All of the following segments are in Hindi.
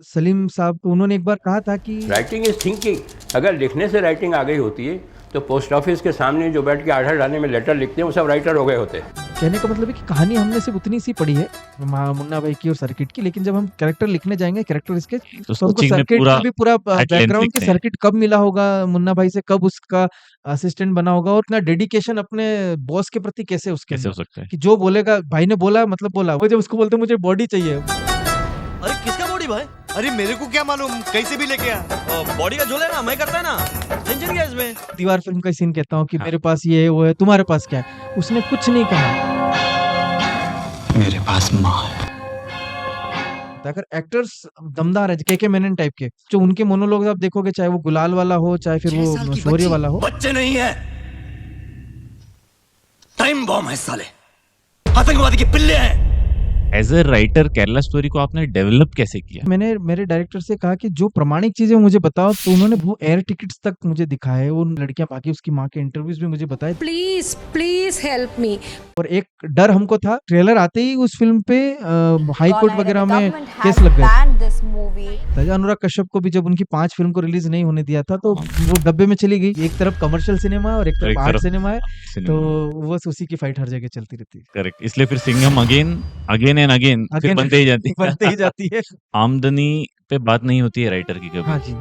सलीम साहब उन्होंने एक बार कहा था कि राइटिंग इज थिंकिंग। अगर लिखने से राइटिंग आ गई होती है तो पोस्ट ऑफिस के सामने जो बैठ के आर्डर डालने में लेटर लिखते हैं वो सब राइटर हो गए होते हैं। कहने का मतलब है कि कहानी हमने सिर्फ उतनी सी पढ़ी है मुन्ना भाई की और सर्किट की, लेकिन जब हम कैरेक्टर लिखने जाएंगे कैरेक्टर स्केच तो तो हमको स्केचिंग में सर्किट पूरा का भी पूरा at length बैकग्राउंड की लिखते हैं। सर्किट कब मिला होगा मुन्ना भाई से, कब उसका असिस्टेंट बना होगा और इतना डेडिकेशन अपने बॉस के प्रति कैसे उसके कैसे हो अंदर सकता है? कि जो बोलेगा भाई ने बोला मतलब बोला। वो जब उसको बोलते मुझे बॉडी चाहिए, अरे किसका बॉडी भाई? अरे मेरे को क्या मालूम, कैसे भी लेके आ। बॉडी का झोल है ना, मैं करता है ना, टेंशन क्या है इसमें? दीवार फिल्म का सीन कहता हूँ कि हाँ। मेरे पास ये है वो है, तुम्हारे पास क्या है? उसने कुछ नहीं कहा। मेरे पास माँ है। अगर एक्टर्स दमदार है के मेनन टाइप के, जो उनके मोनोलॉग आप देखोगे, चाहे वो गुलाल वाला हो चाहे फिर 6 वो साल की शौर्य बच्ची, वाला हो, बच्चे नहीं है, टाइम बॉम्ब है साले, आतंकवादी के पिल्ले हैं। As a writer Kerala Story को आपने डेवलप कैसे किया? मैंने मेरे डायरेक्टर से कहा कि जो प्रमाणिक चीजें मुझे बताओ, तो उन्होंने वो एयर टिकट्स तक मुझे दिखाए, वो लड़कियां बाकी उसकी माँ के इंटरव्यूज भी मुझे बताए। Please please help me. और एक डर हमको था, ट्रेलर आते ही उस फिल्म पे हाई कोर्ट वगैरह में केस लग गए। अनुराग कश्यप को भी जब उनकी 5 फिल्म को रिलीज नहीं होने दिया था तो वो डब्बे में चली गई। एक तरफ कमर्शियल सिनेमा है और एक एक तरफ आर्ट तरफ सिनेमा है, सिनेमा। तो बस उसी की फाइट हर जगह चलती रहती है। करेक्ट, इसलिए फिर Singham again again and again फिर Again, बनते ही जाती है। बनते ही जाती है। आमदनी पे बात नहीं होती है राइटर की हाँ कभी। जी।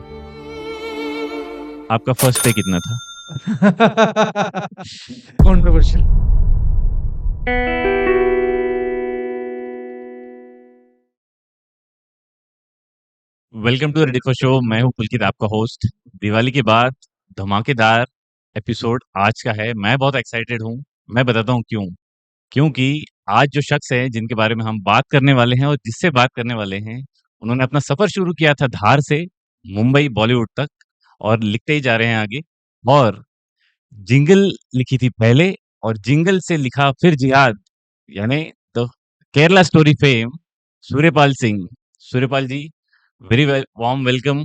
आपका फर्स्ट पे कितना था? Controversial. Welcome to ready for show. मैं हूँ पुलकित, आपका होस्ट। दिवाली के बाद धमाकेदार एपिसोड आज का है। मैं बहुत एक्साइटेड हूँ। मैं बताता हूँ क्यों। क्योंकि आज जो शख्स है जिनके बारे में हम बात करने वाले हैं और जिससे बात करने वाले हैं, उन्होंने अपना सफर शुरू किया था धार से मुंबई बॉलीवुड तक और लिखते ही जा रहे हैं आगे। और जिंगल लिखी थी पहले और जिंगल से लिखा फिर जिहाद, यानी तो केरला स्टोरी फेम सूर्यपाल सिंह। सूर्यपाल जी, वेरी वार्म वेलकम।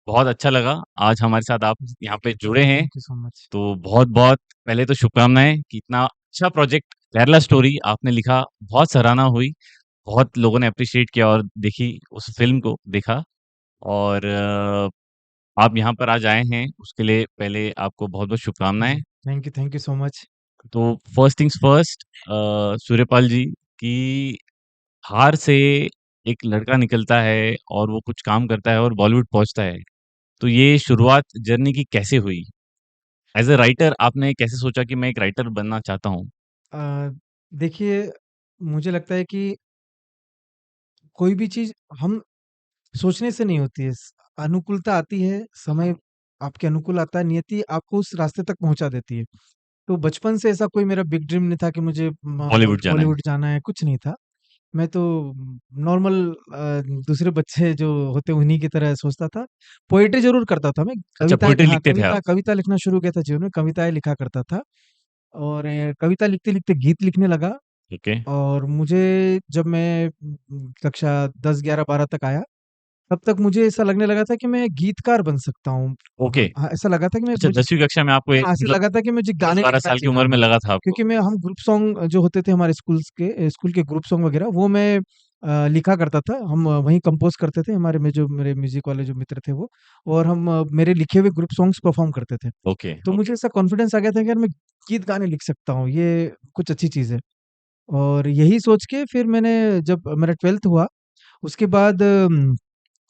बहुत अच्छा लगा आज हमारे साथ आप यहाँ पे जुड़े हैं। Thank you so much. तो बहुत बहुत पहले तो शुभकामनाएं कि इतना अच्छा प्रोजेक्ट केरला स्टोरी आपने लिखा, बहुत सराहना हुई, बहुत लोगों ने अप्रिशिएट किया और देखी उस फिल्म को देखा। और आप यहाँ पर आज आए हैं उसके लिए पहले आपको बहुत बहुत शुभकामनाएं। Thank you so much. तो फर्स्ट थिंग्स फर्स्ट, सूर्यपाल जी की हार से एक लड़का निकलता है और वो कुछ काम करता है और बॉलीवुड पहुंचता है। तो ये शुरुआत जर्नी की कैसे हुई? एज अ राइटर आपने कैसे सोचा कि मैं एक राइटर बनना चाहता हूँ? अ, देखिए, मुझे लगता है कि कोई भी चीज़ हम सोचने से नहीं होती है। अनुकूलता आती है, समय आपके अनुकूल आता है, नियति आपको उस रास्ते तक पहुँचा देती है। तो बचपन से ऐसा कोई मेरा बिग ड्रीम नहीं था कि मुझे बॉलीवुड जाना है। बॉलीवुड जाना है, कुछ नहीं था। मैं तो नॉर्मल दूसरे बच्चे जो होते हैं उन्हीं की तरह सोचता था। पोएट्री ज़रूर करता था मैं, अच्छा, पोएट्री हाँ, लिखते थे आप? कविता लिखना शुरू किया था जीवन में, कविताएँ लिखा करता था और कविता लिखते-लिखते गीत लिखने लगा। ओके, और मुझे जब मैं कक्षा 10, 11, 12 तक आया, तब तक मुझे ऐसा लगने लगा था कि मैं गीतकार बन सकता हूँ। ओके। हाँ, ऐसा लगा था कि मैं अच्छा, मुझे 10वीं कक्षा में आपको हाँ, ऐसा मतलब लगा था कि मुझे गाने 10-12 लिखना साल की चाहिए। उम्र में लगा था आपको? क्योंकि मैं हम ग्रुप सॉन्ग जो होते थे हमारे स्कूल के ग्रुप सॉन्ग वगैरह, वो मैं लिखा करता था। हम वहीं कंपोज़ करते थे, हमारे में जो मेरे म्यूज़िक वाले जो मित्र थे वो, और हम मेरे लिखे हुए ग्रुप सॉन्ग्स परफ़ॉर्म करते थे। ओके, तो मुझे ऐसा कॉन्फिडेंस आ गया था कि यार मैं गीत गाने लिख सकता हूँ, ये कुछ अच्छी चीज़ है। और यही सोच के फिर मैंने जब मेरा 12th हुआ, उसके बाद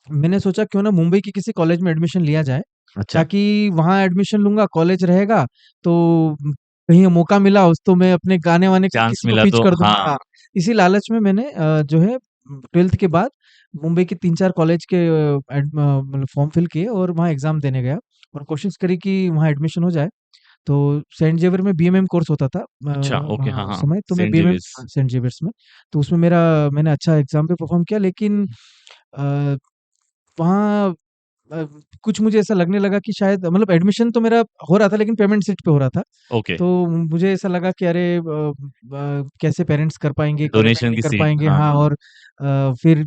मैंने सोचा क्यों ना मुंबई के किसी कॉलेज में एडमिशन लिया जाए, अच्छा, ताकि वहाँ एडमिशन लूँगा, कॉलेज रहेगा, तो कहीं मौका मिला उस तो मैं अपने गाने-वाने का चांस किसी को मिला पिच तो कर दूँगा। हाँ, हाँ, इसी लालच में मैंने जो है 12th के बाद मुंबई के 3-4 कॉलेज के मतलब फॉर्म फिल किए और वहाँ एग्ज़ाम देने गया और कोशिश करी कि वहाँ एडमिशन हो जाए। तो सेंट जेवियर में बीएमएम कोर्स होता था अच्छा, ओके, हाँ, हाँ, उस हाँ, समय तो मैं Saint BMM Xavier's. Saint Xavier's में, तो उसमें मैंने अच्छा एग्ज़ाम पे परफ़ॉर्म किया, लेकिन अ, वहाँ अ, कुछ मुझे ऐसा लगने लगा कि शायद मतलब एडमिशन तो मेरा हो रहा था लेकिन पेमेंट सीट पे हो रहा था। ओके, तो मुझे ऐसा लगा कि अरे कैसे पेरेंट्स कर पाएँगे, क्वालिफ़ाई डोनेशन नहीं की कर सीट, पाएँगे, हाँ, हाँ, हाँ, और फिर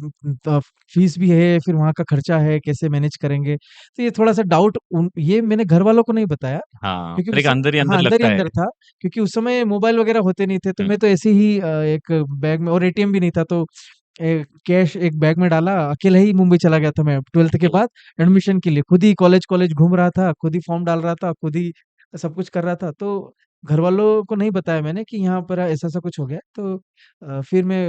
फीस भी है, फिर वहाँ का खर्चा है, कैसे मैनेज करेंगे? तो ये थोड़ा-सा डाउट ये मैंने घरवालों को नहीं बताया, हाँ, क्योंकि पर उस एक समय अंदर ही हाँ, अंदर अंदर ही लगता है। अंदर था, क्योंकि उस समय मोबाइल वगैरह होते नहीं थे, तो हुँ, मैं तो ऐसे ही एक बैग में, और एटीएम भी नहीं था, तो कैश एक बैग में डाला, अकेले ही मुंबई चला गया था मैं 12th के बाद एडमिशन के लिए। खुद ही कॉलेज कॉलेज घूम रहा था, खुद ही फॉर्म डाल रहा था, खुद ही सब कुछ कर रहा था। तो घर वालों को नहीं बताया मैंने कि यहाँ पर ऐसा-ऐसा कुछ हो गया। तो फिर मैं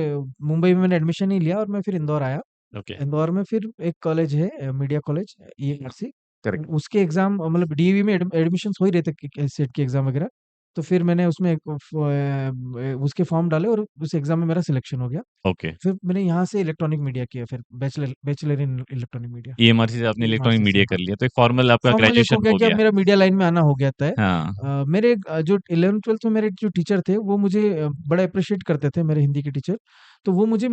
मुंबई में मैंने एडमिशन नहीं लिया और मैं फिर इंदौर आया। ओके, इंदौर में फिर एक कॉलेज है मीडिया कॉलेज ईएमआरसी, करेक्ट। उसके एग्ज़ाम मतलब डीएवी में एडमिशन्स हो ही रहे थे सेट के एग्ज़ाम वगैरह। तो फिर मैंने उसमें उसके फॉर्म डाले और उस एग्ज़ाम में मेरा सिलेक्शन हो गया। ओके। फिर मैंने यहाँ से इलेक्ट्रॉनिक मीडिया किया, फिर bachelor bachelor in electronic media EMRC से आपने इलेक्ट्रॉनिक ईएमआरसी से। मीडिया कर लिया, तो एक फॉर्मल आपका फॉर्मल एक हो ग्रेजुएशन गया हो कि अब गया। मेरा मीडिया लाइन में आना हो गया तय। हाँ, मेरे जो 11th-12th में मेरे जो टीचर थे वो मुझे बड़ा एप्रिशिएट करते थे, मेरे हिंदी के टीचर। तो वो मुझे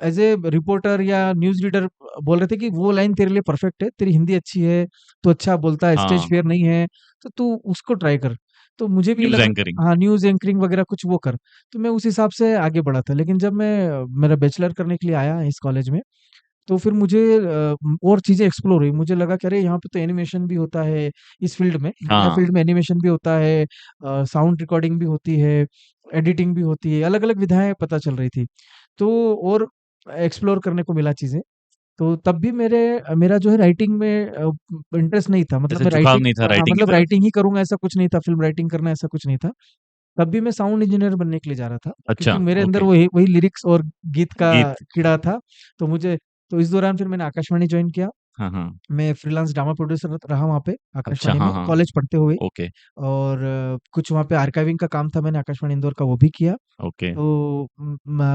एज़ ए रिपोर्टर या न्यूज़ रीडर बोल रहे थे कि वो लाइन तेरे लिए परफेक्ट है, तेरी हिंदी अच्छी है, तू अच्छा बोलता है, स्टेज हाँ, फ़ियर नहीं है, तो तू उसको ट्राई कर। तो मुझे भी न्यूज़ लगा एंकरिंग। हाँ, न्यूज़ एंकरिंग वगैरह कुछ वो कर। तो मैं उस हिसाब से आगे बढ़ा था। लेकिन जब मैं मेरा बैचलर करने के लिए आया इस कॉलेज में, तो फिर मुझे और चीज़ें एक्सप्लोर हुई। मुझे लगा कि अरे यहाँ पे तो एनिमेशन भी होता है इस फ़ील्ड में, मीडिया हाँ, फ़ील्ड में एनिमेशन भी होता है, साउंड रिकॉर्डिंग भी होती है, एडिटिंग भी होती है, अलग-अलग विधाएँ पता चल रही थी। तो और एक्सप्लोर करने को मिला चीज़ें। तो तब भी मेरा जो है राइटिंग में इंटरेस्ट नहीं था। मतलब ऐसा मैं झुकाव राइटिंग नहीं था हाँ, राइटिंग की मतलब तरफ। राइटिंग ही करूँगा ऐसा कुछ नहीं था, फ़िल्म राइटिंग करना ऐसा कुछ नहीं था। तब भी मैं साउंड इंजीनियर बनने के लिए जा रहा था, अच्छा, क्योंकि मेरे अंदर ओके। वही वही लिरिक्स और गीत का गीत। कीड़ा था। तो मुझे तो इस दौरान फिर मैंने आकाशवाणी जॉइन किया। हाँ, हाँ। मैं फ्रीलांस ड्रामा प्रोड्यूसर रहा वहाँ पे अच्छा, आकाशवाणी हाँ, में हाँ। कॉलेज पढ़ते हुए। ओके, और कुछ वहाँ पे आर्काइविंग का काम था, मैंने आकाशवाणी इंदौर का वो भी किया। ओके। तो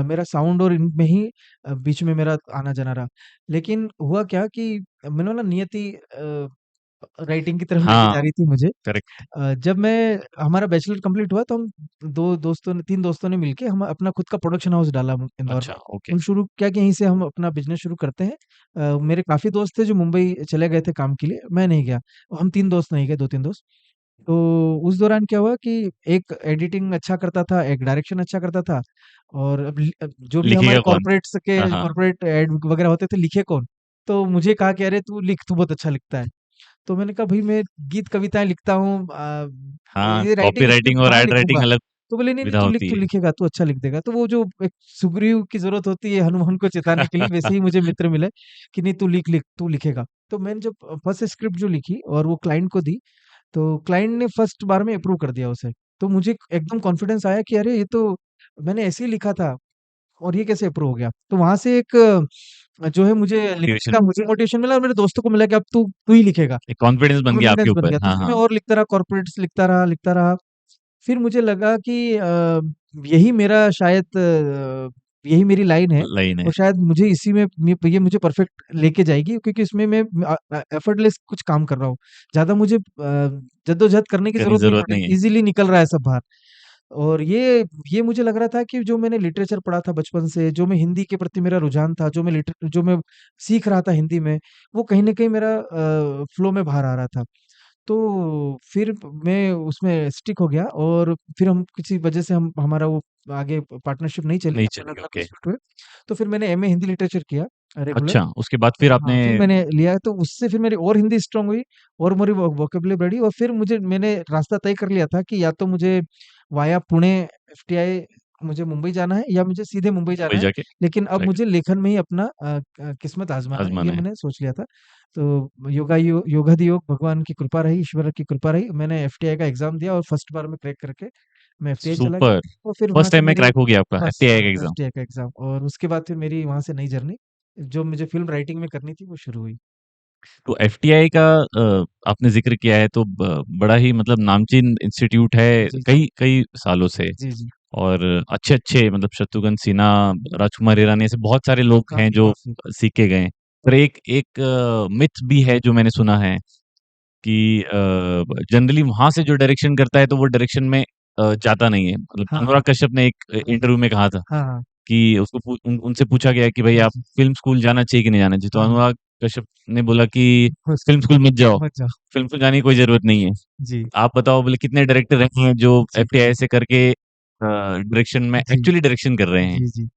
मेरा साउंड और इनमें ही बीच में मेरा आना जाना रहा। लेकिन हुआ क्या कि मैंने बोला नियति राइटिंग की तरफ लेके हाँ, जा रही थी मुझे। करेक्ट। जब मैं हमारा बैचलर कंप्लीट हुआ तो हम 3 दोस्तों ने मिलके हम अपना खुद का प्रोडक्शन हाउस डाला इंदौर अच्छा, में। ओके। हम शुरू किया कि यहीं से हम अपना बिज़नेस शुरू करते हैं। मेरे काफ़ी दोस्त थे जो मुंबई चले गए थे काम के लिए, मैं नहीं गया। हम 3 दोस्त नहीं गए, 2-3 दोस्त। तो उस दौरान क्या हुआ कि एक एडिटिंग अच्छा करता था, एक डायरेक्शन अच्छा करता था और जो भी हमारे लिखेगा कौन? हाँ, हाँ। कॉर्पोरेट ऐड वगैरह होते थे, लिखे कौन? तो मुझे कहा कि अरे तू लिख, तू बहुत अच्छा लिखता है। तो मैंने कहा भई मैं गीत कविताएँ लिखता हूँ, हाँ, ये राइटिंग इसमें कॉपीराइटिंग और कहाँ एड राइटिंग लिखूँगा? अलग तो बोले नहीं, नहीं विधा तू लिख, होती तू है। लिखेगा, तू अच्छा लिख देगा। तो वो जो एक सुग्रीव की ज़रूरत होती है हनुमान को चिताने के लिए, वैसे ही मुझे मित्र मिले कि नहीं तू लिख, लिख, तू लिखेगा। तो मैंने जब फर्स्ट स्क्रिप्ट जो लिखी और वो क्लाइंट को दी, तो क्लाइंट ने फर्स्ट बार में अप्रूव कर दिया उसे। तो मुझे एकदम कॉन्फिडेंस आया कि अरे ये तो मैंने ऐसे ही लिखा था और ये कैसे अप्रूव हो गया? तो वहाँ से एक जो है मुझे लिखने मोटिवेशन का मुझे मोटिवेशन मिला और मेरे दोस्तों को मिला कि अब तू तू ही लिखेगा। एक कॉन्फिडेंस बन गया आपके कॉन्फिडेंस बन ऊपर। गया। तो हाँ, फिर मैं हाँ। और लिखता रहा, कॉर्पोरेट्स लिखता रहा, लिखता रहा। फिर मुझे लगा कि यही मेरा शायद यही मेरी लाइन है लाइन है, और शायद मुझे इसी में ये मुझे परफेक्ट लेके जाएगी, क्योंकि इसमें मैं एफर्टलेस कुछ काम कर रहा हूँ। ज़्यादा मुझे जद्दोजहद करने की करनी ज़रूरत नहीं ज़रूरत पड़ नहीं रही, है। ईज़िली निकल रहा है सब बाहर। और ये मुझे लग रहा था कि जो मैंने लिटरेचर पढ़ा था बचपन से, जो मैं हिंदी के प्रति मेरा रुझान था, जो मैं सीख रहा था हिंदी में, वो कहीं न कहीं मेरा फ्लो में बाहर आ रहा था। तो फिर मैं उसमें स्टिक हो गया और फिर हम किसी वजह से हम हमारा वो आगे पार्टनरशिप नहीं चली, नहीं हम चली, अलग-अलग ओके। पर्सपेक्टिव हुए। तो फिर मैंने एमए हिंदी लिटरेचर किया रेगुलर। अच्छा, उसके बाद फिर हाँ, आपने फिर मैंने लिया तो उससे फिर मेरी और हिंदी स्ट्रॉन्ग हुई और मेरी वोकैब्युलरी बढ़ी और फिर मैंने रास्ता तय कर लिया था कि या तो मुझे वाया पुणे एफटीआई मुझे मुंबई जाना है या मुझे सीधे मुंबई मुंबई जाना है। जाके लेकिन अब राइट, मुझे लेखन में ही अपना किस्मत आज़माना है, ये आज़माना है। मैंने सोच लिया था। तो योगाधियोग भगवान की कृपा रही, ईश्वर की कृपा रही। मैंने एफटीआई का एग्ज़ाम दिया और फर्स्ट बार में क्रैक करके मैं एफटीआई चला गया सुपर! और फिर वहाँ फर्स्ट से टाइम में मेरी क्रैक हो गया आपका फर्स्ट एफटीआई हाँ, का एग्ज़ाम। एफटीआई का एग्ज़ाम और उसके बाद फिर मेरी वहाँ से नई जर्नी, जो मुझे फ़िल्म राइटिंग में करनी थी, वो शुरू हुई। तो एफटीआई का आपने ज़िक्र किया है तो बड़ा ही मतलब नामचीन इंस्टीट्यूट है जी, जी। कई कई सालों से जी, जी। और अच्छे-अच्छे मतलब शत्रुघ्न सिन्हा, राजकुमार हिरानी ऐसे बहुत सारे लोग हैं काफ़ी, जो काफ़ी। सीख के गए हैं। पर एक एक मिथ भी है जो मैंने सुना है कि जनरली वहाँ से जो डायरेक्शन करता है तो वो डायरेक्शन में जाता नहीं है। मतलब हाँ, अनुराग हाँ। कश्यप ने एक इंटरव्यू में कहा था हाँ, हाँ। कि उसको उनसे पूछा गया कि भाई जी, आप जी। फ़िल्म स्कूल जाना चाहिए कि नहीं जाना चाहिए? तो हाँ, हाँ। अनुराग कश्यप ने बोला कि बस फ़िल्म स्कूल मत जाओ, मत जाओ। फ़िल्म स्कूल जाने की कोई ज़रूरत नहीं है। जी, आप बताओ बोले कितने डायरेक्टर रहे हैं जो जी, एफटीआई से करके डायरेक्शन में जी, एक्चुअली डायरेक्शन कर रहे हैं। जी, जी।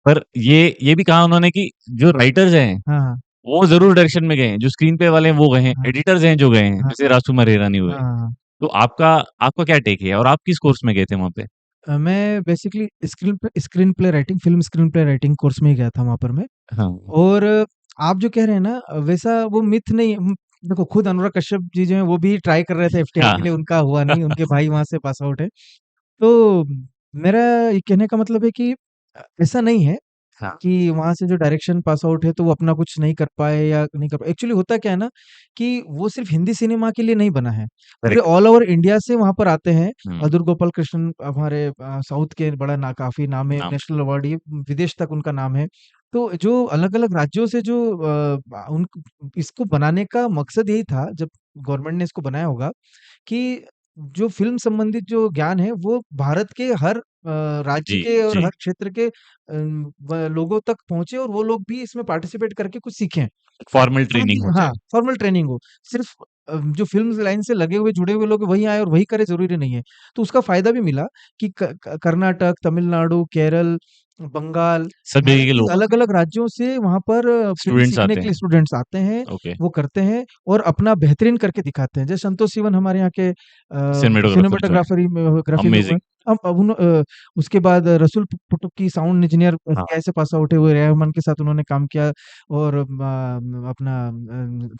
पर ये भी कहा उन्होंने कि जो राइटर्स हैं, हाँ, हाँ। वो ज़रूर डायरेक्शन में गए हैं, जो स्क्रीन प्ले वाले हैं वो गए हैं, हाँ, एडिटर्स हैं जो गए हैं, हाँ, जैसे राजकुमार हिरानी हाँ, हुए। हाँ, हाँ। तो आपका आपका क्या टेक है और आप किस कोर्स में गए थे वहाँ पे? मैं basically screen play writing, film screen play writing course में ही गया था वहाँ पर मैं। हाँ, और आप जो कह रहे हैं ना, वैसा वो मिथ नहीं है। देखो, खुद अनुराग कश्यप जी जो हैं वो भी ट्राई कर रहे थे एफटीआई के हाँ, लिए, उनका हुआ नहीं, उनके भाई वहाँ से पास आउट है। तो मेरा ये कहने का मतलब है कि ऐसा नहीं है हाँ, कि वहाँ से जो डायरेक्शन पास आउट है तो वो अपना कुछ नहीं कर पाए या नहीं कर पाए। एक्चुअली होता क्या है ना कि वो सिर्फ़ हिंदी सिनेमा के लिए नहीं बना है। पूरे करेक्ट। ऑल ओवर इंडिया से वहाँ पर आते हैं। हुँ, अदूर गोपाल कृष्णन हमारे साउथ के बड़ा ना काफ़ी नाम है, नाम नेशनल अवार्ड, ये विदेश तक उनका नाम है। तो जो अलग-अलग राज्यों से जो उन इसको बनाने का मकसद यही था, जब गवर्नमेंट ने इसको बनाया होगा, कि जो फ़िल्म संबंधित जो ज्ञान है वो भारत के हर राज्य जी, के और जी। हर क्षेत्र के लोगों तक पहुँचे और वो लोग भी इसमें पार्टिसिपेट करके कुछ सीखें। फॉर्मल साथ ही ट्रेनिंग हो हाँ, जाए। फॉर्मल ट्रेनिंग हो। सिर्फ़ जो फ़िल्म लाइन से लगे हुए, जुड़े हुए लोग वहीं आएँ और वही करें, ज़रूरी नहीं है। तो उसका फ़ायदा भी मिला कि कर्नाटक, तमिलनाडु, केरल, बंगाल, सब जगह भारत के के लोग अलग-अलग राज्यों से वहाँ पर फ़िल्म स्टूडेंट्स सीखने आते के लिए हैं। स्टूडेंट्स आते हैं, ओके, वो करते हैं और अपना बेहतरीन करके दिखाते हैं। जैसे संतोष सिवन हमारे यहाँ के सिनेमेटोग्राफर जो हैं, सिनेमेटोग्राफरी में ग्राफी में हुए अमेज़िंग। हैं। उसके बाद रसूल पुटुक्की साउंड इंजीनियर हाँ, एफटीआई से पास आउट हुए, रहमान के साथ उन्होंने काम किया और अपना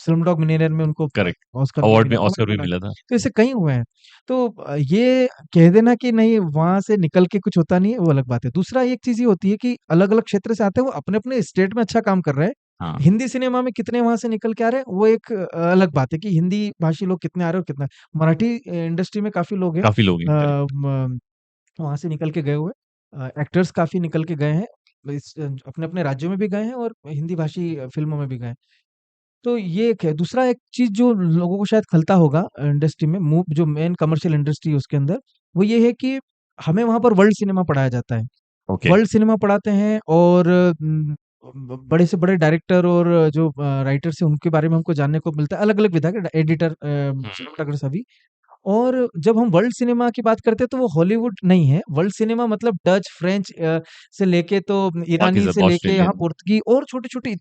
स्लमडॉग मिलियनेयर में उनको करेक्ट। ऑस्कर भी अवार्ड में मिला, ऑस्कर बड़ा भी बड़ा। मिला था। तो ऐसे कई हुए हैं। तो ये कह देना कि नहीं वहाँ से निकल के कुछ होता नहीं है, वो अलग बात है। दूसरा एक चीज़ ये होती है कि अलग-अलग क्षेत्र से आते हैं, वो अपने-अपने स्टेट में अच्छा काम कर रहे हैं। हाँ, हिंदी सिनेमा में कितने वहाँ से निकल के आ रहे हैं, वो एक अलग बात है कि हिंदी भाषी लोग कितने आ रहे हैं और कितना मराठी इंडस्ट्री में काफ़ी लोग हैं। काफ़ी लोग हैं, करेक्ट। म वहाँ से निकल के गए हुए एक्टर्स काफ़ी निकल के गए हैं। अपने-अपने राज्यों में भी गए हैं और हिंदी भाषी फ़िल्मों में भी गए हैं। तो ये एक है। दूसरा एक चीज़ जो लोगों को शायद खलता होगा इंडस्ट्री में, जो मेन कमर्शियल इंडस्ट्री है उसके अंदर, वो ये है कि हमें वहाँ पर वर्ल्ड सिनेमा पढ़ाया जाता है। ओके, वर्ल्ड सिनेमा पढ़ाते हैं और बड़े से बड़े डायरेक्टर और जो राइटर्स हैं उनके बारे में हमको जानने को मिलता है। अलग-अलग विधा के एडिटर, हुँ, सिनेमाटोग्राफर सभी। और जब हम वर्ल्ड सिनेमा की बात करते हैं तो वो हॉलीवुड नहीं है। वर्ल्ड सिनेमा मतलब डच, फ्रेंच से लेके तो बाकी ईरानी सब से लेके यहाँ ऑस्ट्रेलियन, पुर्तगी और छोटी-छोटी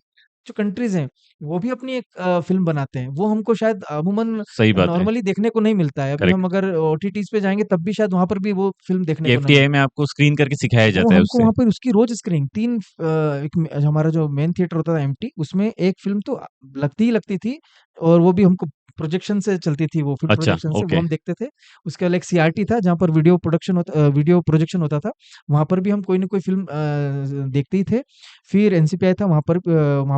जो कंट्रीज़ हैं, वो भी अपनी एक फ़िल्म बनाते हैं। वो हमको शायद अमूमन सही बात है, नॉर्मली देखने को नहीं मिलता है। अभी करेक्ट। हम अगर ओटीटीज़ पे जाएँगे तब भी शायद वहाँ पर भी वो फ़िल्म देखने को ना एफटीआई मिले। में आपको स्क्रीन करके सिखाया वो जाता है हमको उससे। वहाँ पर उसकी रोज़ स्क्रीनिंग 3 हमारा जो मेन थिएटर होता था एम्प्टी, उसमें एक फ़िल्म तो लगती ही लगती थी और वो भी हमको प्रोजेक्शन से चलती थी वो, फ़िल्म अच्छा, प्रोजेक्शन से, वो ओके, हम देखते थे। उसके अलावा एक सीआरटी था जहाँ पर वीडियो प्रोजेक्शन होता था। वहाँ पर भी हम कोई न कोई फ़िल्म देखते ही थे। फिर एनसीपीआई था, वहाँ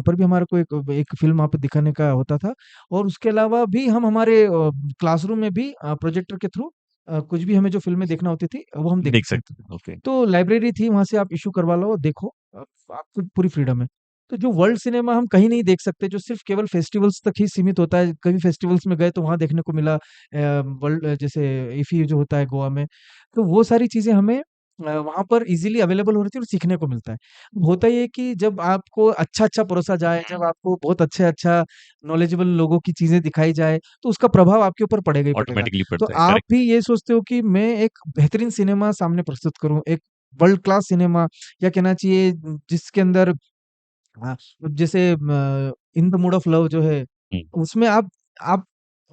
पर भी हमारा कोई एक एक फ़िल्म वहाँ पे दिखाने का होता था और उसके अलावा भी हम हमारे क्लासरूम में भी प्रोजेक्टर के थ्रू कुछ भी हमें जो फ़िल्में देखना होती थी, वो हम देख देखते थे। सकते हैं, ओके। तो लाइब्रेरी थी, वहाँ से आप इश्यू करवा लो, देखो, आपको पूरी फ्रीडम है। तो जो वर्ल्ड सिनेमा हम कहीं नहीं देख सकते, जो सिर्फ़ केवल फेस्टिवल्स तक ही सीमित होता है, कभी फेस्टिवल्स में गए तो वहाँ देखने को मिला, जैसे इफ़ी जो होता है गोवा में, तो वो सारी चीज़ें हमें वहाँ पर ईज़िली अवेलेबल हो रही थी और सीखने को मिलता है। होता ये है कि जब आपको अच्छा-अच्छा परोसा जाए, जब आपको बहुत अच्छा-अच्छा नॉलेजेबल लोगों की चीज़ें दिखाई जाए, तो उसका प्रभाव आपके ऊपर पड़ेगा ही पड़ेगा। ऑटोमैटिकली तो पड़ता है, आप करेक्ट। भी ये सोचते हो कि मैं एक बेहतरीन सिनेमा सामने प्रस्तुत करूँ, एक वर्ल्ड क्लास सिनेमा, या कहना चाहिए जिसके अंदर हाँ, जैसे in the mood off love जो है, हुँ, उसमें आप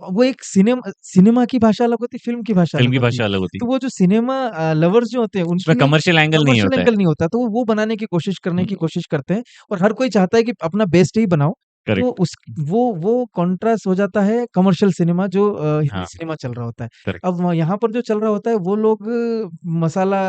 वो एक सिनेमा की भाषा अलग होती है, फ़िल्म की भाषा फ़िल्म अलग की होती है। भाषा अलग होती है। तो वो जो सिनेमा लवर्स जो होते हैं उनके उसमें लिए कमर्शियल एंगल नहीं कमर्शियल होता है। एंगल नहीं होता, तो वो बनाने की कोशिश करने हुँ, की कोशिश करते हैं और हर कोई चाहता है कि अपना बेस्ट ही बनाओ। तो करेक्ट। उस वो कॉन्ट्रास्ट हो जाता है कमर्शियल सिनेमा जो हिंदी हाँ, सिनेमा चल रहा होता है। करेक्ट। अब यहाँ पर जो चल रहा होता है वो लोग मसाला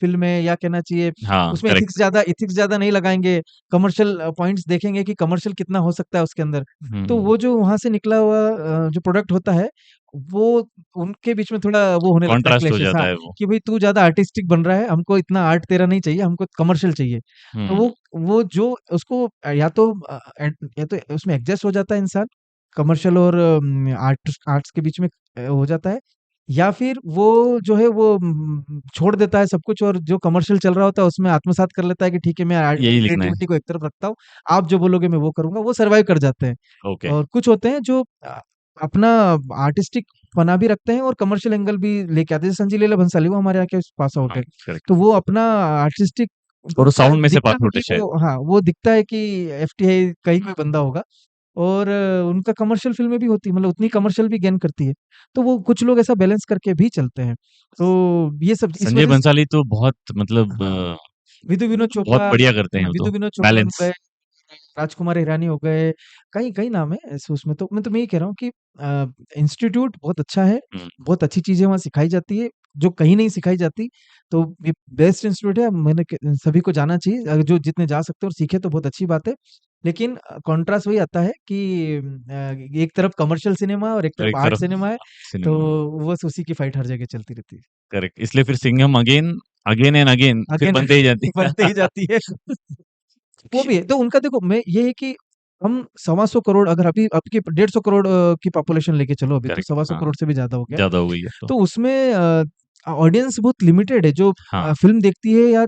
फ़िल्में, या कहना चाहिए हाँ, उसमें करेक्ट। एथिक्स ज़्यादा नहीं लगाएँगे, कमर्शियल पॉइंट्स देखेंगे कि कमर्शियल कितना हो सकता है उसके अंदर। तो हुँ, वो जो वहाँ से निकला हुआ जो प्रोडक्ट होता है, वो उनके बीच में थोड़ा वो होने लगता है कॉन्ट्रास्ट हो क्लैशेस, हाँ, जाता है वो। कि भई तू ज़्यादा आर्टिस्टिक बन रहा है, हमको इतना आर्ट तेरा नहीं चाहिए, हमको कमर्शियल चाहिए। तो हुँ, वो जो उसको या तो उसमें एडजस्ट हो जाता है इंसान, कमर्शियल और आर्ट्स के बीच में हो जाता है, या फिर वो जो है वो छोड़ देता है सब कुछ और जो कमर्शियल चल रहा होता है उसमें आत्मसात कर लेता है कि ठीक है, मैं यही लिखना है। क्रिएटिविटी को एक तरफ रखता हूँ, आप जो बोलोगे मैं वो करूँगा, वो सर्वाइव कर जाते हैं। ओके, और कुछ होते हैं जो अपना आर्टिस्टिक पना भी रखते हैं और कमर्शियल एंगल भी लेके आते हैं। जैसे संजय लीला भंसाली वो हमारे यहाँ के पास आउट हाँ, है। करेक्ट। तो वो अपना आर्टिस्टिक और वो साउंड में से दिखता पास है आउट है कि शायद। वो, हाँ, वो दिखता है कि एफटीआई का ही कोई बंदा होगा। और उनका कमर्शियल फ़िल्में भी होती है, मतलब उतनी कमर्शियल भी गेन करती है। तो वो कुछ लोग ऐसा बैलेंस करके भी चलते हैं। तो ये सब इस संजय वज़ह से बंसाली तो बहुत मतलब हाँ, विधु विनोद बहुत चोपड़ा बढ़िया करते हैं वो तो, विधु विनोद चोपड़ा हो बैलेंस। गए, राजकुमार हिरानी हो गए, कई कई नाम है ऐसे उसमें। तो मैं यही कह रहा हूँ कि इंस्टीट्यूट बहुत अच्छा है, हुँ, बहुत अच्छी चीज़ें वहाँ सिखाई जाती है, जो कहीं नहीं सिखाई जाती। तो ये बेस्ट इंस्टीट्यूट है, सभी को जाना चाहिए, जो जितने जा सकते हैं और सीखे तो बहुत अच्छी बात है। लेकिन कॉन्ट्रास्ट वही आता है कि एक तरफ कमर्शियल सिनेमा और एक और तरफ एक आर्ट तरफ सिनेमा है, तो सिनेमा। बस उसी की फाइट हर जगह चलती रहती है। करेक्ट, इसलिए फिर Singham again, again and again फिर अगेन बनते ही जाती है। बनते ही जाती है। वो भी है। तो उनका देखो मैं ये है कि हम सवा सौ करोड़, अगर अभी आपकी 150 करोड़ की पॉपुलेशन लेके चलो, अभी तो करेक्ट, सवा सौ हाँ, करोड़ से भी ज्यादा हो गया। ज़्यादा हो गई है तो। तो उसमें ऑडियंस बहुत लिमिटेड है, जो हाँ, फिल्म देखती है या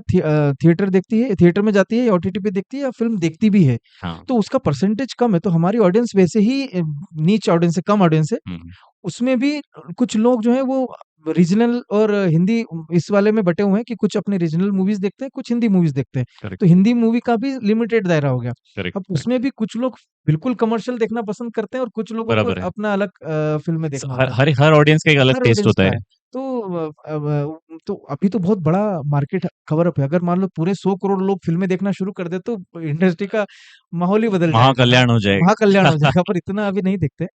थिएटर देखती है, थिएटर में जाती है या ओटीटी पे देखती है या फिल्म देखती भी है, हाँ। तो उसका परसेंटेज कम है। तो हमारी ऑडियंस वैसे ही नीच ऑडियंस है, कम ऑडियंस है। हुँ, हुँ, उसमें भी कुछ लोग जो हैं वो रीजनल और हिंदी इस वाले में बटे हुए हैं कि कुछ अपने रीजनल मूवीज देखते हैं, कुछ हिंदी मूवीज देखते हैं। करेक्ट, तो हिंदी मूवी का भी लिमिटेड दायरा हो गया। करेक्ट, अब करेक्ट। उसमें भी कुछ लोग बिल्कुल कमर्शियल देखना पसंद करते हैं और कुछ लोगों को बराबर है। अपना अलग फ़िल्में देखना हर होता है। हर हर ऑडियंस का एक अलग हर टेस्ट ऑडियंस होता का है। है। तो तो अभी तो बहुत बड़ा मार्केट कवर अप है। अगर मान लो पूरे 100 करोड़ लोग फ़िल्में देखना शुरू कर दें, तो इंडस्ट्री का माहौल ही बदल जाएगा ना। महाकल्याण हो महाकल्याण जाएगा। हो जाएगा, पर इतना अभी नहीं देखते।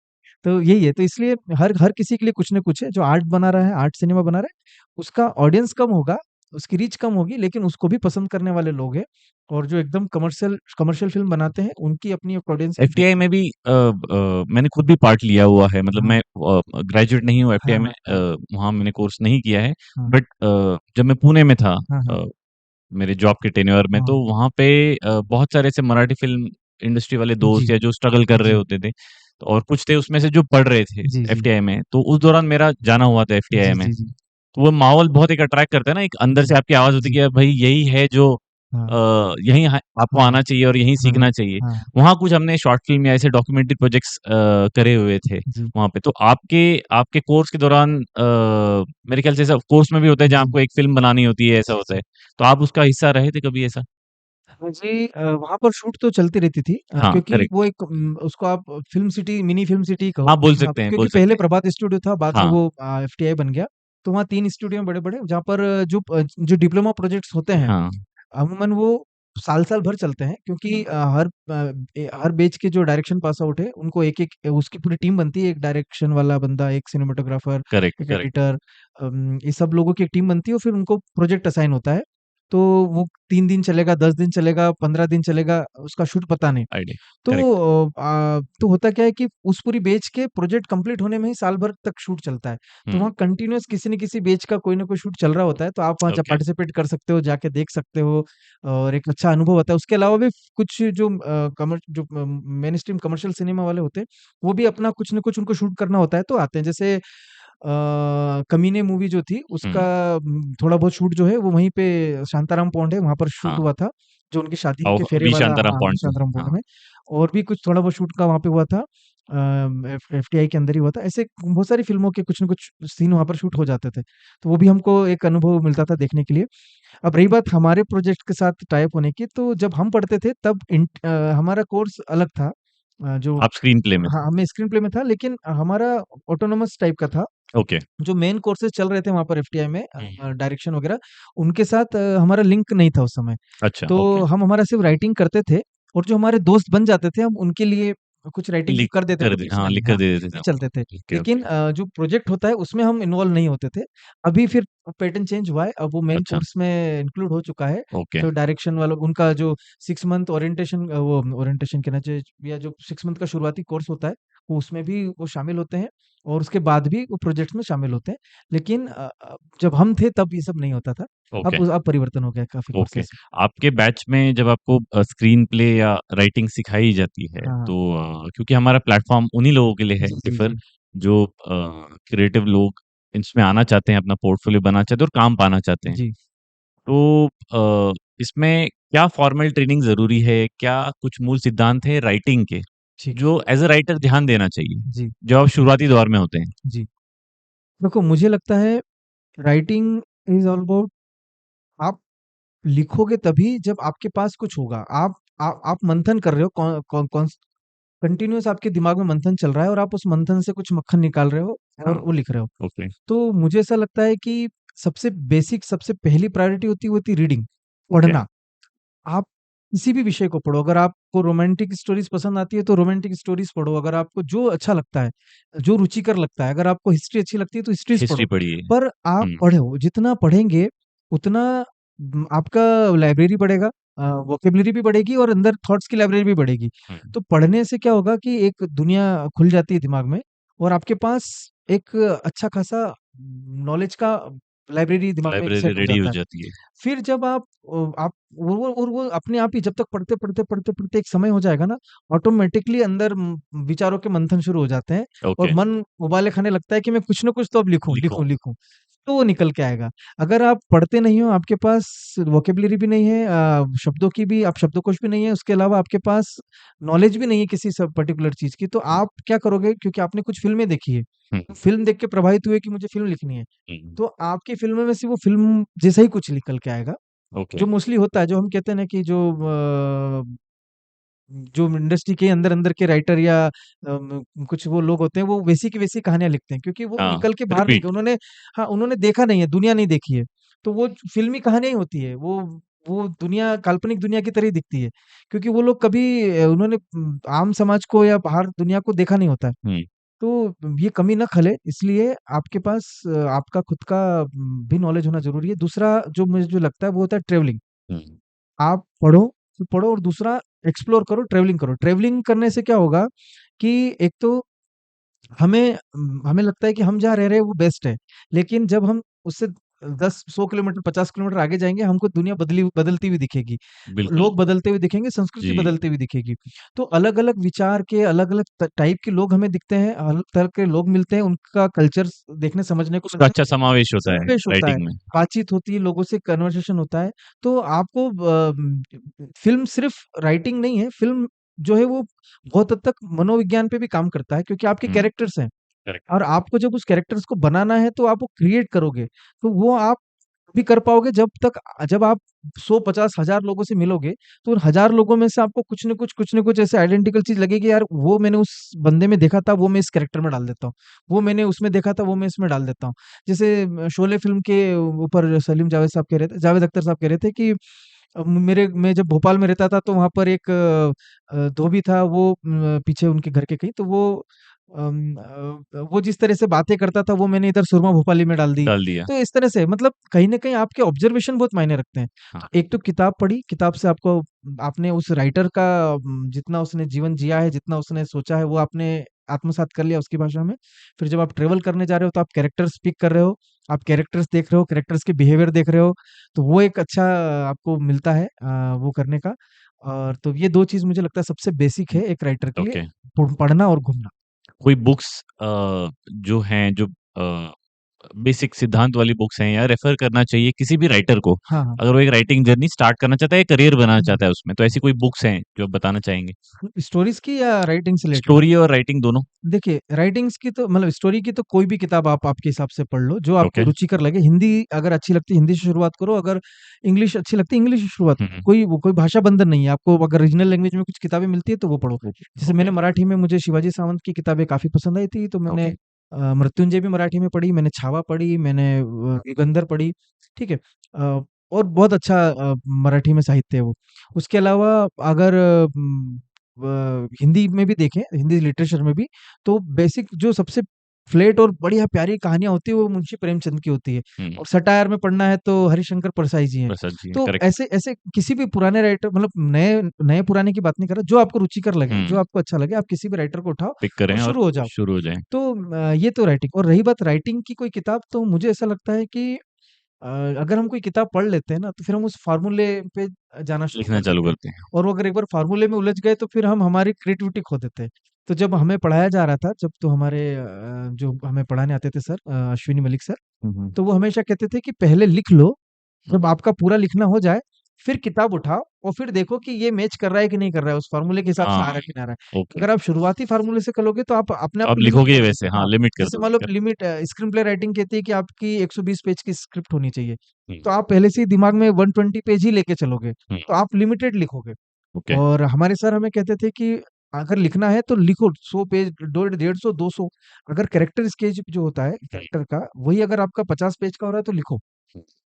तो यही है, तो इसलिए हर हर किसी के लिए कुछ न कुछ है, जो आर्ट बना रहा है, आर्ट सिनेमा बना रहा है, उसका ऑडियंस कम होगा, उसकी रीच कम होगी, लेकिन उसको भी पसंद करने वाले लोग हैं। और जो एकदम कमर्शियल कमर्शियल फ़िल्म बनाते हैं, उनकी अपनी एक ऑडियंस है, एफटीआई में भी मैंने खुद भी पार्ट लिया हुआ है, मतलब हाँ, मैं ग्रेजुएट नहीं हूँ एफटीआई हाँ, में, हाँ, हाँ, वहाँ मैंने कोर्स नहीं किया है, हाँ, बट जब मैं पुणे में था हाँ, हाँ, मेरे जॉब के टेन्योर में, हाँ, तो वहाँ पे बहुत सारे ऐसे मराठी फिल्म इंडस्ट्री वाले जी, दोस्त या जो स्ट्रगल कर रहे जी, होते थे, तो और कुछ थे उसमें से जो पढ़ रहे थे जी, जी, एफटीआई में, तो उस दौरान मेरा जाना हुआ था एफटीआई जी, में। जी, जी, तो वो माहौल बहुत एक अट्रैक्ट करता है ना, एक अंदर जी, से आपकी आवाज़ होती है जी, कि यार भाई यही है जो हाँ, यहीं आपको हाँ, आना चाहिए और यहीं हाँ, सीखना चाहिए। हाँ, वहाँ कुछ हमने शॉर्ट फ़िल्म या ऐसे डॉक्यूमेंट्री प्रोजेक्ट्स करे हुए थे जी, वहाँ पे। तो आपके आपके कोर्स के दौरान मेरे ख़्याल से ऐसा कोर्स में भी होता है जहाँ जी, आपको एक फ़िल्म बनानी होती है, ऐसा जी, होता जी। है। तो आप उसका हिस्सा रहे थे कभी ऐसा? हाँ जी, वहाँ पर शूट तो चलती रहती थी, हाँ, क्योंकि करेक्ट। वो एक उसको आप film city, mini film city कहो। हाँ, बोल वहाँ सकते पे हैं, क्योंकि बोल पहले सकते हैं। प्रभात स्टूडियो था, बाद में हाँ, वो एफटीआई बन गया। तो वहाँ 3 स्टूडियो हैं बड़े-बड़े, जहाँ पर जो डिप्लोमा प्रोजेक्ट्स होते हैं, हाँ, अमूमन वो साल-साल भर चलते हैं, क्योंकि हर बैच के जो डायरेक्शन पास आउट है, उनको एक-एक उसकी पूरी टीम बनती है। एक डायरेक्शन वाला बंदा, एक सिनेमेटोग्राफर, करेक्ट, एक करेक्ट। एडिटर, ये सब लोगों की एक टीम बनती है और फिर उनको प्रोजेक्ट असाइन होता है। तो वो 3 दिन चलेगा, 10 दिन चलेगा, 15 दिन चलेगा, उसका शूट पता नहीं। आइडिया, तो करेक्ट। तो होता क्या है कि उस पूरी बैच के प्रोजेक्ट कंप्लीट होने में ही साल भर तक शूट चलता है। तो हुँ, वहाँ कंटिन्यूअस किसी न किसी बैच का कोई ना कोई शूट चल रहा होता है, तो आप वहाँ जा ओके। पार्टिसिपेट कर सकते हो, जाके देख सकते हो और एक अच्छा अनुभव होता है। उसके अलावा भी कुछ जो मेनस्ट्रीम कमर्शियल सिनेमा वाले होते हैं, वो भी अपना कुछ न कुछ उनको शूट करना होता है, तो आते हैं। जैसे कमीने मूवी जो थी, उसका हुँ, थोड़ा बहुत शूट जो है वो वहीं पे शांताराम पॉन्ड है, वहाँ पर शूट हाँ। हुआ था। जो उनकी शादी के और फेरे वी वाला, शांताराम हाँ, पॉइंट पे। शांताराम पॉन्ड हाँ, में। और भी कुछ थोड़ा बहुत शूट का वहाँ पे हुआ था। एफटीआई के अंदर ही हुआ था। ऐसे बहुत सारी फ़िल्मों के कुछ न कुछ सीन वहाँ पर शूट हो जाते थे। तो वो भी हमको एक अनुभव मिलता था देखने के लिए। अब रही बात हमारे प्रोजेक्ट के साथ टाई अप होने की, तो जब हम पढ़ते थे तब हमारा कोर्स अलग था। जो आप स्क्रीन प्ले में थे। हाँ, हमें स्क्रीन प्ले में था, लेकिन हमारा ऑटोनॉमस टाइप का था। ओके। जो मेन कोर्सेज़ चल रहे थे वहाँ पर एफटीआई में, हुँ, डायरेक्शन वगैरह, उनके साथ हमारा लिंक नहीं था उस समय। अच्छा, ओके। तो हम हमारा सिर्फ़ राइटिंग करते थे और जो हमारे दोस्त बन जाते थे, हम उनके लिए कुछ राइटिंग लिख कर देते थे कर दे बीच हाँ, में ही, लिख कर हाँ, दे देते थे ये आप। चलते थे। ओके, लेकिन ओके, जो प्रोजेक्ट होता है उसमें हम इन्वॉल्व नहीं होते थे। अभी फिर पैटर्न चेंज हुआ है, अब वो मेन अच्छा, कोर्स में इंक्लूड हो चुका है। ओके, तो डायरेक्शन वालों उनका जो 6 मंथ ओरिएंटेशन, वो ओरिएंटेशन कहना चाहिए, या जो 6 मंथ का शुरुआती कोर्स होता है, वो उसमें भी वो शामिल होते हैं और उसके बाद भी वो प्रोजेक्ट्स में शामिल होते हैं। लेकिन जब हम थे तब ये सब नहीं होता था। ओके, अब परिवर्तन हो गया है काफ़ी ओके। कोर्सेज़ में। आपके बैच में जब आपको स्क्रीन प्ले या राइटिंग सिखाई जाती है, हाँ, हाँ। तो क्योंकि हमारा प्लेटफ़ॉर्म उन्हीं लोगों के लिए है जी, जी, सिफ़र, जी। जो क्रिएटिव लोग इसमें आना चाहते हैं, अपना पोर्टफ़ोलियो बनाना चाहते हैं और काम पाना चाहते हैं। जी, तो इसमें क्या फॉर्मल ट्रेनिंग ज़रूरी है? क्या कुछ मूल सिद्धांत हैं राइटिंग के, ठीक है। जो एज़ अ राइटर ध्यान देना चाहिए, जी, जब आप शुरुआती दौर में होते हैं? जी। देखो मुझे लगता है राइटिंग इज़ ऑल अबाउट, आप लिखोगे तभी जब आपके पास कुछ होगा। आप मंथन कर रहे हो, कौन कौन कौन कंटिन्यूअस आपके दिमाग में मंथन चल रहा है और आप उस मंथन से कुछ मक्खन निकाल रहे हो और हाँ। वो लिख रहे हो। ओके। तो मुझे ऐसा लगता है कि सबसे बेसिक, सबसे पहली प्रायोरिटी होती है, वो होती है रीडिंग, ओके। पढ़ना। आप किसी भी विषय को पढ़ो, अगर आपको रोमांटिक स्टोरीज पसंद आती है तो रोमांटिक स्टोरीज पढ़ो, अगर आपको जो अच्छा लगता है, जो रुचिकर लगता है, अगर आपको हिस्ट्री अच्छी लगती है तो हिस्ट्रीज हिस्ट्री पढ़ो। पढ़िए। पर आप हुँ, पढ़ो, जितना पढ़ेंगे उतना आपका लाइब्रेरी बढ़ेगा, वोकेबलरी भी बढ़ेगी और अंदर थॉट्स की लाइब्रेरी भी बढ़ेगी। हुँ। तो पढ़ने से क्या होगा कि एक दुनिया खुल जाती है दिमाग में और आपके पास एक अच्छा खासा नॉलेज का लाइब्रेरी दिमाग में लाइब्रेरी सेट हो रेडी हो जाता है। जाती है। फिर जब आप वो अपने आप ही जब तक पढ़ते एक समय हो जाएगा ना, ऑटोमेटिकली अंदर विचारों के मंथन शुरू हो जाते हैं और ओके। मन उबाले खाने लगता है कि मैं कुछ ना कुछ तो अब लिखूं लिखो। लिखूं लिखूं। तो वो निकल के आएगा। अगर आप पढ़ते नहीं हो, आपके पास वोकेबलरी भी नहीं है, शब्दों की भी, आप शब्दकोश भी नहीं है, उसके अलावा आपके पास नॉलेज भी नहीं है किसी सब पर्टिकुलर चीज की, तो हुँ, आप क्या करोगे? क्योंकि आपने कुछ फिल्में देखी है, हुँ, फिल्म देख के प्रभावित हुए कि मुझे फिल्म लिखनी है, हुँ। तो आपकी फ़िल्म में से वो फ़िल्म जैसा ही कुछ निकल के आएगा। ओके। जो मोस्टली होता है, जो हम कहते हैं ना कि जो इंडस्ट्री के अंदर-अंदर के राइटर या कुछ वो लोग होते हैं, वो वैसी की वैसी कहानियाँ लिखते हैं, क्योंकि वो हाँ, निकल के बाहर नहीं रिपीट। गए। उन्होंने, हाँ, उन्होंने देखा नहीं है, दुनिया नहीं देखी है। तो वो फ़िल्मी कहानियाँ ही होती है। वो दुनिया काल्पनिक दुनिया की तरह ही दिखती है, क्योंकि वो लोग कभी उन्होंने आम समाज को या बाहर दुनिया को देखा नहीं होता है। हुँ, तो ये कमी ना खले, इसलिए आपके पास आपका खुद का भी नॉलेज होना ज़रूरी है। दूसरा जो मुझे जो लगता है वो होता है ट्रैवलिंग। हुँ, आप पढ़ो और दूसरा एक्सप्लोर करो, ट्रैवलिंग करो। ट्रैवलिंग करने से क्या होगा कि एक तो हमें लगता है कि हम जहाँ रह रहे हैं वो बेस्ट है। लेकिन जब हम उससे 10-100 किलोमीटर, 50 किलोमीटर आगे जाएँगे, हमको दुनिया बदलती हुई दिखेगी। बिल्कुल। लोग बदलते हुए दिखेंगे, संस्कृति जी, बदलती हुई दिखेगी। तो अलग-अलग विचार के, अलग-अलग टाइप के लोग हमें दिखते हैं, अलग तरह के लोग मिलते हैं, उनका कल्चर देखने समझने को उसका मिलता है, अच्छा समावेश होता है समावेश होता है, राइटिंग में। बातचीत होती है, लोगों से कन्वर्सेशन होता है। तो आपको फ़िल्म सिर्फ़ राइटिंग नहीं है, फ़िल्म जो है वो बहुत हद तक मनोविज्ञान पे भी काम करता है, क्योंकि आपके हुँ, कैरेक्टर्स हैं। करेक्ट। और आपको जब उस कैरेक्टर्स को बनाना है तो आप वो क्रिएट करोगे। तो वो आप भी कर पाओगे जब आप 100-50 हज़ार लोगों से मिलोगे, तो उन हज़ार लोगों में से आपको कुछ न कुछ ऐसे आइडेंटिकल चीज़ लगेगी, यार वो मैंने उस बंदे में देखा था, वो मैं इस कैरेक्टर में डाल देता हूँ। वो मैंने उसमें देखा था, वो मैं इसमें डाल देता हूँ। जैसे शोले फ़िल्म के ऊपर सलीम जावेद साहब कह रहे थे, जावेद अख्तर साहब कह रहे थे कि मैं जब भोपाल में रहता था तो वहाँ पर एक धोबी था, वो पीछे उनके घर के कहीं, तो वो जिस तरह से बातें करता था वो मैंने इधर सुरमा भोपाली में डाल दी। डाल दिया। तो इस तरह से मतलब कहीं न कहीं आपके ऑब्ज़र्वेशन बहुत मायने रखते हैं। हाँ, तो एक तो किताब पढ़ी, किताब से आपने उस राइटर का जितना उसने जीवन जिया है, जितना उसने सोचा है, वो आपने आत्मसात कर लिया उसकी भाषा में। फिर जब आप ट्रैवल करने जा रहे हो तो आप कैरेक्टर्स पिक कर रहे हो, आप कैरेक्टर्स देख रहे हो, कैरेक्टर्स के बिहेवियर देख रहे हो, तो वो एक अच्छा आपको मिलता है वो करने का। और तो ये 2 चीज़ मुझे लगता है सबसे बेसिक है एक राइटर के लिए, ओके। पढ़ना और घूमना। कोई बुक्स जो हैं जो बेसिक सिद्धांत वाली बुक्स हैं या रेफर करना चाहिए किसी भी राइटर को, हाँ, हाँ। अगर वो एक राइटिंग जर्नी स्टार्ट करना चाहता है या करियर बनाना हुँ, चाहता है उसमें, तो ऐसी कोई बुक्स हैं जो आप बताना चाहेंगे? स्टोरीज़ की या राइटिंग से रिलेटेड? स्टोरी और राइटिंग दोनों? देखिए, राइटिंग्स की तो मतलब स्टोरी की तो कोई भी किताब आप आपके हिसाब से पढ़ लो, जो आपको ओके। रुचिकर लगे। हिंदी अगर अच्छी लगती है, हिंदी से शुरुआत करो, अगर इंग्लिश अच्छी लगती है, इंग्लिश से शुरुआत हुँ, करो। हुँ। कोई भाषा बंधन नहीं है, आपको अगर रीजनल लैंग्वेज में कुछ किताबें मिलती है, तो वो पढ़ो। जैसे ओके, मैंने मराठी में, मुझे शिवाजी सावंत की किताबें काफ़ी पसंद आई थी, तो मैंने ओके। मृत्युंजय भी मराठी में पढ़ी, मैंने छावा पढ़ी, मैंने युगंधर पढ़ी, ठीक है? और बहुत अच्छा मराठी में साहित्य है वो। उसके अलावा अगर हिंदी में भी देखें, हिंदी लिटरेचर में भी, तो बेसिक जो सबसे फ्लैट और बढ़िया प्यारी कहानियाँ होती है वो मुंशी प्रेमचंद की होती है। हुँ, और सटायर में पढ़ना है तो हरिशंकर परसाई जी हैं। प्रसाद जी हैं, तो करेक्ट। ऐसे ऐसे किसी भी पुराने राइटर, मतलब नए नए पुराने की बात नहीं कर रहा, जो आपको रुचिकर लगे, जो हुँ, आपको अच्छा लगे, आप किसी भी राइटर को उठाओ पिक और करें और शुरू हो जाओ। शुरू हो जाएँ, तो ये तो राइटिंग, और रही बात राइटिंग की कोई किताब, तो मुझे ऐसा लगता है कि अ, अगर हम कोई किताब पढ़ लेते हैं ना, तो फिर हम उस फ़ॉर्मूले पे जाना शुरू लिखना कर चालू देते हैं। करते हैं। और वो अगर एक बार फ़ॉर्मूले में उलझ गए तो फिर हम हमारी क्रिएटिविटी खो देते हैं। तो जब हमें पढ़ाया जा रहा था, जब तो हमारे जो हमें पढ़ाने आते थे सर, अश्विनी मलिक सर, हुँ, हुँ, तो वो हमेशा कहते थे कि पहले लिख लो, हुँ, जब आपका पूरा लिखना हो जाए, फिर किताब उठाओ और फिर देखो कि ये मैच कर रहा है कि नहीं कर रहा है, उस फ़ॉर्मूले के हिसाब से आ हाँ, रहा है कि नहीं आ रहा है। ओके। अगर आप शुरुआती फ़ॉर्मूले से करोगे तो आप अपने तो आप आप को लिमिट लिखोगे कर देते वैसे हो। हाँ, हाँ, लिमिट कर जैसे मान दोगे, लो करेक्ट। स्क्रीन प्ले राइटिंग कहती है कि आपकी 120 पेज की स्क्रिप्ट होनी चाहिए। हुँ, तो आप पहले से ही दिमाग में 120 पेज ही लेके चलोगे, हुँ, तो आप लिमिटेड लिखोगे। ओके, और हमारे सर हमें कहते थे कि अगर लिखना है तो लिखो 100 पेज, 150, 200। अगर कैरेक्टर स्केच जो होता है कैरेक्टर का, वही अगर आपका 50 पेज का हो रहा है तो लिखो।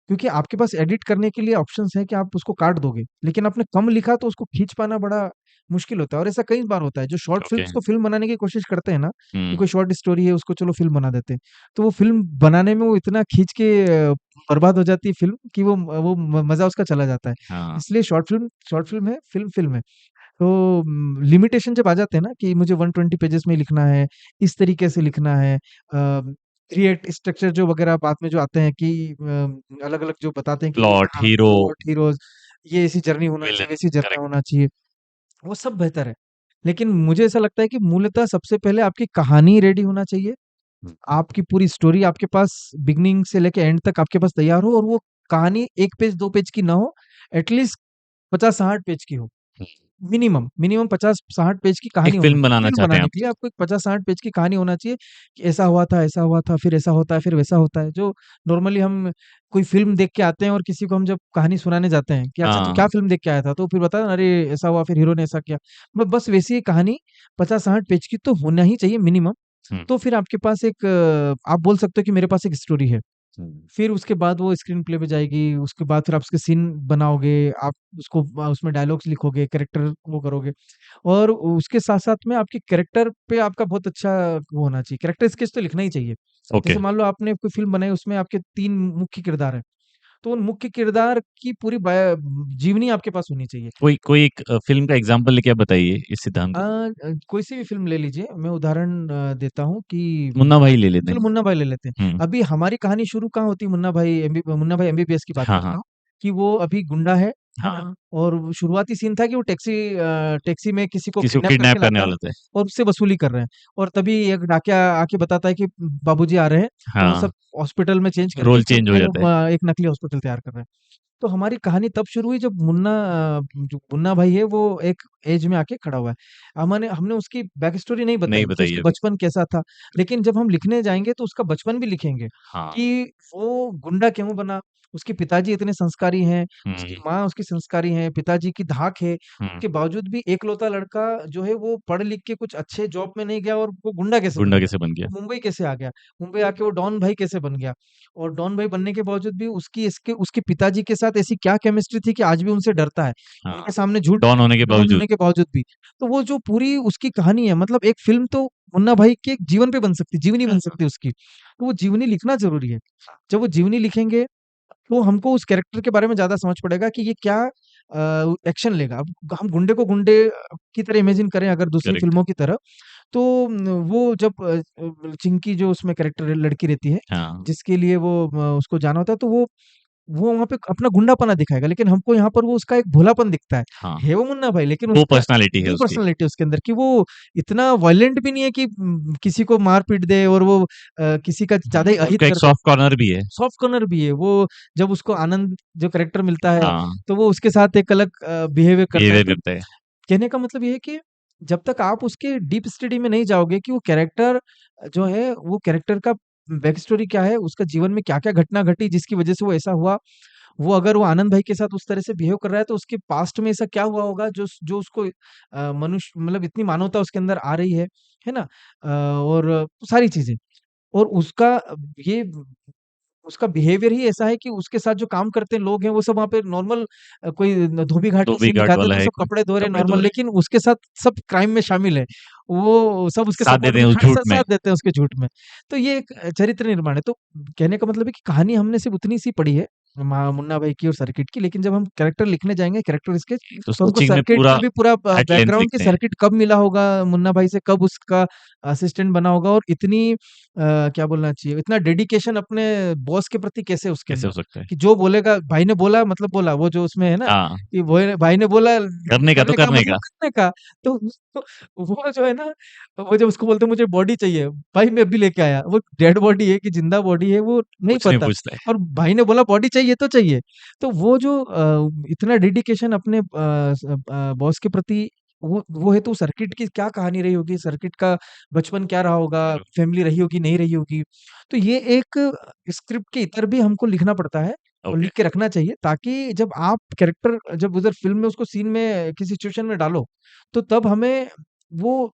क्योंकि आपके पास एडिट करने के लिए ऑप्शंस हैं कि आप उसको काट दोगे, लेकिन आपने कम लिखा तो उसको खींच पाना बड़ा मुश्किल होता है। और ऐसा कई बार होता है, जो शॉर्ट ओके। फिल्म्स को फिल्म बनाने की कोशिश करते हैं ना, कि हुँ, कोई शॉर्ट स्टोरी है उसको चलो फिल्म बना देते हैं, तो वो फिल्म बनाने में वो इतना खींच के बर्बाद हो जाती है फिल्म कि वो मजा उसका चला जाता है। हाँ, इसलिए शॉर्ट फिल्म है, फिल्म फिल्म है। तो लिमिटेशन जब आ जाते हैं ना कि मुझे 120 पेजेस में लिखना है, इस तरीके से लिखना है, 3 एक्ट स्ट्रक्चर जो वगैरह बाद में जो आते हैं कि अलग-अलग जो बताते हैं कि प्लॉट, हाँ, हीरो, प्लॉट, हीरोज़, ये ऐसी जर्नी होना चाहिए, विलेन, वैसी जर्नी करेक्ट। होना चाहिए, वो सब बेहतर है। लेकिन मुझे ऐसा लगता है कि मूलतः सबसे पहले आपकी कहानी रेडी होना चाहिए, हुँ, आपकी पूरी स्टोरी आपके पास बिगिनिंग से लेके एंड तक आपके पास तैयार हो, और वो कहानी 1 पेज, 2 पेज की ना हो, एटलीस्ट 50-60 पेज की हो। हुँ। मिनिमम 50-60 पेज की एक कहानी होनी फ़िल्म चाहिए। बनाना फ़िल्म चाहते हैं बनाने आप। के लिए आपको एक 50-60 पेज की कहानी होना चाहिए कि ऐसा हुआ था, फिर ऐसा होता है, फिर वैसा होता है। जो नॉर्मली हम कोई फ़िल्म देख के आते हैं और किसी को हम जब कहानी सुनाने जाते हैं कि अच्छा तू हाँ, क्या फ़िल्म देख के आया था? तो फिर बताता है अरे ऐसा हुआ, फिर हीरो ने ऐसा किया। बस वैसी ही कहानी 50-60 पेज की तो होना ही चाहिए मिनिमम। हुँ, तो फिर आपके पास एक आप बोल सकते हो कि मेरे पास एक स्टोरी है। हुँ, फिर उसके बाद वो स्क्रीन प्ले पे जाएगी, उसके बाद फिर आप उसके सीन बनाओगे, आप उसको उसमें डायलॉग्स लिखोगे, कैरेक्टर वो करोगे, और उसके साथ-साथ में आपके कैरेक्टर पे आपका बहुत अच्छा वो होना चाहिए, कैरेक्टर स्केच तो लिखना ही चाहिए। ओके। जैसे मान लो आपने कोई फ़िल्म बनाई, उसमें आपके 3 मुख्य किरदार हैं, तो उन मुख्य किरदार की पूरी जीवनी आपके पास होनी चाहिए। कोई एक फ़िल्म का एग्ज़ाम्पल लेके आप बताइए इस सिद्धांत को। कोई सी भी फ़िल्म ले लीजिए, मैं उदाहरण देता हूँ कि मुन्ना भाई ले लेते चलो हैं। मुन्ना भाई ले लेते हैं। हुँ, अभी हमारी कहानी शुरू कहाँ होती है, मुन्ना भाई एमबीबीएस की बात हाँ, हाँ, करता हूँ, कि वो अभी गुंडा है ना? हाँ, और वो शुरुआती सीन था कि वो टैक्सी में किसी को किसी को किडनैप किडनैप करके करने लाता है वाले थे। और उससे वसूली कर रहे हैं। और तभी एक डाकिया आके बताता है कि बाबूजी आ रहे हैं, तो वो हाँ, सब हॉस्पिटल में चेंज करके रोल सब चेंज हो में जाता है। एक नकली हॉस्पिटल तैयार कर रहे हैं। तो हमारी कहानी तब शुरू हुई जब जो मुन्ना भाई है वो एक एज में आके खड़ा हुआ है। हमने हमने उसकी बैक स्टोरी नहीं नहीं बताई कि बताइए उसका अभी। बचपन कैसा था। लेकिन जब हम लिखने जाएँगे तो उसका बचपन भी लिखेंगे हाँ, कि वो गुंडा क्यों बना? उसके पिताजी इतने संस्कारी हैं, उसकी हुँ, माँ उसकी संस्कारी हैं, पिताजी की धाक है, हुँ, उसके बावजूद भी एकलौता लड़का जो है वो पढ़ लिख के कुछ अच्छे जॉब में नहीं गया और वो गुंडा कैसे बन गुंडा गया? कैसे बन गया? वो मुंबई कैसे आ गया? मुंबई आके वो डॉन भाई कैसे बन गया? और डॉन भाई बनने के बावजूद भी उसके पिताजी के साथ ऐसी क्या केमिस्ट्री थी कि आज भी उनसे डरता है। हाँ, उनके सामने झूठ डॉन होने के डॉन बावजूद। होने के बावजूद भी। तो वो जो पूरी उसकी कहानी है, मतलब एक फ़िल्म तो मुन्ना भाई के जीवन पे बन सकती है, जीवनी बन सकती है उसकी। तो वो जीवनी लिखना ज़रूरी है। जब वो जीवनी लिखेंगे, तो हमको उस कैरेक्टर के बारे में ज़्यादा समझ पड़ेगा कि ये क्या एक्शन लेगा। अब हम गुंडे को गुंडे की तरह इमेजिन करें अगर दूसरी करेक्ट। फ़िल्मों की तरह, तो वो जब चिंकी जो उसमें कैरेक्टर लड़की रहती है, हाँ, जिसके लिए वो उसको जाना होता है, तो वो वहाँ पे अपना गुंडापना दिखाएगा, लेकिन हमको यहाँ पर वो उसका एक भोलापन दिखता है। हाँ, है वो मुन्ना भाई, लेकिन 2 उसका पर्सनैलिटी है 2 उसकी। पर्सनैलिटी है उसके अंदर कि वो इतना वायलेंट भी नहीं है कि किसी को मार-पीट दे, और वो किसी का ज़्यादा ही अहित उसका एक कर दे। सॉफ्ट कॉर्नर भी है। सॉफ्ट कॉर्नर भी है। वो जब उसको आनंद जो कैरेक्टर मिलता है, हाँ, तो वो उसके साथ एक अलग बिहेवियर करता है। बिहेवियर तो करता है। कहने का मतलब ये है कि जब तक आप उसके डीप स्टडी में नहीं जाओगे कि वो कैरेक्टर जो है, वो कैरेक्टर का बैक स्टोरी क्या है, उसका जीवन में क्या-क्या घटना घटी जिसकी वजह से वो ऐसा हुआ। वो अगर वो आनंद भाई के साथ उस तरह से बिहेव कर रहा है, तो उसके पास्ट में ऐसा क्या हुआ होगा जो जो उसको मनुष्य मतलब इतनी मानवता उसके अंदर आ रही है ना? और सारी चीज़ें। और ये उसका बिहेवियर ही ऐसा है कि उसके साथ जो काम करते लोग हैं, वो सब वहाँ पे नॉर्मल कोई धोबी-घाट का सीन धोबी-घाट दिखाते हैं वाला तो है सब कोई, कपड़े धो रहे हैं कपड़े धो नॉर्मल, रहे लेकिन उसके साथ सब क्राइम में शामिल है। वो सब उसके साथ सपोर्ट देते में हैं उस खड़े झूठ में। साथ देते हैं उसके झूठ में। तो ये एक चरित्र निर्माण है। तो कहने का मतलब है कि कहानी हमने सिर्फ़ उतनी सी पढ़ी है, मुन्ना भाई की और सर्किट की, लेकिन जब हम कैरेक्टर लिखने जाएँगे, कैरेक्टर स्केच, तो तो हमको स्केचिंग में सर्किट पूरा का भी पूरा एट लेंथ बैकग्राउंड कि लिखते हैं। सर्किट कब मिला होगा मुन्ना भाई से, कब उसका असिस्टेंट बना होगा, और इतनी क्या बोलना चाहिए, इतना डेडिकेशन अपने बॉस के प्रति कैसे उसके कैसे हो अंदर, सकता है? कि जो बोलेगा भाई ने बोला मतलब बोला, वो जो उसमें है ना हाँ, कि वो भाई ने बोला करने का तो करने का करने मतलब का, करने का। तो वो जो है ना, वो जब उसको बोलते हैं मुझे बॉडी चाहिए, भाई मैं अभी लेके आया, वो डेड बॉडी है कि जिंदा बॉडी है वो नहीं कुछ नहीं पता, पूछता है। और भाई ने बोला बॉडी चाहिए तो चाहिए। तो वो जो इतना डेडिकेशन अपने बॉस के प्रति, वो है, तो सर्किट की क्या कहानी रही होगी, सर्किट का बचपन क्या रहा होगा, फैमिली रही होगी नहीं रही होगी। तो ये एक स्क्रिप्ट के इतर भी हमको लिखना पड़ता है और ओके, लिख के रखना चाहिए, ताकि जब आप कैरेक्टर जब उधर फ़िल्म में उसको सीन में किसी सिचुएशन में डालो, तो तब हमें वो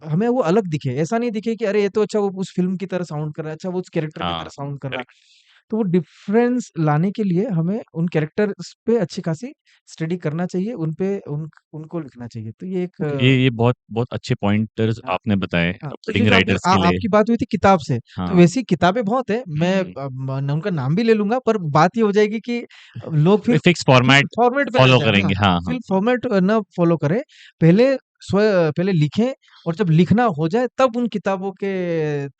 हमें वो अलग दिखे, ऐसा नहीं दिखे कि अरे ये तो अच्छा वो उस फ़िल्म की तरह साउंड कर रहा है, अच्छा वो उस कैरेक्टर की हाँ, तरह साउंड कर रहा है। करेक्ट। तो वो डिफ़रेंस लाने के लिए हमें उन कैरेक्टर्स पे अच्छी खासी स्टडी करना चाहिए, उन पे उनको लिखना चाहिए। तो ये एक ये बहुत बहुत अच्छे पॉइंटर्स हाँ, आपने बताए हाँ। तो ये बडिंग जो राइटर्स के लिए। आपकी बात हुई थी किताब से, तो हाँ। वैसी किताबें बहुत हैं। मैं उनका नाम भी ले लूँगा, पर बात ये हो जाएगी कि लोग फिर फिक्स फॉर्मेट फॉर्मेट पे चल फॉलो जाएँ। हाँ, करेंगे। हाँ, हाँ। फिर फॉर्मेट ना फ़ॉलो करें। पहले स्व पहले लिखें और जब लिखना हो जाए तब उन किताबों के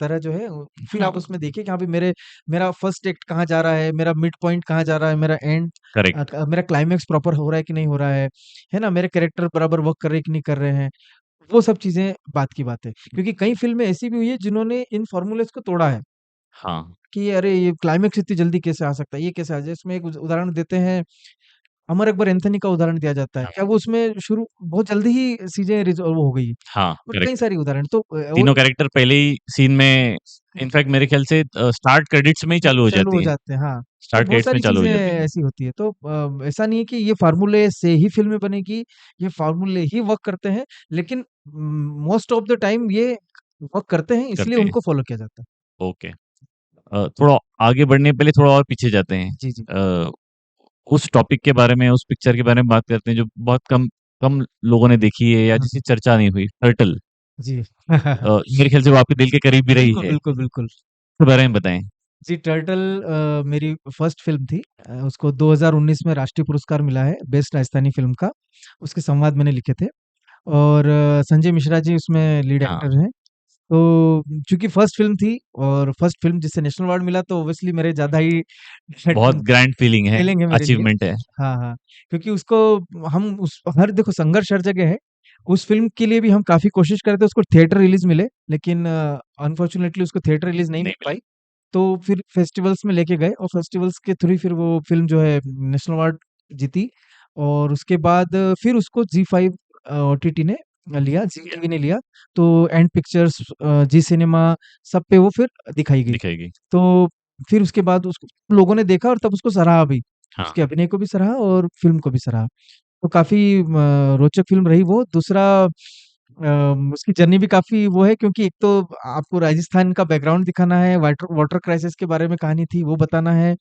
तरह जो है फिर आप उसमें देखिए कि हाँ, भाई मेरा फर्स्ट एक्ट कहाँ जा रहा है, मेरा मिड पॉइंट कहाँ जा रहा है, मेरा एंड करेक्ट। मेरा क्लाइमैक्स प्रॉपर हो रहा है कि नहीं हो रहा है ना? मेरे कैरेक्टर बराबर वर्क कर रहे हैं कि नहीं कर रहे हैं। वो सब चीज़ें बात की बात है। क्योंकि कई फ़िल्में ऐसी भी हुई है जिन्होंने इन फ़ॉर्मूलेज़ को तोड़ा है, हाँ, कि अरे ये क्लाइमैक्स इतनी जल्दी कैसे आ सकता है, ये कैसे आ जाए? इसमें एक उदाहरण देते हैं, अमर अकबर एंथोनी का उदाहरण दिया जाता है। क्या हाँ, वो उसमें शुरू बहुत जल्दी ही चीज़ें वो हो गई? हाँ, और कई करेक्ट। सारी उदाहरण तो वो तीनों कैरेक्टर पहले ही सीन में इनफैक्ट मेरे ख्याल से स्टार्ट क्रेडिट्स में ही चालू हो चालू हो जाती हैं। जाते हैं, हाँ। तो स्टार्ट बहुत क्रेडिट्स में सारी चालू हो चीज़ें जाती हैं। ऐसी होती हैं। तो ऐसा नहीं है कि ये फ़ॉर्मूले से ही फ़िल्में बनेगी, ये फ़ॉर्मूले ही वर्क करते हैं, लेकिन मोस्ट ऑफ द टाइम ये वर्क करते हैं, इसलिए करते हैं। उनको फ़ॉलो किया जाता है। ओके। थोड़ा आगे बढ़ने पहले थोड़ा और पीछे जाते हैं। जी, जी। अ, उस टॉपिक के बारे में, उस पिक्चर के बारे में बात करते हैं जो बहुत कम कम लोगों ने देखी है या हाँ, जिसकी चर्चा नहीं हुई, टर्टल। जी। मेरे ख्याल से वो आपके दिल के करीब भी रही बिल्कुल, है। बिल्कुल, बिल्कुल। उसके बारे में बताएँ। जी, टर्टल मेरी फर्स्ट फ़िल्म थी। उसको 2019 में राष्ट्रीय पुरस्कार मिला है, बेस्ट राजस्थानी फ़िल्म का। उसके संवाद मैंने लिखे थे और संजय मिश्रा जी उसमें लीड हाँ, एक्टर हैं। तो चूँकि फर्स्ट फ़िल्म थी और फर्स्ट फ़िल्म जिसे नेशनल अवार्ड मिला तो ऑब्वियसली मेरे ज़्यादा ही बहुत ग्रैंड फीलिंग है, फीलिंग है मेरे लिए। अचीवमेंट है। हाँ, हाँ। क्योंकि उसको हम उस हर देखो संघर्ष हर जगह है। उस फ़िल्म के लिए भी हम काफ़ी कोशिश कर रहे थे उसको थिएटर रिलीज़ मिले, लेकिन अनफॉर्च्यूनेटली उसको थिएटर रिलीज़ नहीं नहीं मिल मिली। पाई। तो फिर फेस्टिवल्स में लेके गए और फेस्टिवल्स के थ्रू ही फिर वो फ़िल्म जो है नेशनल अवार्ड जीती और उसके बाद फिर उसको ज़ी5 ओटीटी ने लिया, ज़ी या टीवी ने लिया। तो एंड पिक्चर्स ज़ी सिनेमा सब पे वो फिर दिखाई गई। दिखाएगी। तो फिर उसके बाद उसको लोगों ने देखा और तब उसको सराहा भी। हाँ, उसके अभिनय को भी सराहा और फ़िल्म को भी सराहा। तो काफ़ी रोचक फ़िल्म रही वो। दूसरा उसकी जर्नी भी काफ़ी वो है क्योंकि एक तो आपको राजस्थान का बैकग्राउंड दिखाना है, वाटर वाटर क्राइसिस के बारे में कहानी थी, वो बताना है।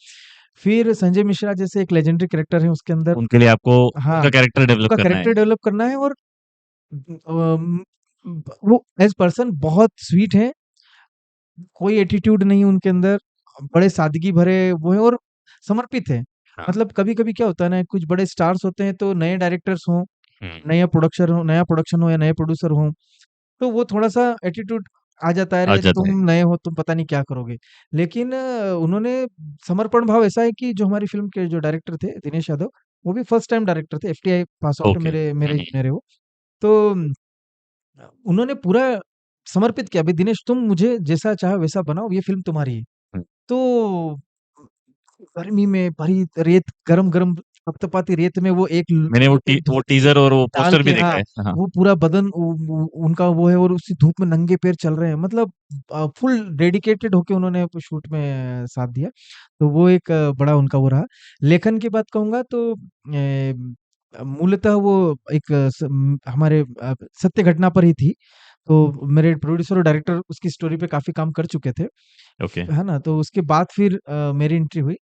फिर संजय मिश्रा जैसे एक लेजेंडरी कैरेक्टर है उसके अंदर उनके लिए आपको हाँ, उनका कैरेक्टर डेवलप उनका करना है। कैरेक्टर डेवलप करना है और वो एज़ पर्सन बहुत स्वीट हैं, कोई एटीट्यूड नहीं उनके अंदर, बड़े सादगी भरे वो हैं और समर्पित हैं। हाँ, मतलब कभी-कभी क्या होता है ना, कुछ बड़े स्टार्स होते हैं तो नए डायरेक्टर्स हों, हुँ, नया प्रोडक्शन हो या नए प्रोड्यूसर हों, तो वो थोड़ा-सा एटीट्यूड आ जाता है, आ अरे जाता है। तुम नए हो, तुम पता नहीं क्या करोगे। लेकिन उन्होंने समर्पण भाव ऐसा है कि जो हमारी फ़िल्म के जो डायरेक्टर थे, दिनेश यादव, वो भी फर्स्ट टाइम डायरेक्टर थे, एफटीआई पास आउट है, ओके। मेरे हुँ, मेरे हुँ, जूनियर है वो। तो उन्होंने पूरा समर्पित किया, भई दिनेश तुम मुझे जैसा चाहो वैसा बनाओ, ये फ़िल्म तुम्हारी है। हुँ। तो गर्मी में भरी रेत गरम-गरम थपथपाती रेत में वो एक मैंने एक वो धोती टीज़र और वो डाल पोस्टर के भी देखा हाँ, है। हाँ, वो पूरा बदन उनका वो है और उसी धूप में नंगे पैर चल रहे हैं। मतलब फुल डेडिकेटेड होके उन्होंने शूट में साथ दिया। तो वो एक बड़ा उनका वो रहा। लेखन की बात कहूँगा तो मूलतः वो एक हमारे सत्य घटना पर ही थी। तो मेरे प्रोड्यूसर और डायरेक्टर उसकी स्टोरी पे काफ़ी काम कर चुके थे। ओके। है ना? तो उसके बाद फिर मेरी एंट्री हुई।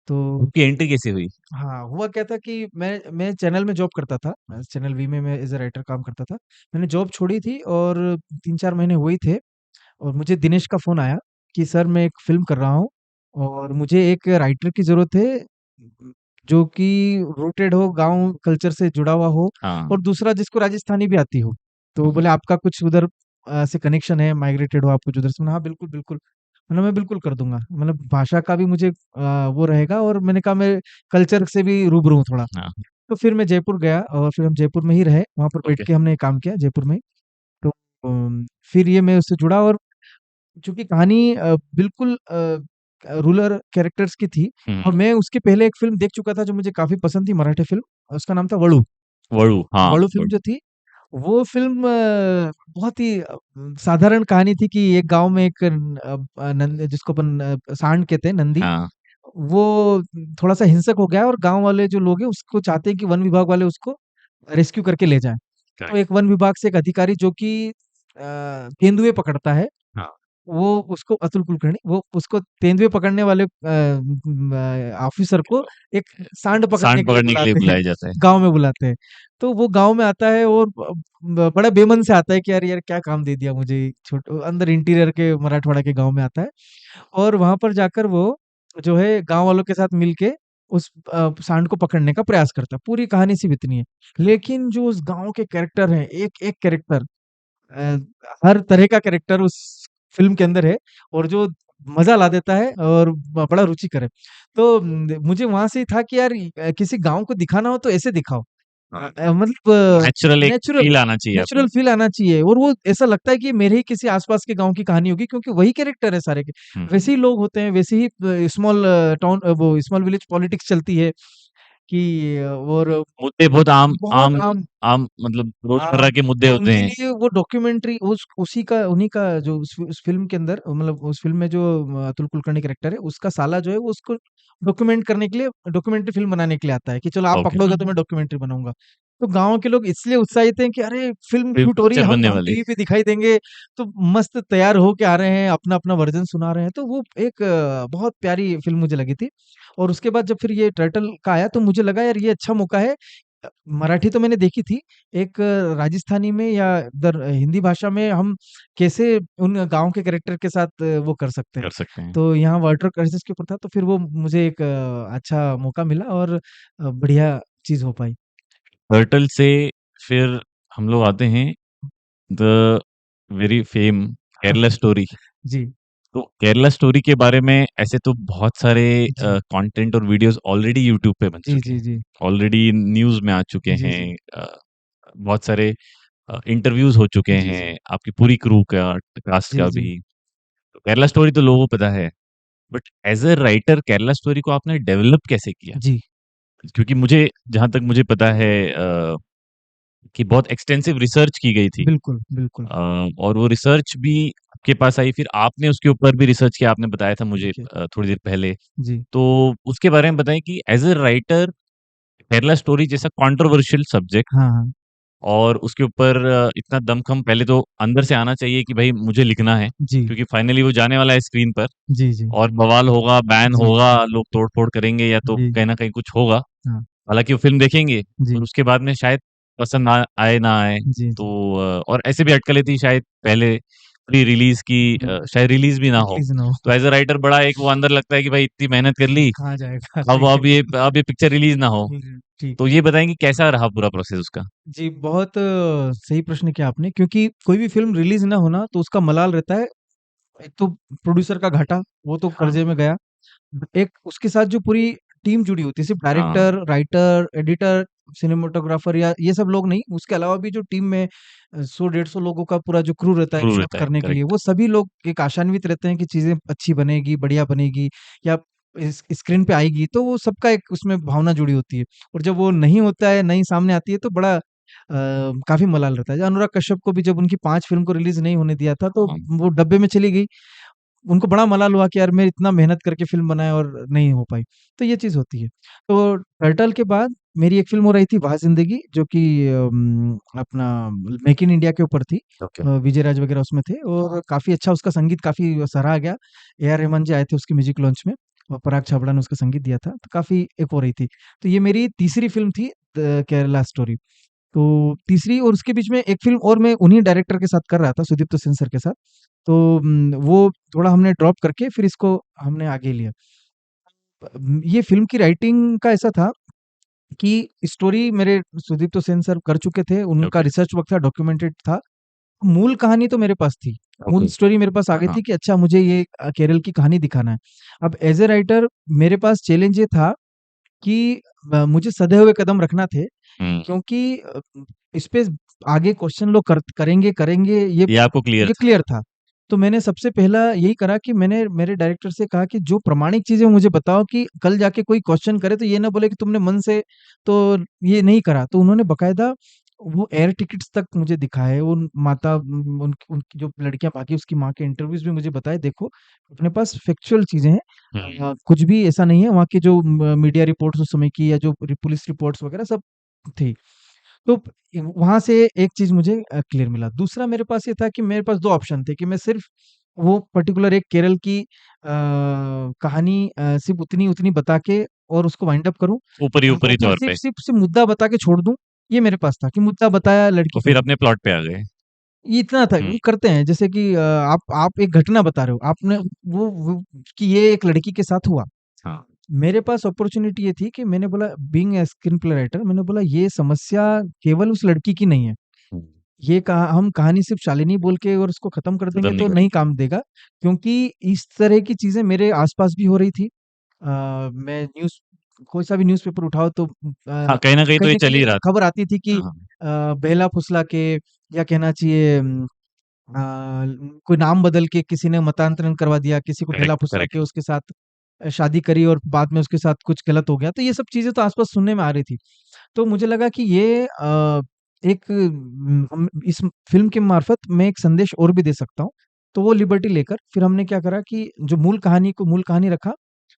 तो आपकी एंट्री कैसे हुई? हाँ, हुआ क्या था कि मैं चैनल में जॉब करता था। चैनल वी में मैं एज़ अ राइटर काम करता था। मैंने जॉब छोड़ी थी और 3-4 महीने हुए ही थे और मुझे दिनेश का फ़ोन आया कि सर मैं एक फ़िल्म कर रहा हूँ और मुझे एक राइटर की ज़रूरत है जो कि रूटेड हो, गाँव कल्चर से जुड़ा हुआ हो हाँ, और दूसरा जिसको राजस्थानी भी आती हो। तो हुँ, बोले आपका कुछ उधर से कनेक्शन है, माइग्रेटेड हो आप कुछ उधर से? मैंने हाँ, बिल्कुल, बिल्कुल। मैंने मैं बिल्कुल कर दूँगा। मतलब भाषा का भी मुझे वो रहेगा और मैंने कहा मैं कल्चर से भी रूबरू हूँ थोड़ा। हाँ, तो फिर मैं जयपुर गया और फिर हम जयपुर में ही रहे, वहाँ पर बैठ ओके। के हमने काम किया जयपुर में ही। तो फिर ये मैं उससे जुड़ा और चूँकि कहानी बिल्कुल रूरल कैरेक्टर्स की थी हुँ, और मैं उसके पहले एक फ़िल्म देख चुका था जो मुझे काफ़ी पसंद थी, मराठी फ़िल्म, उसका नाम था वळू। वळू, हाँ, वळू फ़िल्म वळू, जो थी, वो फ़िल्म बहुत ही साधारण कहानी थी कि एक गाँव में एक नंद जिसको अपन सांड कहते हैं, नंदी, हाँ, वो थोड़ा-सा हिंसक हो गया है और गाँव वाले जो लोग हैं उसको चाहते हैं कि वन विभाग वाले उसको रेस्क्यू करके ले जाएँ। तो करेक्ट। एक वन विभाग से एक अधिकारी जो कि तेंदुए पकड़ता है, हाँ, वो उसको अतुल कुलकर्णी वो उसको तेंदुए पकड़ने वाले ऑफिसर को एक सांड पकड़ने सांड के लिए पकड़ने के लिए बुलाते हैं, बुलाया जाता है। गाँव में बुलाते हैं। तो वो गाँव में आता है और बड़ा बेमन से आता है कि यार यार क्या काम दे दिया मुझे, अंदर इंटीरियर के मराठवाड़ा के गाँव में आता है और वहाँ पर जाकर वो जो है गाँव वालों के साथ मिलके उस सांड को पकड़ने का प्रयास करता है। पूरी कहानी सिर्फ इतनी है। लेकिन जो उस गाँव के कैरेक्टर हैं, एक-एक कैरेक्टर अ, हर तरह का कैरेक्टर उस फ़िल्म के अंदर है और जो मज़ा ला देता है और बड़ा रुचिकर है। तो मुझे वहाँ से था कि यार किसी गाँव को दिखाना हो तो ऐसे दिखाओ। हाँ, मतलब नेचुरल एक नेचुरल फ़ील आना चाहिए आपको। नेचुरल फ़ील आना चाहिए और वो ऐसा लगता है कि मेरे ही किसी आस-पास के गाँव की कहानी होगी क्योंकि वही कैरेक्टर है सारे के। हुँ, वैसे ही लोग होते हैं, वैसे ही स्मॉल टाउन वो स्मॉल विलेज पॉलिटिक्स चलती है कि और मुद्दे बहुत आम बहुत आम आम आम मतलब हाँ, रोज़मर्रा के मुद्दे तो होते उनके हैं। लिए वो डॉक्यूमेंट्री उस उसी का उन्हीं का जो उस फ़िल्म के अंदर मतलब उस फ़िल्म में जो अतुल कुलकर्णी कैरेक्टर है, उसका साला जो है वो उसको डॉक्यूमेंट करने के लिए डॉक्यूमेंट्री फ़िल्म बनाने के लिए आता है कि चलो आप ओके, पकड़ोगे तो मैं डॉक्यूमेंट्री बनाऊँगा। तो गाँव के लोग इसलिए उत्साहित हैं कि अरे! फ़िल्म फिर शूट हो रही है, पिक्चर बनने हम वाली टीवी पे दिखाई देंगे, तो मस्त तैयार होके आ रहे हैं, अपना-अपना वर्ज़न सुना रहे हैं, तो वो एक बहुत प्यारी फ़िल्म मुझे लगी थी। और उसके बाद जब फिर ये टर्टल का आया तो मुझे लगा यार ये अच्छा मौका है। मराठी तो मैंने देखी थी, एक राजस्थानी में या इधर हिंदी भाषा में हम कैसे उन गाँव के कैरेक्टर के साथ वो कर सकते हैं। कर सकते हैं। तो यहाँ वाटर क्राइसिस के ऊपर था तो फिर वो मुझे एक अच्छा मौका मिला और बढ़िया चीज़ हो पाई। टर्टल से फिर हम लोग आते हैं the very fame Kerala story. जी, तो केरला स्टोरी के बारे में ऐसे तो बहुत सारे जी। कंटेंट और वीडियोस ऑलरेडी यूट्यूब पे बन जी, चुके जी, हैं। जी। ऑलरेडी न्यूज़ में आ चुके जी, जी। हैं। बहुत सारे इंटरव्यूज़ हो चुके जी, जी। हैं, आपकी पूरी क्रू का, कास्ट जी, का जी। भी। तो केरला स्टोरी तो लोगों को पता है, but as a writer Kerala Story को आपने डेवलप कैसे किया? जी, क्योंकि मुझे जहाँ तक मुझे पता है कि बहुत एक्सटेंसिव रिसर्च की गई थी। बिल्कुल, बिल्कुल। और वो रिसर्च भी आपके पास आई, फिर आपने उसके ऊपर भी रिसर्च किया, आपने बताया था मुझे ओके। थोड़ी देर पहले। जी। तो उसके बारे में बताएँ कि as a writer Kerala story जैसा कंट्रोवर्शियल सब्जेक्ट हाँ, हाँ। और उसके ऊपर इतना दमखम पहले तो अंदर से आना चाहिए कि भाई मुझे लिखना है, जी, क्योंकि फाइनली वो जाने वाला है स्क्रीन पर जी, जी। और बवाल होगा, बैन जी, होगा, लोग तोड़-फोड़ करेंगे या तो जी। कहीं न कहीं कुछ होगा। हाँ, हालाँकि वो फ़िल्म देखेंगे और जी, उसके बाद में शायद पसंद ना आए ना आए। जी, तो जी। और ऐसे भी अटकलें थी शायद पहले प्री रिलीज़ की हुँ, शायद रिलीज़ भी ना हो। रिलीज़ ना हो। तो एज़ अ राइटर बड़ा एक वो अंदर लगता है कि भाई इतनी मेहनत कर ली, कहाँ जाएगा? अब सही है। अब ये पिक्चर रिलीज़ ना हो। ठीक। तो ये बताएँ कि कैसा रहा पूरा प्रोसेस उसका? जी, बहुत सही प्रश्न किया आपने क्योंकि कोई भी फ़िल्म रिलीज़ ना होना तो उसका मलाल रहता है। एक तो प्रोड्यूसर का घाटा, वो तो हाँ, कर्ज़े में गया। एक उसके साथ जो पूरी टीम जुड़ी होती है, सिर्फ़ हाँ, डायरेक्टर, राइटर, एडिटर, सिनेमैटोग्राफर या ये सब लोग नहीं, उसके अलावा भी जो टीम में 100 डेढ़ 100 लोगों का पूरा जो क्रू रहता है क्रू शूट रहता है, करने के लिए, करेक्ट। वो सभी लोग एक आशान्वित रहते हैं कि चीज़ें अच्छी बनेगी, बढ़िया बनेगी या स्क्रीन पे आएगी, तो वो सबका एक उसमें भावना जुड़ी होती है। और जब वो नहीं होता है, नहीं सामने आती है तो बड़ा काफ़ी मलाल रहता है। अनुराग कश्यप को भी जब उनकी 5 फ़िल्म को रिलीज़ नहीं होने दिया था, तो हाँ, वो डब्बे में चली गई। उनको बड़ा मलाल हुआ कि यार मैं इतना मेहनत करके फ़िल्म बनाया और नहीं हो पाई। तो ये चीज़ होती है। तो टर्टल के बाद मेरी एक फ़िल्म हो रही थी वाह ज़िंदगी जो कि अपना मेक इन इंडिया के ऊपर थी। ओके, विजय राज वग़ैरह उसमें थे और काफ़ी अच्छा उसका संगीत काफ़ी सराहा गया। ए आर रहमान जी आए थे उसके म्यूज़िक लॉन्च में और पराग छाबड़ा ने उसका संगीत दिया था। तो काफ़ी एक हो रही थी। तो ये मेरी तीसरी फ़िल्म थी द केरला स्टोरी। तो तीसरी और उसके बीच में एक फ़िल्म और मैं उन्हीं डायरेक्टर के साथ कर रहा था, सुदीप्त सेन सर के साथ। तो वो थोड़ा हमने ड्रॉप करके फिर इसको हमने आगे लिया। ये फ़िल्म की राइटिंग का ऐसा था कि स्टोरी मेरे सुदीप्त सेन सर कर चुके थे, उनका ओके, रिसर्च वर्क था, डॉक्यूमेंटेड था। मूल कहानी तो मेरे पास थी। मूल ओके, स्टोरी मेरे पास आ गई हाँ, थी कि अच्छा मुझे ये केरल की कहानी दिखाना है। अब एज़ अ राइटर मेरे पास चैलेंज ये था कि मुझे सधे हुए कदम रखना थे हुँ, क्योंकि इस पे आगे क्वेश्चन लोग करेंगे ये आपको क्लियर ये था। क्लियर था। तो मैंने सबसे पहला यही करा कि मैंने मेरे डायरेक्टर से कहा कि जो प्रमाणिक चीज़ें मुझे बताओ कि कल जाके कोई क्वेश्चन करे तो ये ना बोले कि तुमने मन से तो ये नहीं करा। तो उन्होंने बाकायदा वो एयर टिकट्स तक मुझे दिखाए, उन माता उनकी उनकी जो लड़कियाँ भागी उसकी माँ के इंटरव्यूज़ भी मुझे बताए देखो, अपने पास फैक्चुअल चीज़ें हैं। हुँ, कुछ भी ऐसा नहीं है, वहाँ की जो मीडिया रिपोर्ट्स उस समय की या जो पुलिस रिपोर्ट्स वगैरह सब थी। तो वहाँ से एक चीज़ मुझे क्लियर मिला। दूसरा मेरे पास ये था कि मेरे पास 2 ऑप्शन थे कि मैं सिर्फ़ वो पर्टिकुलर एक केरल की कहानी सिर्फ़ उतनी-उतनी बता के और उसको वाइंड अप करूँ, ऊपरी-ऊपरी और तौर सिर्फ़ पे। सिर्फ़ सिर्फ़ मुद्दा बता के छोड़ दूँ, ये मेरे पास था कि मुद्दा बताया, लड़की और फिर चली अपने गई। प्लॉट पे आ गए। ये इतना था, हुँ, वो करते हैं जैसे कि आप एक घटना बता रहे हो, आपने वो कि ये एक लड़की के साथ हुआ। हाँ। मेरे पास अपॉर्च्युनिटी ये थी कि मैंने बोला being a screen play writer, मैंने बोला ये समस्या केवल उस लड़की की नहीं है। हुँ, ये कहा हम कहानी सिर्फ़ शालिनी बोल के और उसको ख़त्म कर खत्म देंगे नहीं तो नहीं करेंगे। काम देगा, क्योंकि इस तरह की चीज़ें मेरे आस-पास भी हो रही थी। मैं न्यूज़ कोई सा भी न्यूज़पेपर उठाओ तो हाँ, कहीं न कहीं तो कहीं ये न चल ही कहीं रहा था। खबर आती थी कि हाँ, बहला फुसला के, या कहना चाहिए कोई नाम बदल के किसी ने मतांतरण करवा दिया, किसी को बहला करेक्ट, फुसला के करेक्ट। उसके साथ शादी करी और बाद में उसके साथ कुछ गलत हो गया। तो ये सब चीज़ें तो आस-पास सुनने में आ रही थी। तो मुझे लगा कि ये एक हम इस फ़िल्म के मार्फ़त मैं एक संदेश और भी दे सकता हूँ। तो वो लिबर्टी लेकर फिर हमने क्या करा कि जो मूल कहानी को मूल कहानी रखा,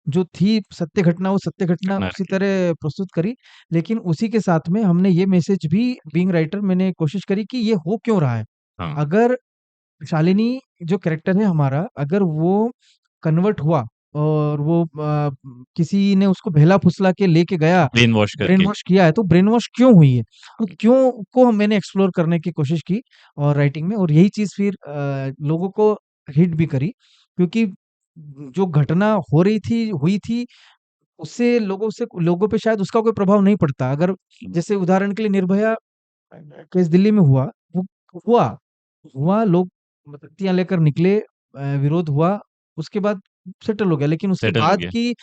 जो थी सत्य घटना वो सत्य घटना घटना उसी रखी। तरह प्रस्तुत करी, लेकिन उसी के साथ में हमने ये मैसेज भी बीइंग राइटर मैंने कोशिश करी कि ये हो क्यों रहा है? हाँ, अगर शालिनी जो कैरेक्टर है हमारा, अगर वो कन्वर्ट हुआ और वो किसी ने उसको बहला-फुसला के लेके गया, ब्रेन वॉश ब्रेन करके। वॉश किया है, तो ब्रेन वॉश क्यों हुई है? तो क्यों को मैंने एक्सप्लोर करने की कोशिश की और राइटिंग में, और यही चीज़ फिर लोगों को हिट भी करी, क्योंकि जो घटना हो रही थी, हुई थी, उससे लोगों पे शायद उसका कोई प्रभाव नहीं पड़ता। अगर जैसे उदाहरण के लिए निर्भया केस दिल्ली में हुआ, वो हुआ, लोग बत्तियाँ लेकर निकले, विरोध हुआ, उसके बाद सेटल हो गया। लेकिन उसके सेटल हो बाद गया। की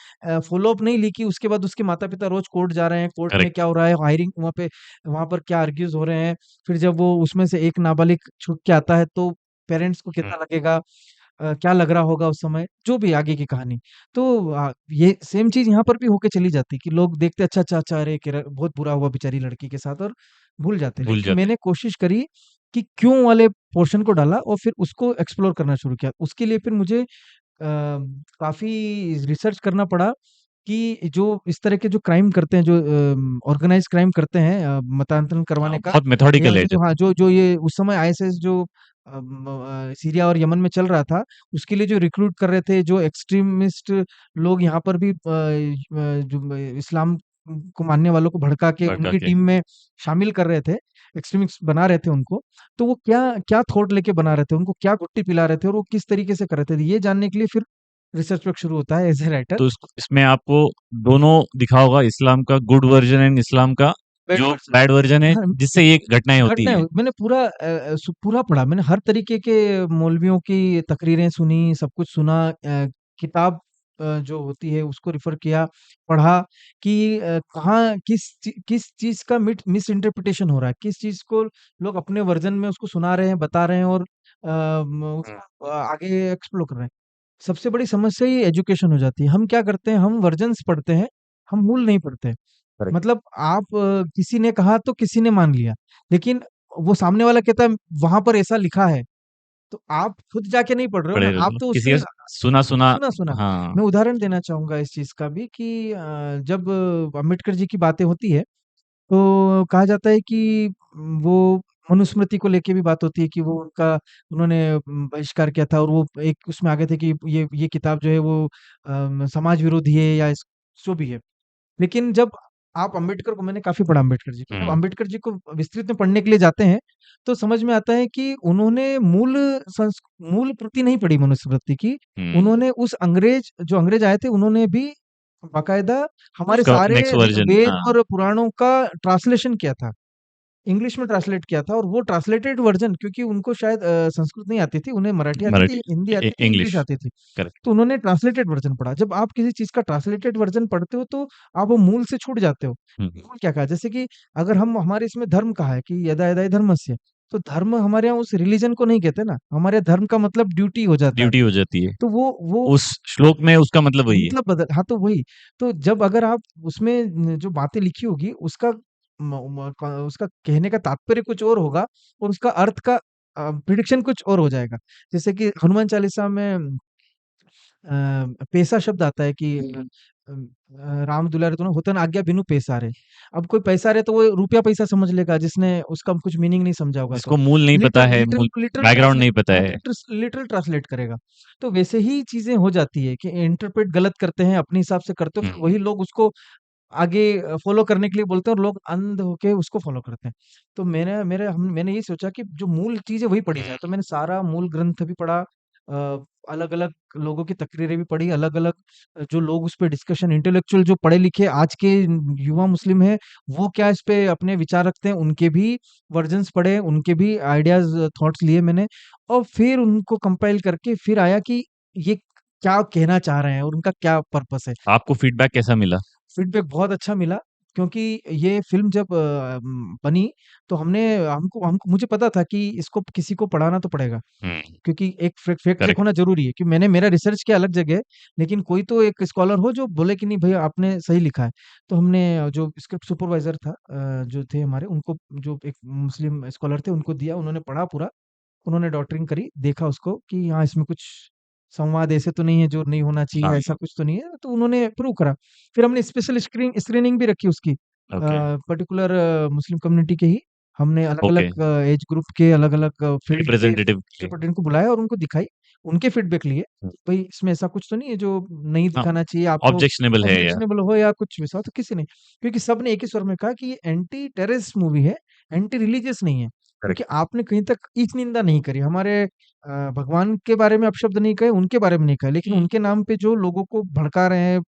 फ़ॉलो अप नहीं ली कि उसके बाद उसके माता-पिता रोज़ कोर्ट जा रहे हैं, कोर्ट में करेक्ट। क्या हो रहा है, हायरिंग वहाँ पर क्या आर्ग्यूज़ हो रहे हैं। फिर जब वो उसमें से एक नाबालिग छूट के आता है तो पेरेंट्स को हुँ, कितना लगेगा, क्या लग रहा होगा उस समय, जो भी आगे की कहानी। तो ये सेम चीज़ यहाँ पर भी होके चली जाती कि लोग देखते अच्छा, अच्छा, अच्छा, अरे! बहुत बुरा हुआ बेचारी लड़की के साथ, और भूल जाते। भूल लेकिन जाते मैंने कोशिश करी कि क्यों वाले पोर्शन को डाला और फिर उसको एक्सप्लोर करना शुरू किया। उसके लिए फिर मुझे काफ़ी रिसर्च करना पड़ा कि जो इस तरह के जो क्राइम करते हैं, जो ऑर्गेनाइज़ क्राइम करते हैं, मतांतरण हैं। करवाने हाँ, का, बहुत या मेथोडिकल है जो जब हाँ, जो ये उस समय आईएसआईएस जो सीरिया और यमन में चल रहा था, उसके लिए जो रिक्रूट कर रहे थे, जो एक्सट्रीमिस्ट लोग यहाँ पर भी इस्लाम को मानने वालों को भड़का के भड़का उनकी के। टीम में शामिल कर रहे थे, एक्सट्रीमिस्ट बना रहे थे उनको, तो वो क्या क्या थॉट लेके बना रहे थे, उनको क्या घुट्टी पिला रहे थे और वो किस तरीके से कर रहे थे, ये जानने के लिए फिर रिसर्च वर्क शुरू होता है एज़ अ राइटर। तो इसमें आपको दोनों दिखा होगा इस्लाम का गुड वर्ज़न एंड इस्लाम का बैड जो वर्ड्स बैड वर्ज़न है हाँ, जिससे ये घटनाएँ होती घटनाएँ हैं। मैंने पूरा पूरा पढ़ा, मैंने हर तरीके के मौलवियों की तकरीरें सुनी, सब कुछ सुना, किताब जो होती है उसको रेफ़र किया, पढ़ा कि कहाँ किस चीज़ का मिस इंटरप्रिटेशन हो रहा है, किस चीज़ को लोग अपने वर्ज़न में उसको सुना रहे हैं, बता रहे हैं और हुँ, उसको आगे एक्सप्लोर कर रहे हैं। सबसे बड़ी समस्या ये एजुकेशन हो जाती है। हम क्या करते हैं, हम वर्जन्स पढ़ते हैं, हम मूल नहीं पढ़ते। करेक्ट। मतलब आप किसी ने कहा तो किसी ने मान लिया, लेकिन वो सामने वाला कहता है वहाँ पर ऐसा लिखा है, तो आप खुद जाके नहीं पढ़ रहे हो ना, पढ़े आप रहते तो किसी उससे का सुना-सुना सुना-सुना। हाँ, मैं उदाहरण देना चाहूँगा इस चीज़ का भी कि जब अम्बेडकर जी की बातें होती है, तो कहा जाता है कि वो मनुस्मृति को लेके भी बात होती है कि वो उन्होंने बहिष्कार किया था और वो एक उसमें आ गए थे कि ये किताब जो है वो समाज विरोधी है या जो भी है। लेकिन जब आप अम्बेडकर को मैंने काफ़ी पढ़ा अम्बेडकर जी को, जब हुँ, अम्बेडकर जी को विस्तृत में पढ़ने के लिए जाते हैं, तो समझ में आता है कि उन्होंने मूल प्रति नहीं पढ़ी मनुस्मृति की। हुँ, उन्होंने जो अंग्रेज आए थे, उन्होंने भी बाकायदा हमारे उसका सारे नेक्स्ट वर्ज़न वेद हाँ, और पुराणों का ट्रांसलेशन किया था। इंग्लिश में ट्रांसलेट किया था और वो ट्रांसलेटेड वर्ज़न, क्योंकि उनको शायद संस्कृत नहीं आती थी, उन्हें मराठी आती थी, मराठी, हिंदी आती थी, इंग्लिश इंग्लिश आती थी। करेक्ट। तो उन्होंने ट्रांसलेटेड वर्ज़न पढ़ा। जब आप किसी चीज़ का ट्रांसलेटेड वर्ज़न पढ़ते हो तो आप वो मूल से छूट जाते हो। हुँ, मूल क्या कहा? जैसे कि अगर हम हमारे इसमें धर्म कहा है कि यदा यदा धर्मस्य, तो धर्म हमारे यहाँ उस रिलीजन को नहीं कहते ना, हमारे यहाँ धर्म का मतलब ड्यूटी हो जाता है। ड्यूटी हो जाती है। तो वो उस श्लोक में उसका मतलब वही है। मतलब बदल हाँ, तो वही। तो जब अगर आप उसमें जो बातें लिखी होगी उसका उसका कहने का तात्पर्य कुछ और होगा और उसका अर्थ का प्रिडिक्शन कुछ और हो जाएगा। जैसे कि हनुमान चालीसा में पेशा शब्द आता है कि राम दुलारे तो होता ना, आज्ञा बिनु पैसारे। अब कोई पैसा तो वो रुपया पैसा समझ लेगा, जिसने उसका कुछ मीनिंग नहीं समझा होगा तो जिसको मूल नहीं पता लिटरल है, लिटरल मूल लिटरल बैकग्राउंड नहीं ट्रांसलेट, पता हाँ, है। लिटरल ट्रांसलेट करेगा। तो वैसे ही चीजें हो जाती है कि इंटरप्रेट गलत करते हैं, अपने हिसाब से करते हो, हुँ, फिर वही लोग उसको आगे फॉलो करने के लिए बोलते हैं और लोग अंध होके उसको फॉलो करते हैं। तो मैंने ये सोचा कि जो मूल चीज़ है वही पढ़ी हुँ, जाए। तो मैंने सारा मूल ग्रंथ भी पढ़ा, अलग-अलग लोगों की तकरीरें भी पढ़ी, अलग-अलग जो लोग उस पे डिस्कशन, इंटेलेक्चुअल जो पढ़े लिखे आज के युवा मुस्लिम हैं, वो क्या इस पे अपने विचार रखते हैं, उनके भी वर्जन्स पढ़े, उनके भी आइडियाज़, थॉट्स लिए मैंने, और फिर उनको कंपाइल करके फिर आया कि ये क्या कहना चाह रहे हैं और उनका क्या पर्पस है। आपको फीडबैक कैसा मिला? फीडबैक बहुत अच्छा मिला, क्योंकि ये फ़िल्म जब बनी तो हमने हमको हमको मुझे पता था कि इसको किसी को पढ़ाना तो पड़ेगा, हुँ, क्योंकि एक फैक्ट चेक करेक्ट। होना ज़रूरी है कि मैंने मेरा रिसर्च किया अलग जगह, लेकिन कोई तो एक स्कॉलर हो जो बोले कि नहीं भई आपने सही लिखा है। तो हमने जो स्क्रिप्ट सुपरवाइज़र था, जो थे हमारे, उनको, जो एक मुस्लिम स्कॉलर थे, उनको दिया, उन्होंने पढ़ा पूरा, उन्होंने डॉक्टरिंग करी, देखा उसको कि हाँ, इसमें कुछ संवाद ऐसे तो नहीं है जो नहीं होना चाहिए, हाँ, ऐसा कुछ तो नहीं है, तो उन्होंने प्रूव करा। फिर हमने स्पेशल स्क्रीनिंग भी रखी उसकी, ओके, पर्टिकुलर मुस्लिम कम्युनिटी के ही। हमने ओके। अलग-अलग एज ग्रुप के, अलग-अलग फील्ड के रिप्रेजेंटेटिव के लिए। रिप्रेजेंटेटिव को बुलाया और उनको दिखाई, उनके फीडबैक लिए। हुँ, भई इसमें ऐसा कुछ तो नहीं है जो नहीं हाँ, दिखाना चाहिए, आप तो ऑब्जेक्शनेबल है या ऑब्जेक्शनेबल हो या कुछ वैसा हो, तो किसी ने, क्योंकि सबने एक ही स्वर में कहा कि ये एंटी टेररिस्ट मूवी है, एंटी रिलीजियस नहीं है। क्योंकि करेक्ट। आपने कहीं तक नीच निंदा नहीं करी, हमारे भगवान के बारे में अपशब्द नहीं कहे, उनके बारे में नहीं कहे, लेकिन हुँ, उनके नाम पे जो लोगों को भड़का रहे हैं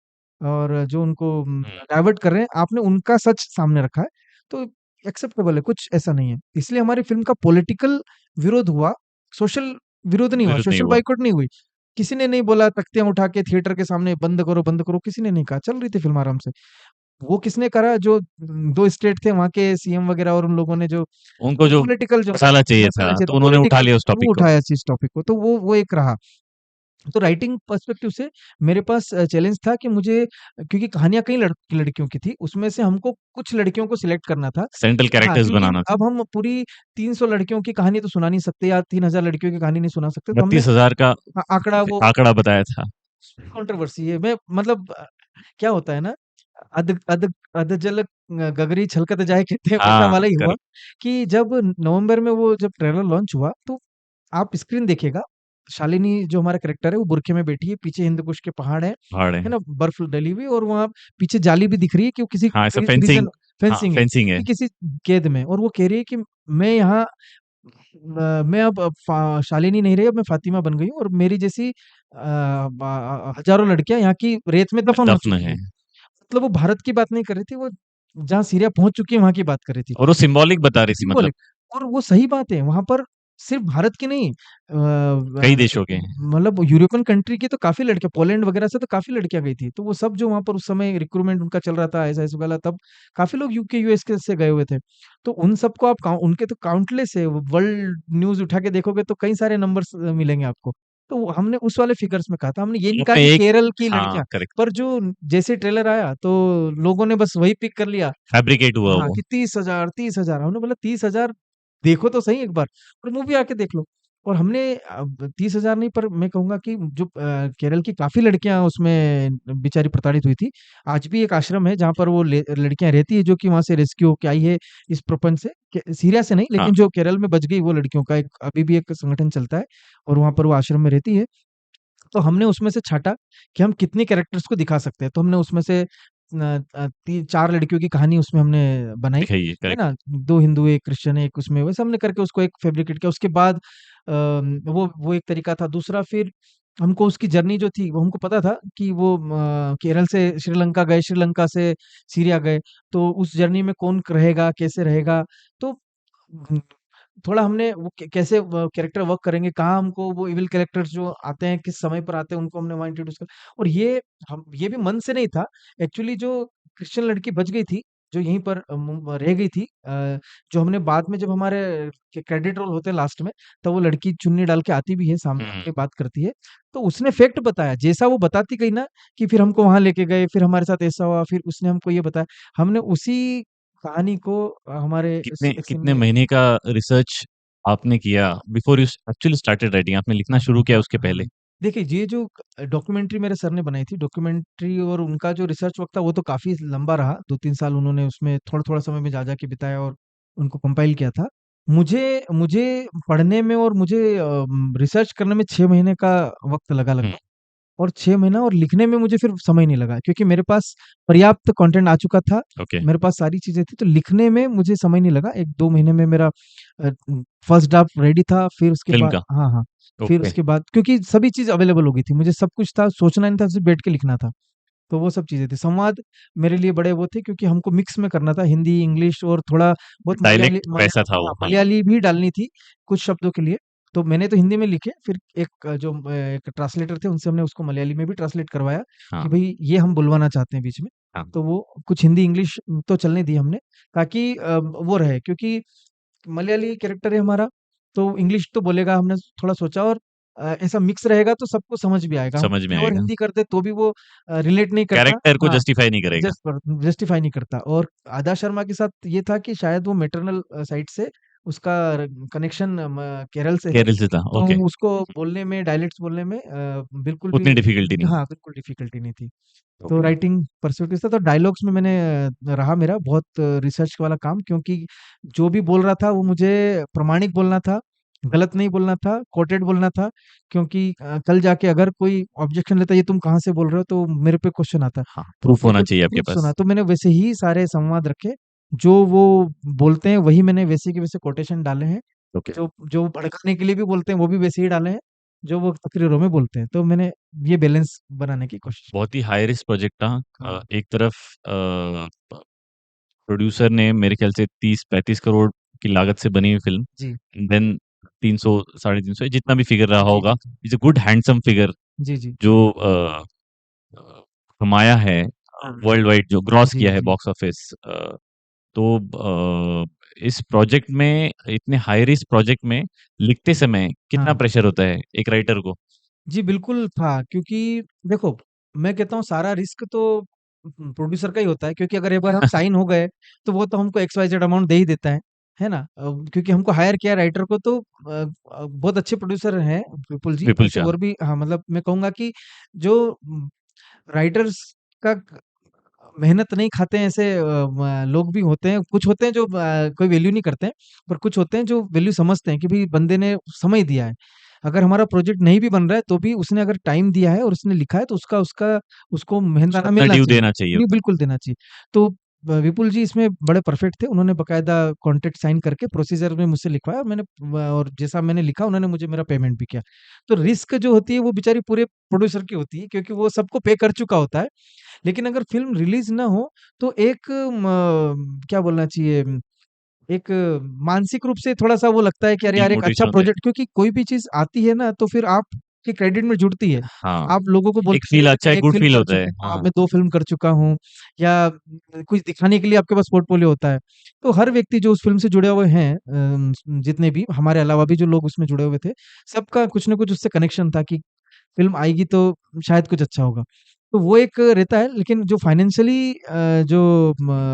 और जो उनको हुँ, डाइवर्ट कर रहे हैं, आपने उनका सच सामने रखा है, तो एक्सेप्टेबल है, कुछ ऐसा नहीं है। इसलिए हमारी फ़िल्म का पॉलिटिकल विरोध हुआ, सोशल विरोध नहीं हुआ, विरोध नहीं सोशल हुआ। बॉयकॉट नहीं हुई। किसी ने नहीं बोला तख्तियाँ उठा के थिएटर के सामने बंद करो, किसी ने नहीं कहा, चल रही थी फ़िल्म आराम से। वो किसने करा, जो 2 स्टेट थे वहाँ के सीएम वगैरह और उन लोगों ने जो उनको जो पॉलिटिकल जो मसाला चाहिए था, मसाला चाहिए था, तो उन्होंने उठा पॉलिटिकल, लिया उस टॉपिक वो को। उठाया इस टॉपिक को, तो वो एक रहा। तो राइटिंग पर्सपेक्टिव से मेरे पास चैलेंज था कि मुझे, क्योंकि कहानियाँ कई लड़कियों की थी, उसमें से हमको कुछ लड़कियों को सिलेक्ट करना था। सेंट्रल हाँ, कैरेक्टर्स क्योंकि बनाना था। अब हम पूरी 300 लड़कियों की कहानी तो सुना नहीं सकते या 3000 लड़कियों की कहानी नहीं सुना सकते, तो हमने 32,000 का आंकड़ा, वो आंकड़ा बताया था। कंट्रोवर्सी है। मैं मतलब क्या होता है ना, अध अध अधजल गगरी छलकत जाए कहते हैं, वैसा हाँ, वाला ही हुआ करेक्ट। कि जब नवंबर में वो जब ट्रेलर लॉन्च हुआ, तो आप स्क्रीन देखिएगा, शालिनी जो हमारा कैरेक्टर है वो बुर्के में बैठी है, पीछे हिंदू कुश के पहाड़ पहाड़ है है। ना, बर्फ डली हुई, और वहाँ पीछे जाली भी दिख रही है कि वो किसी हाँ, ऐसा रीजन, फेंसिंग। हाँ, फेंसिंग है फेंसिंग है। कि किसी कैद में, और वो कह रही है कि मैं यहाँ, मैं अब शालिनी नहीं रही, अब मैं फातिमा बन गई हूँ, और मेरी जैसी हजारों लड़कियां यहाँ की रेत में दफन हो दफ़्न चुकी है। हैं। मतलब वो भारत की बात नहीं कर रही थी, वो जहाँ सीरिया पहुंच चुकी है वहां की बात कर रही थी। और वो सिंबॉलिक बता रही थी मतलब सिंबॉलिक, और वो सही बात है, वहां पर सिर्फ भारत की नहीं, कई देशों के हैं। मतलब यूरोपियन कंट्री की तो काफी लड़कियां, पोलैंड वगैरह से तो काफी लड़कियां गई थी, तो वो सब जो वहां पर उस समय रिक्रूटमेंट उनका चल रहा था, ऐसा ऐसा वाला, तब काफी लोग यूके यूएस के से गए हुए थे। तो उन सबको आप उनके तो काउंटलेस है, वर्ल्ड न्यूज उठा के देखोगे तो कई सारे नंबर्स मिलेंगे आपको। तो हमने उस वाले फिगर्स में कहा था, हमने ये नहीं कहा आपने कि एक केरल की हाँ, लड़कियां, करेक्ट। पर जो जैसे ट्रेलर आया तो लोगों ने बस वही पिक कर लिया। फैब्रिकेट हुआ हाँ, वो। कि 30,000 हमने बोला 30,000 देखो तो सही एक बार, और मूवी आके देख लो। और हमने 30,000 नहीं, पर मैं कहूँगा कि जो केरल की काफ़ी लड़कियाँ उसमें बेचारी प्रताड़ित हुई थी। आज भी एक आश्रम है जहाँ पर वो लड़कियाँ रहती है, जो कि वहाँ से रेस्क्यू होके आई है इस प्रपंच से, सीरिया से नहीं, हाँ, लेकिन जो केरल में बच गई वो लड़कियों का एक अभी भी एक संगठन चलता है, और वहाँ पर वो आश्रम में रहती है। तो हमने उसमें से छाँटा कि हम कितने कैरेक्टर्स को दिखा सकते हैं। तो हमने उसमें से 4 लड़कियों की कहानी उसमें हमने बनाई, दिखाइए, है करेक्ट। ना? 2 हिंदू, 1 क्रिश्चियन, 1 उसमें, वैसे हमने करके उसको एक फैब्रिकेट किया। उसके बाद वो एक तरीका था। दूसरा, फिर हमको उसकी जर्नी जो थी, वो हमको पता था कि वो केरल से श्रीलंका गए, श्रीलंका से सीरिया गए, तो उस जर्नी में कौन रहेगा, कैसे रहेगा? तो थोड़ा हमने वो कैसे कैरेक्टर वर्क करेंगे, कहाँ हमको वो इविल कैरेक्टर्स जो आते हैं, किस समय पर आते हैं, उनको हमने वहाँ इंट्रोड्यूस कर, और ये भी मन से नहीं था। एक्चुअली जो क्रिश्चियन लड़की बच गई थी, जो यहीं पर रह गई थी, जो हमने बाद में जब हमारे क्रेडिट रोल होते हैं लास्ट में, तब वो लड़की चुन्नी डाल के आती भी है, सामने हुँ, आके बात करती है। तो उसने फैक्ट बताया, जैसा वो बताती गई ना, कि फिर हमको वहाँ लेके गए, फिर हमारे साथ ऐसा हुआ, फिर उसने हमको ये बताया। हमने उसी कहानी को हमारे कितने इस कितने में, महीने का रिसर्च आपने किया before you actually started writing? आपने लिखना शुरू किया उसके हाँ, पहले? देखिए, ये जो डॉक्यूमेंट्री मेरे सर ने बनाई थी, डॉक्यूमेंट्री और उनका जो रिसर्च वर्क था, वो तो काफ़ी लंबा रहा। 2-3 साल उन्होंने उसमें थोड़ा-थोड़ा समय में जा-जा के बिताया और उनको कंपाइल किया था। मुझे मुझे पढ़ने में और मुझे रिसर्च करने में 6 महीने का वक़्त लगा हुँ, लगभग। और 6 महीना और लिखने में मुझे फिर समय नहीं लगा क्योंकि मेरे पास पर्याप्त कंटेंट आ चुका था, ओके, मेरे पास सारी चीज़ें थी, तो लिखने में मुझे समय नहीं लगा। 1-2 महीने में मेरा फर्स्ट ड्राफ्ट रेडी था, फिर उसके फ़िल्म बाद का, हाँ, हाँ। फिर ओके, उसके बाद क्योंकि सभी चीज़ अवेलेबल हो गई थी, मुझे सब कुछ था, सोचना नहीं था, सिर्फ़ बैठ के लिखना था। तो वो सब चीज़ें थी। संवाद मेरे लिए बड़े वो थे क्योंकि हमको मिक्स में करना था, हिंदी, इंग्लिश और थोड़ा बहुत डायलेक्ट वैसा था वो, हाँ, हाँ, मलयाली भी डालनी थी कुछ शब्दों के लिए। तो मैंने तो हिंदी में लिखे, फिर एक ट्रांसलेटर थे, उनसे हमने उसको मलयाली में भी ट्रांसलेट करवाया हाँ, कि भई ये हम बुलवाना चाहते हैं बीच में। हाँ, तो वो कुछ हिंदी, इंग्लिश तो चलने दी हमने ताकि वो रहे क्योंकि मलयाली कैरेक्टर है हमारा, तो इंग्लिश तो बोलेगा हमने थोड़ा सोचा और ऐसा मिक्स रहेगा तो सबको समझ भी आएगा। हम समझ में प्योर आएगा। हिंदी करते तो भी वो रिलेट नहीं करता। कैरेक्टर को हाँ, जस्टिफाई नहीं करेगा। जस्टिफाई नहीं करता और आदा शर्मा के साथ ये था कि शायद वो मैटरनल साइड से उसका कनेक्शन केरल से है, केरल से था, तो ओके। उसको बोलने में डायलेक्ट्स बोलने में बिल्कुल भी उतनी डिफ़िकल्टी नहीं हाँ, थी। बिल्कुल डिफ़िकल्टी नहीं थी। तो ओके, राइटिंग पर्सपेक्टिव से तो डायलॉग्स में मैंने रहा मेरा बहुत रिसर्च वाला काम क्योंकि जो भी बोल रहा था वो मुझे प्रामाणिक बोलना था, गलत नहीं बोलना था, कोटेड बोलना था क्योंकि कल जाके अगर कोई ऑब्जेक्शन लेता है ये तुम कहाँ से बोल रहे हो तो मेरे पे क्वेश्चन आता है। हाँ, प्रूफ़ मेरे होना को चाहिए आपके प्रूफ सुना पास। तो मैंने वैसे ही सारे संवाद रखे, जो वो बोलते हैं वही मैंने वैसे के वैसे कोटेशन डाले हैं, ओके, जो जो भड़काने के लिए भी बोलते हैं वो भी वैसे ही डाले हैं, जो वो तकरीरों में बोलते हैं। तो मैंने ये बैलेंस बनाने की कोशिश बहुत ही हाई रिस्क प्रोजेक्ट था। हाँ, एक तरफ प प्रोड्यूसर ने मेरे ख़्याल से 30-35 करोड़ की लागत से बनी हुई फ़िल्म, जी। देन 300 साढ़े 300 जितना भी फ़िगर रहा जी, होगा, जी, जी। It's a good handsome figure जी, जी। जो अ, कमाया है वर्ल्ड वाइड जो ग्रॉस जी, किया है जी। बॉक्स ऑफिस तो इस प्रोजेक्ट में इतने हाई रिस्क प्रोजेक्ट में लिखते समय कितना हाँ। प्रेशर होता है एक राइटर को? जी, बिल्कुल था क्योंकि देखो, मैं कहता हूँ सारा रिस्क तो प्रोड्यूसर का ही होता है क्योंकि अगर एक बार हम साइन हो गए, तो वो तो हमको एक्स वाई जेड अमाउंट दे ही देता है ना? क्योंकि हमको हायर किया राइटर को तो बहुत अच्छे प्रोड्यूसर हैं विपुल जी, विपुल ऐसे शाह। और भी हाँ, मतलब मैं कहूँगा कि जो राइटर्स का मेहनत नहीं खाते हैं ऐसे लोग भी होते हैं। कुछ होते हैं जो कोई वैल्यू नहीं करते हैं, पर कुछ होते हैं जो वैल्यू समझते हैं कि भई बंदे ने समय दिया है। अगर हमारा प्रोजेक्ट नहीं भी बन रहा है, तो भी उसने अगर टाइम दिया है और उसने लिखा है, तो उसका उसका उसको मेहनताना अपना मिलना ड्यू चाहिए। देना चाहिए नहीं, होता है। बिल्कुल देना चाहिए। तो विपुल जी इसमें बड़े परफेक्ट थे। उन्होंने बाकायदा कॉन्ट्रैक्ट साइन करके प्रोसीजर में मुझसे लिखवाया और और जैसा मैंने लिखा उन्होंने मुझे मेरा पेमेंट भी किया। तो रिस्क जो होती है वो बेचारी पूरे प्रोड्यूसर की होती है क्योंकि वो सबको पे कर चुका होता है। लेकिन अगर फ़िल्म रिलीज़ ना हो, तो एक क्या बोलना चाहिए एक मानसिक रूप से थोड़ा-सा वो लगता है कि अरे यार! एक अच्छा डिमोटिवेशन होता है। प्रोजेक्ट क्योंकि कोई भी चीज़ आती है ना, तो फिर आपके क्रेडिट में जुड़ती है। हाँ, आप लोगों को एक बोलते हैं, फ़ील "यार अच्छा है, मैं 1 गुड फ़िल्म फ़ील कर होता है। चुका हूँ, हाँ, हाँ, मैं 2 फ़िल्म कर चुका हूँ" या कुछ दिखाने के लिए आपके पास पोर्टफ़ोलियो होता है। तो हर व्यक्ति जो उस फ़िल्म से जुड़े हुए हैं जितने भी हमारे अलावा भी जो लोग उसमें जुड़े हुए थे, सबका कुछ न कुछ उससे कनेक्शन था कि फ़िल्म आएगी तो शायद कुछ अच्छा होगा। तो वो एक रहता है लेकिन जो फाइनेंशियली जो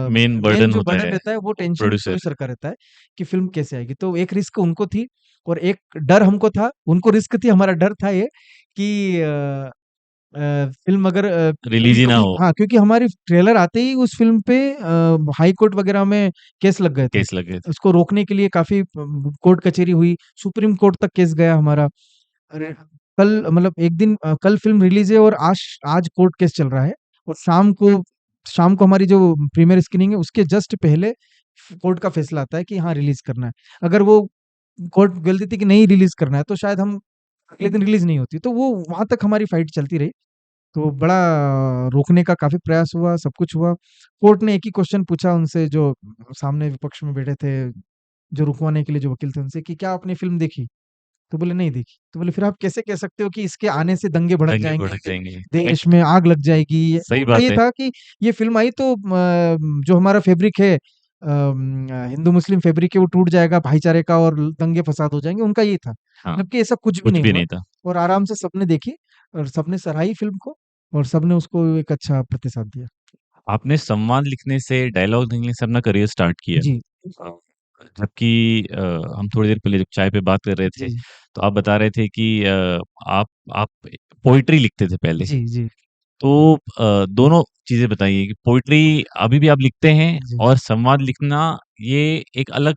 मेन मेन बर्डन जो होता बर्डन है रहता है वो टेंशन प्रोड्यूसर प्रोड्यूसर का रहता है कि फ़िल्म कैसे आएगी। तो एक रिस्क उनको थी और एक डर हमको था, उनको रिस्क थी, हमारा डर था ये कि फ़िल्म अगर रिलीज़ ही ना कभी-कभी हो, हाँ, क्योंकि हमारी ट्रेलर आते ही उस फ़िल्म पे हाई कोर्ट वगैरह में केस लग गए थे। केस लगे थे। उसको रोकने के लिए काफ़ी कोर्ट कचहरी हुई, सुप्रीम कोर्ट तक केस गया हमारा। अरे! कल मतलब एक दिन कल फ़िल्म रिलीज़ है और आज कोर्ट केस चल रहा है और शाम को हमारी जो प्रीमियर स्क्रीनिंग है उसके जस्ट पहले कोर्ट का फैसला आता है कि हाँ, रिलीज़ करना है। अगर वो कोर्ट बोल देती कि नहीं रिलीज़ करना है तो शायद हम अगले दिन रिलीज़ नहीं होती। तो वो वहाँ तक हमारी फाइट चलती रही। तो बड़ा रोकने का काफ़ी प्रयास हुआ, सब कुछ हुआ। कोर्ट ने एक ही क्वेश्चन पूछा उनसे जो सामने विपक्ष में बैठे थे, जो रुकवाने के लिए जो वकील थे उनसे कि क्या आपने फ़िल्म देखी? तो बोले नहीं देखी। तो बोले फिर आप कैसे कह सकते हो कि इसके आने से दंगे भड़क दंगे जाएँगे, भड़क जाएँगे। देश में आग लग जाएगी। सही उनका बात ये है। था कि ये फ़िल्म आई तो जो हमारा फैब्रिक है हिंदू मुस्लिम फैब्रिक है वो टूट जाएगा भाईचारे का और दंगे फ़साद हो जाएँगे, उनका ये था। हाँ, जबकि ऐसा कुछ भी कुछ नहीं भी हुआ नहीं था। और आराम से सबने देखी और सबने सराही फ़िल्म को और सबने उसको एक अच्छा प्रतिसाद दिया। आपने संवाद लिखने से, डायलॉग लिखने से अपना करियर स्टार्ट किया। जी। अ, जबकि हम थोड़ी देर पहले जब चाय पे बात कर रहे थे, जी, तो आप बता रहे थे कि आप पोएट्री लिखते थे पहले। जी, जी, तो दोनों चीज़ें बताइए कि पोएट्री अभी भी आप लिखते हैं जी। और संवाद लिखना ये एक अलग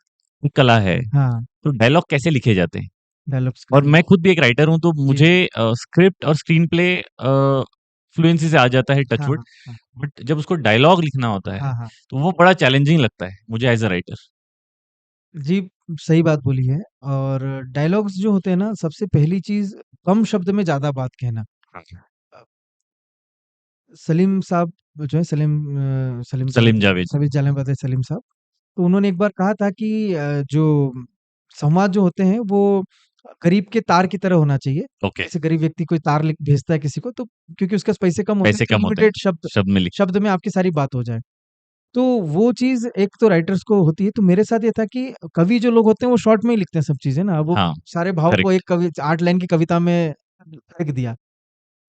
कला है। हाँ, तो डायलॉग कैसे लिखे जाते हैं? डायलॉग्स और कैसे मैं खुद भी एक राइटर हूँ, तो जी, मुझे जी। स्क्रिप्ट और स्क्रीन प्ले फ्लुएंसी से आ जाता है टच हाँ, वुड, हाँ, हाँ। बट जब उसको डायलॉग लिखना होता है, हाँ, हाँ। तो वो बड़ा चैलेंजिंग लगता है मुझे एज़ अ राइटर। जी, सही बात बोली है और डायलॉग्स जो होते हैं ना, सबसे पहली चीज़ कम शब्द में ज़्यादा बात कहना। हाँ, अ, सलीम साहब जो है सलीम तो सलीम जावेद। सभी जाने वाले सलीम साहब, तो उन्होंने एक बार कहा था कि जो संवाद जो होते हैं वो गरीब के तार की तरह होना चाहिए। ओके, जैसे गरीब व्यक्ति कोई तार लिख भेजता है किसी को तो क्योंकि उसके पास पैसे कम होते हैं पैसे तो कम होते हैं, लिमिटेड शब्द शब्द में लिख शब्द में आपकी सारी बात हो जाए। तो वो चीज़ एक तो राइटर्स को होती है, तो मेरे साथ ये था कि कवि जो लोग होते हैं वो शॉर्ट में ही लिखते हैं सब चीज़ें ना, वो हाँ, सारे भाव को करेक्ट, एक कवि 8 लाइन की कविता में फेंक दिया।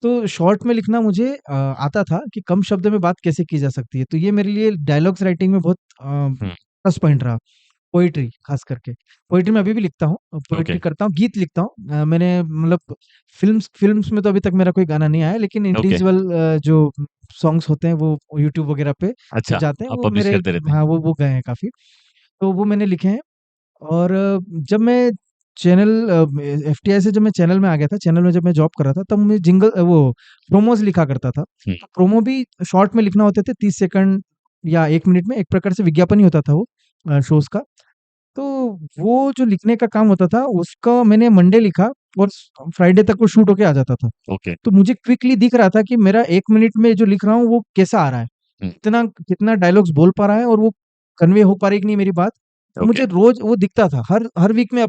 तो शॉर्ट में लिखना मुझे आता था कि कम शब्द में बात कैसे की जा सकती है। तो ये मेरे लिए डायलॉग्स राइटिंग में बहुत हुँ, प्लस पॉइंट रहा। पोएट्री खास करके। पोएट्री मैं अभी भी लिखता हूँ, ओके, पोएट्री करता हूँ, गीत लिखता हूँ। मैंने मतलब फ़िल्म्स फ़िल्म्स में तो अभी तक मेरा कोई गाना नहीं आया, लेकिन ओके, इंडिविजुअल जो सॉन्ग्स होते हैं वो यूट्यूब वगैरह पे जब अच्छा, जाते हैं आप वो पब्लिश मेरे करते रहते हैं। हाँ, वो गए हैं काफ़ी। तो वो मैंने लिखे हैं और जब मैं एफटीआई से जब मैं चैनल में आ गया था, चैनल में जब मैं जॉब कर रहा था, तब मैं वो प्रोमोज़ लिखा करता था। हुँ, तो प्रोमो भी शॉर्ट में लिखना होते थे 30 सेकंड या 1 मिनट में, एक प्रकार से विज्ञापन ही होता था वो शोज़ का। तो वो जो लिखने का काम होता था, उसका मैंने मंडे लिखा और फ्राइडे तक वो शूट होके आ जाता था। ओके, तो मुझे क्विकली दिख रहा था कि मेरा 1 मिनट में जो लिख रहा हूँ, वो कैसा आ रहा है। हुँ, कितना कितना डायलॉग्स बोल पा रहा है और वो कन्वे हो पा रही है कि नहीं मेरी बात। तो ओके, मुझे रोज़ वो दिखता था। हर हर वीक में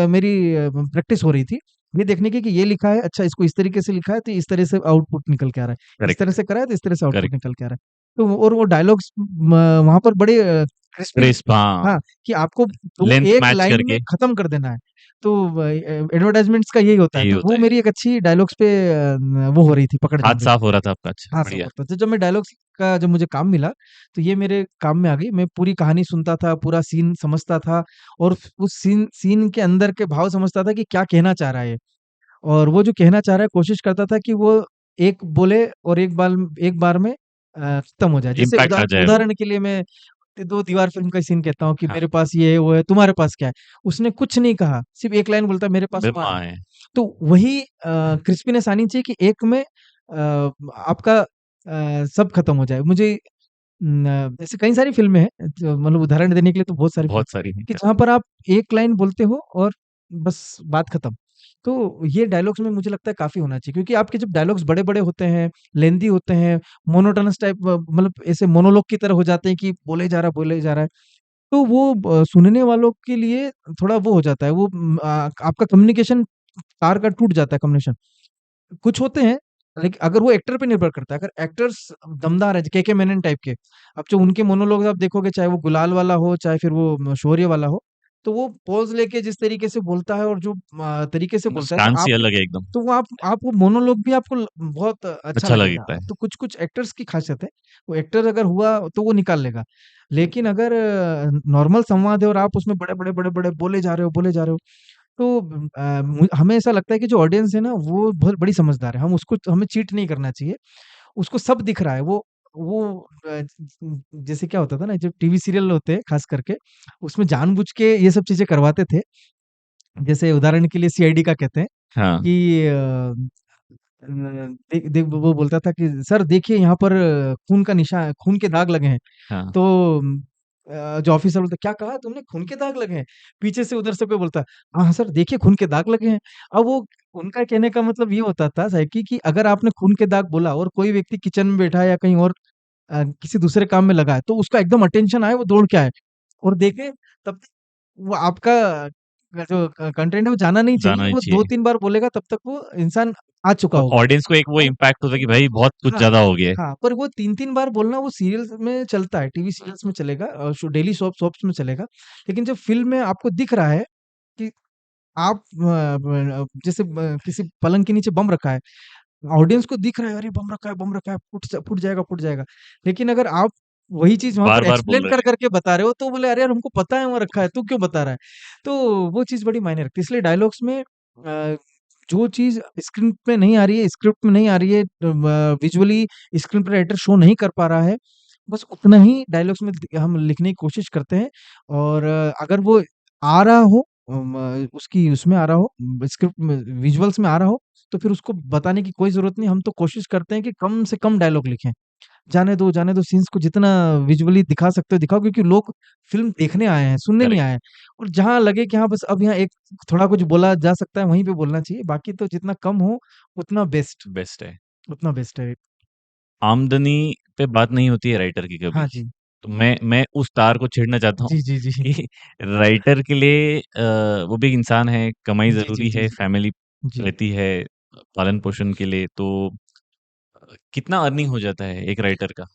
मेरी प्रैक्टिस हो रही थी। ये देखने की कि ये लिखा है, अच्छा इसको इस तरीके से लिखा है, तो इस तरह से आउटपुट निकल के आ रहा है। इस तरह करेक्ट, से करा है, तो इस तरह से आउटपुट करेक्ट, निकल के आ रहा है। तो और वो डायलॉग्स वहाँ पर बड़े क्रिस्पी क्रिस्प हाँ, हाँ, कि आपको तो लेंथ एक मैच लाइन में करके खत्म कर देना है। तो एडवर्टाइज़मेंट्स का यही होता है। यही तो होता वो है। मेरी एक अच्छी डायलॉग्स पे वो हो रही थी, पकड़ हाथ जम रही साफ थी। हो रहा था आपका, अच्छा, हाँ, बढ़िया, सपोर्ट था। तो जब मैं डायलॉग्स का जब मुझे काम मिला, तो ये मेरे काम में आ गई। मैं पूरी कहानी सुनता था, पूरा सीन समझता था और उस सीन सीन के अंदर के भाव समझता था कि क्या कहना चाह रहा है ये। और वो जो कहना चाह रहा है, कोशिश करता था कि वो एक बोले और एक बार में खत्म हो जाए। जैसे इम्पैक्ट आ जाए वो। उदाहरण के लिए मैं 2 दीवार फ़िल्म का सीन कहता हूँ कि हाँ, मेरे पास ये है, वो है, तुम्हारे पास क्या है? उसने कुछ नहीं कहा, सिर्फ़ एक लाइन बोलता है, मेरे पास माँ है। माँ है, तो वही क्रिस्पीनेस आनी चाहिए कि एक में आपका सब खत्म हो जाए। मुझे ऐसी कई सारी फ़िल्में हैं, जो मतलब उदाहरण देने के लिए तो बहुत सारी फ़िल्म बहुत सारी हैं, कि करेक्ट, जहाँ पर आप एक लाइन बोलते हो और बस बात खत्म। तो ये डायलॉग्स में मुझे लगता है काफ़ी होना चाहिए क्योंकि आपके जब डायलॉग्स बड़े-बड़े होते हैं, लेंथी होते हैं, मोनोटोनस टाइप मतलब ऐसे मोनोलॉग की तरह हो जाते हैं कि बोले जा रहा है। तो वो सुनने वालों के लिए थोड़ा वो हो जाता है, वो आपका कम्युनिकेशन तार का टूट जाता है कम्युनिकेशन। कुछ होते हैं, लेकिन अगर वो एक्टर पे निर्भर करता है, अगर एक्टर्स दमदार है, केके मेनन टाइप के, अब जो उनके मोनोलॉग्स आप देखोगे, चाहे वो गुलाल वाला हो, चाहे फिर वो शौर्य वाला हो, तो वो पॉज़ लेके जिस तरीके से बोलता है और जो तरीके से बोलता है, तो मुस्कान सी आपको अलग है एकदम, तो वो आप वो मोनोलॉग भी आपको बहुत अच्छा अच्छा लगेगा। लगता है। तो कुछ-कुछ एक्टर्स की ख़ासियत है, वो एक्टर अगर हुआ, तो वो निकाल लेगा। लेकिन अगर नॉर्मल संवाद है और आप उसमें बड़े-बड़े, बड़े-बड़े बोले जा रहे हो, तो हमें ऐसा लगता है कि जो ऑडियंस है ना वो बहुत बड़ी समझदार है। हमें चीट नहीं करना चाहिए। उसको सब दिख रहा है। वो जैसे क्या होता था ना, जो टीवी सीरियल होते हैं खास करके, उसमें जानबूझ के ये सब चीज़ें करवाते थे। जैसे उदाहरण के लिए सीआईडी का कहते हैं हाँ, कि देख देख वो बोलता था कि सर देखिए यहाँ पर खून के दाग लगे हैं। हाँ, तो जो ऑफिसर बोलता है, "क्या कहा तुमने? खून के दाग लगे हैं?" पीछे से उधर से कोई बोलता है, "हाँ, हाँ सर देखिए खून के दाग लगे हैं।" अब वो उनका कहने का मतलब ये होता था साहब कि अगर आपने खून के दाग बोला और कोई व्यक्ति किचन में बैठा है या कहीं और किसी दूसरे काम में लगा है, तो उसका एकदम अटेंशन आए, वो दौड़ के आए और देखे तब तक वो आपका जो कंटेंट है वो जाना नहीं जाना चाहिए। ही वो चाहिए। 2-3 बार बोलेगा तब तक वो इंसान आ चुका और होगा। ऑडियंस को एक वो हाँ, इम्पैक्ट होता है कि भाई बहुत कुछ हाँ, ज़्यादा हो गया है। हाँ, पर वो 3-3 बार बोलना वो सीरियल्स में चलता है, टीवी सीरियल्स में चलेगा डेली सोप्स में चलेगा। लेकिन जब फ़िल्म में आपको दिख रहा है कि आप जैसे किसी पलंग के नीचे बम रखा है, ऑडियंस को दिख रहा है, अरे बम रखा है, फुट जाएगा, फुट जाएगा। लेकिन अगर आप वही चीज़ वहाँ पर बार-बार बोल एक्सप्लेन रहे कर हैं। करके बता रहे हो, तो बोले, "अरे यार, हमको पता है वहाँ रखा है, तू क्यों बता रहा है?" तो वो चीज़ बड़ी मायने रखती है। इसलिए डायलॉग्स में जो चीज़ स्क्रीन पे नहीं आ रही है, स्क्रिप्ट में नहीं आ रही है, विजुअली स्क्रीन पे राइटर शो नहीं कर पा रहा है, बस उतना ही डायलॉग्स में हम लिखने की कोशिश करते हैं। और अगर वो आ रहा हो, उसकी उसमें आ रहा हो, स्क्रिप्ट में विजुअल्स में आ रहा हो, तो फिर उसको बताने की कोई ज़रूरत नहीं। हम तो कोशिश करते हैं कि कम से कम डायलॉग लिखें। जाने दो सीन्स को जितना विजुअली दिखा सकते हो दिखाओ, क्योंकि लोग फ़िल्म देखने आए हैं, सुनने नहीं करेक्ट, आए हैं। और जहाँ लगे कि हाँ, बस अब यहाँ एक थोड़ा कुछ बोला जा सकता है, वहीं पे बोलना चाहिए। बाकी तो जितना कम हो, उतना बेस्ट, बेस्ट है। उतना बेस्ट है। आमदनी पे बात नहीं होती है राइटर की कभी। हाँ जी। तो मैं उस तार को छेड़ना चाहता हूँ जी, जी, जी। कि राइटर के लिए वो भी एक इंसान है, कमाई जी, जी, ज़रूरी जी, है, जी। फैमिली जी। रहती है, पालन-पोषण के लिए, तो कितना अर्निंग हो जाता है एक राइटर का?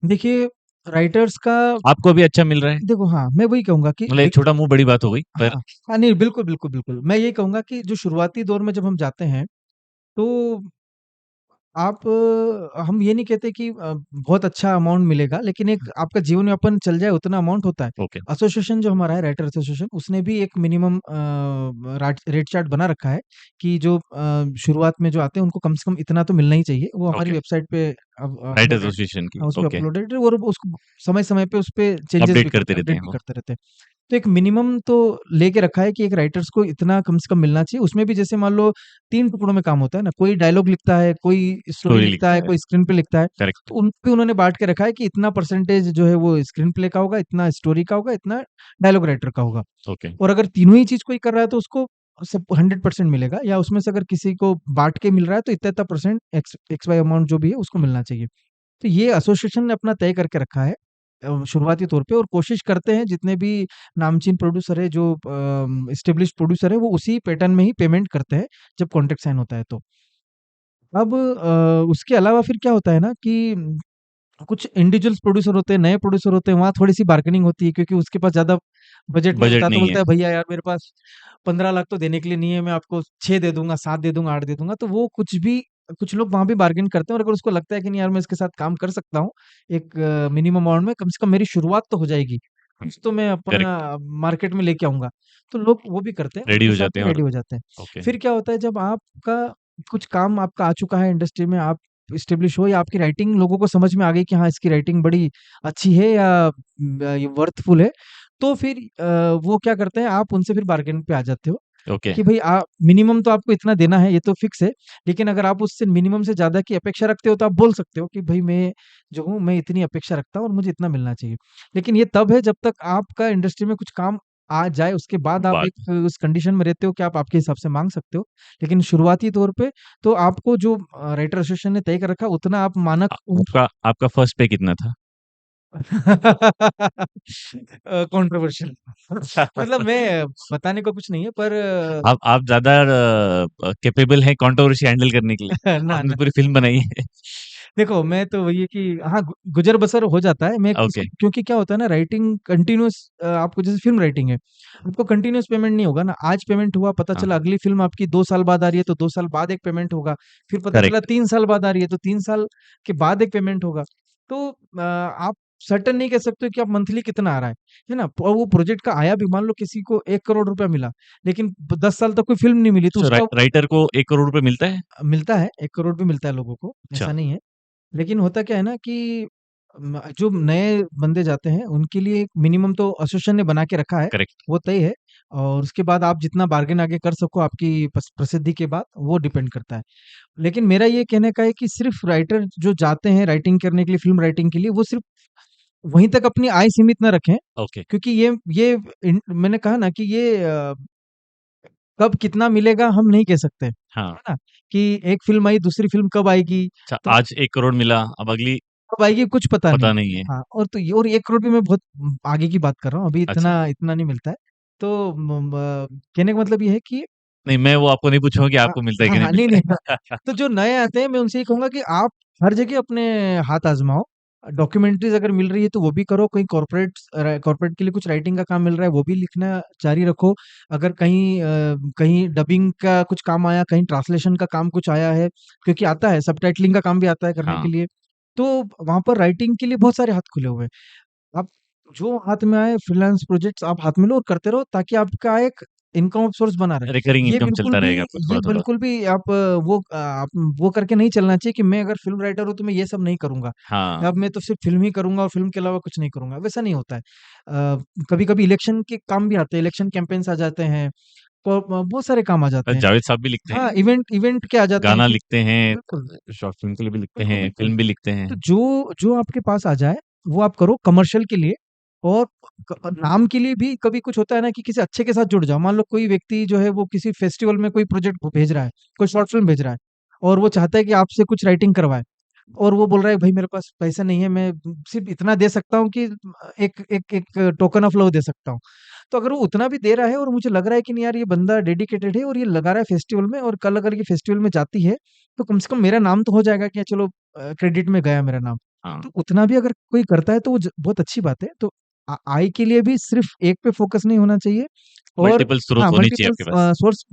देखिए, राइटर्स का आपको अभी अच्छा मिल रहा है? देखो, हाँ, मैं वही कहूँगा कि मतलब एक छोटा मुँह बड़ी बात हो गई, पर हाँ, हाँ, नहीं, बिल्कुल, बिल्कुल, बिल्कुल। मैं यही कहूँगा कि जो शुरुआती दौर में जब हम जाते हैं, तो आप हम ये नहीं कहते कि बहुत अच्छा अमाउंट मिलेगा, लेकिन एक आपका जीवन यापन चल जाए उतना अमाउंट होता है। ओके, एसोसिएशन जो हमारा है, राइटर एसोसिएशन, उसने भी एक मिनिमम राट रेट चार्ट बना रखा है कि जो शुरुआत में जो आते हैं उनको कम से कम इतना तो मिलना ही चाहिए। वो हमारी ओके। वेबसाइट पे अब राइटर अपलोडेड, एसोसिएशन की, हाँ, उसपे ओके। अपलोडेड है, और उसको समय-समय पे उसपे चेंजेस भी अपडेट करते करते हैं, रहते अपडेट हैं भी वो। करते रहते हैं। तो एक मिनिमम तो लेके रखा है कि एक राइटर्स को इतना कम से कम मिलना चाहिए। उसमें भी जैसे मान लो 3 टुकड़ों में काम होता है ना, कोई डायलॉग लिखता है, कोई स्टोरी स्टोरी लिखता लिखता है, है, कोई स्क्रीन प्ले लिखता है। करेक्ट, तो उन पे उन्होंने बाँट के रखा है कि इतना परसेंटेज जो है वो स्क्रीन प्ले का होगा, इतना स्टोरी का होगा, इतना डायलॉग राइटर का होगा। ओके, और अगर तीनों ही चीज़ कोई कर रहा है तो उसको सब 100% मिलेगा, या उसमें से अगर किसी को बाँट के मिल रहा है तो इतना-इतना percent x x y amount जो भी है उसको मिलना चाहिए। तो ये एसोसिएशन ने अपना तय करके रखा है शुरुआती तौर पे, और कोशिश करते हैं जितने भी नामचीन प्रोड्यूसर है, जो एस्टेब्लिश्ड प्रोड्यूसर है, वो उसी पैटर्न में ही पेमेंट करते हैं जब कॉन्ट्रैक्ट साइन होता है तो। अब उसके अलावा फिर क्या होता है ना कि कुछ इंडिविजुअल्स प्रोड्यूसर होते हैं, नए प्रोड्यूसर होते हैं, वहाँ थोड़ी-सी बार्गेनिंग होती है, क्योंकि उसके पास ज़्यादा बजट नहीं बजट होता, तो नहीं है, बोलता है, भैया यार, मेरे पास 15 लाख तो देने के लिए नहीं है, मैं आपको 6 दे दूँगा, 7 दे दूँगा, 8 दे दूँगा। तो वो कुछ लोग वहाँ भी बार्गेन करते हैं, और अगर उसको लगता है कि नहीं यार, मैं इसके साथ काम कर सकता हूँ, एक मिनिमम अमाउंट में, कम से कम मेरी शुरुआत तो हो जाएगी, कुछ तो मैं करेक्ट, अपना मार्केट में लेके आऊँगा। तो लोग वो भी करते हैं, रेडी उसके हो साथ जाते में हैं और रेडी हो जाते हैं। ओके, फिर क्या होता है, जब आपका कुछ काम आपका आ चुका है इंडस्ट्री में, आप एस्टेब्लिश हो, या आपकी राइटिंग लोगों को समझ में आ गई कि हाँ, इसकी राइटिंग बड़ी अच्छी है, या ये वर्थफुल है, तो फिर वो क्या करते हैं, आप उनसे फिर बार्गेन पे आ जाते हो ओके, कि भई मिनिमम तो आपको इतना देना है, ये तो फिक्स है। लेकिन अगर आप उससे मिनिमम से ज़्यादा की अपेक्षा रखते हो, तो आप बोल सकते हो कि भई मैं जो हूँ, मैं इतनी अपेक्षा रखता हूँ और मुझे इतना मिलना चाहिए। लेकिन ये तब है जब तक आपका इंडस्ट्री में कुछ काम आ जाए, उसके बाद आप बात एक उस कंडीशन में रहते हो कि आप आपके हिसाब से माँग सकते हो। लेकिन शुरुआती तौर पे तो आपको जो राइटर एसोसिएशन ने तय कर रखा है, उतना आप मानक आपका आपका फर्स्ट पे कितना था? कंट्रोवर्शियल मतलब मैं बताने को कुछ नहीं है, पर आप ज़्यादा कैपेबल हैं कंट्रोवर्सी हैंडल करने के लिए। ना, आपने ना। पूरी फ़िल्म बनाई है। देखो, मैं तो वही है कि हाँ, गुज़र-बसर हो जाता है। मैं ओके, उसको, क्योंकि क्या होता है ना, राइटिंग कंटीन्यूअस, आपको जैसे फ़िल्म राइटिंग है, आपको कंटीन्यूअस पेमेंट नहीं होगा ना। आज पेमेंट हुआ, पता हाँ, चला अगली फ़िल्म आपकी 2 साल बाद आ रही है, तो 2 साल बाद एक पेमेंट होगा। फिर पता चला करेक्ट, 3 साल बाद आ रही है, तो 3 साल के बाद एक पेमेंट होगा। तो आप सर्टेन नहीं कह सकते हो कि आप मंथली कितना आ रहा है ना? और वो प्रोजेक्ट का आया भी, मान लो किसी को 1 करोड़ रुपया मिला, लेकिन 10 साल तक कोई फ़िल्म नहीं मिली, तो सो उसका राइटर को 1 करोड़ रुपए मिलता है? मिलता है, 1 करोड़ भी मिलता है लोगों को, अच्छा, ऐसा नहीं है। लेकिन होता क्या है ना कि जो नए बंदे जाते हैं, उनके लिए एक मिनिमम तो एसोसिएशन ने बना के रखा है, करेक्ट, वो तय है। और उसके बाद आप जितना बार्गेन आगे कर सको आपकी प्रसिद्धि के बाद, वो डिपेंड करता है। लेकिन मेरा ये कहने का है कि सिर्फ राइटर जो जाते हैं राइटिंग करने के लिए, फ़िल्म राइटिंग के लिए, वो सिर्फ वहीं तक अपनी आय सीमित ना रखें, ओके, क्योंकि ये मैंने कहा ना कि ये कब कितना मिलेगा हम नहीं कह सकते, हाँ। है ना? कि एक फ़िल्म आई, दूसरी फ़िल्म कब आएगी, अच्छा, तो आज 1 करोड़ मिला, अब अगली कब आएगी कुछ पता नहीं। पता नहीं है। हाँ, और तो ये, और 1 करोड़ भी मैं बहुत आगे की बात कर रहा हूँ, अभी अच्छा, इतना इतना नहीं मिलता है। तो कहने का मतलब ये है कि नहीं मैं वो आपको नहीं पूछूँगा कि आपको मिलता है हाँ, कि नहीं हाँ, नहीं, मिलता नहीं, हाँ। है। तो जो नए आते हैं, मैं उनसे ये कहूँगा कि आप हर जगह अपने हाथ आज़माओ। डॉक्यूमेंट्रीज़ अगर मिल रही है तो वो भी करो, कहीं कॉर्पोरेट के लिए कुछ राइटिंग का काम मिल रहा है, वो भी लिखना जारी रखो। अगर कहीं कहीं डबिंग का कुछ काम आया, कहीं ट्रांसलेशन का काम कुछ आया है, क्योंकि आता है, सबटाइटलिंग का काम भी आता है करने के हाँ, लिए। तो वहाँ पर राइटिंग के लिए बहुत सारे हाथ खुले हुए हैं। आप जो हाथ में आए फ्रीलांस प्रोजेक्ट्स आप हाथ में लो और करते रहो ताकि आपका एक इनकम सोर्स बना रहे। रिकरिंग ये इनकम बिल्कुल चलता भी रहेगा आपका ये थोड़ा-थोड़ा। बिल्कुल भी आप वो करके नहीं चलना चाहिए कि मैं अगर फ़िल्म राइटर हूँ तो मैं ये सब नहीं करूँगा। हाँ, अब मैं तो सिर्फ़ फ़िल्म ही करूँगा और फ़िल्म के अलावा कुछ नहीं करूँगा, वैसा नहीं होता है। कभी-कभी इलेक्शन के काम भी आते हैं, इलेक्शन कैम्पेन्स आ जाते हैं, तो बहुत सारे काम आ जाते हैं। जावेद साहब भी लिखते हाँ, हैं, इवेंट इवेंट के आ जाते हैं गाना कि लिखते हैं, बिल्कुल, शॉर्ट फ़िल्म के लिए भी लिखते बिल्कुल, हैं, बिल्कुल। फ़िल्म भी लिखते तो हैं। जो जो आपके पास आ जाए, वो आप करो कमर्शियल के लिए और नाम के लिए भी कभी कुछ होता है ना कि किसी अच्छे के साथ जुड़ जाओ। मान लो कोई व्यक्ति जो है वो किसी फेस्टिवल में कोई प्रोजेक्ट भेज रहा है, कोई शॉर्ट फ़िल्म भेज रहा है और वो चाहता है कि आपसे कुछ राइटिंग करवाए और वो बोल रहा है भाई मेरे पास पैसा नहीं है, मैं सिर्फ़ इतना दे सकता हूँ कि एक एक एक टोकन ऑफ लव दे सकता हूँ। तो अगर वो उतना भी दे रहा है और मुझे लग रहा है कि नहीं यार ये बंदा डेडिकेटेड है और ये लगा रहा है फेस्टिवल में और कल अगर ये फेस्टिवल में जाती है, तो कम से कम मेरा नाम तो हो जाएगा कि चलो क्रेडिट में गया मेरा नाम। हाँ, तो उतना भी अगर कोई करता है तो वो बहुत अच्छी बात है। तो आय के लिए भी सिर्फ़ एक पे फ़ोकस नहीं होना चाहिए और मल्टीपल स्रोत हाँ, होनी चाहिए मल्टीपल आपके पास। सोर्स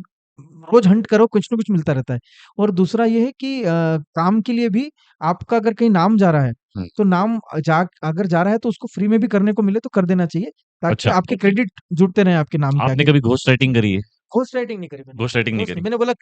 रोज़ हंट करो, कुछ ना कुछ मिलता रहता है। और दूसरा ये है कि काम के लिए भी आपका अगर कहीं नाम जा रहा है, हुँ, तो नाम अगर जा रहा है तो उसको फ्री में भी करने को मिले तो कर देना चाहिए, ताकि अच्छा, आपके क्रेडिट जुड़ते रहें आपके नाम के आपने आगे। कभी घोस्ट राइटिंग करी है? घोस्ट राइटिंग नहीं करी मैंने, घोस्ट राइटिंग नहीं घोस्ट नहीं। करी? मैंने बोला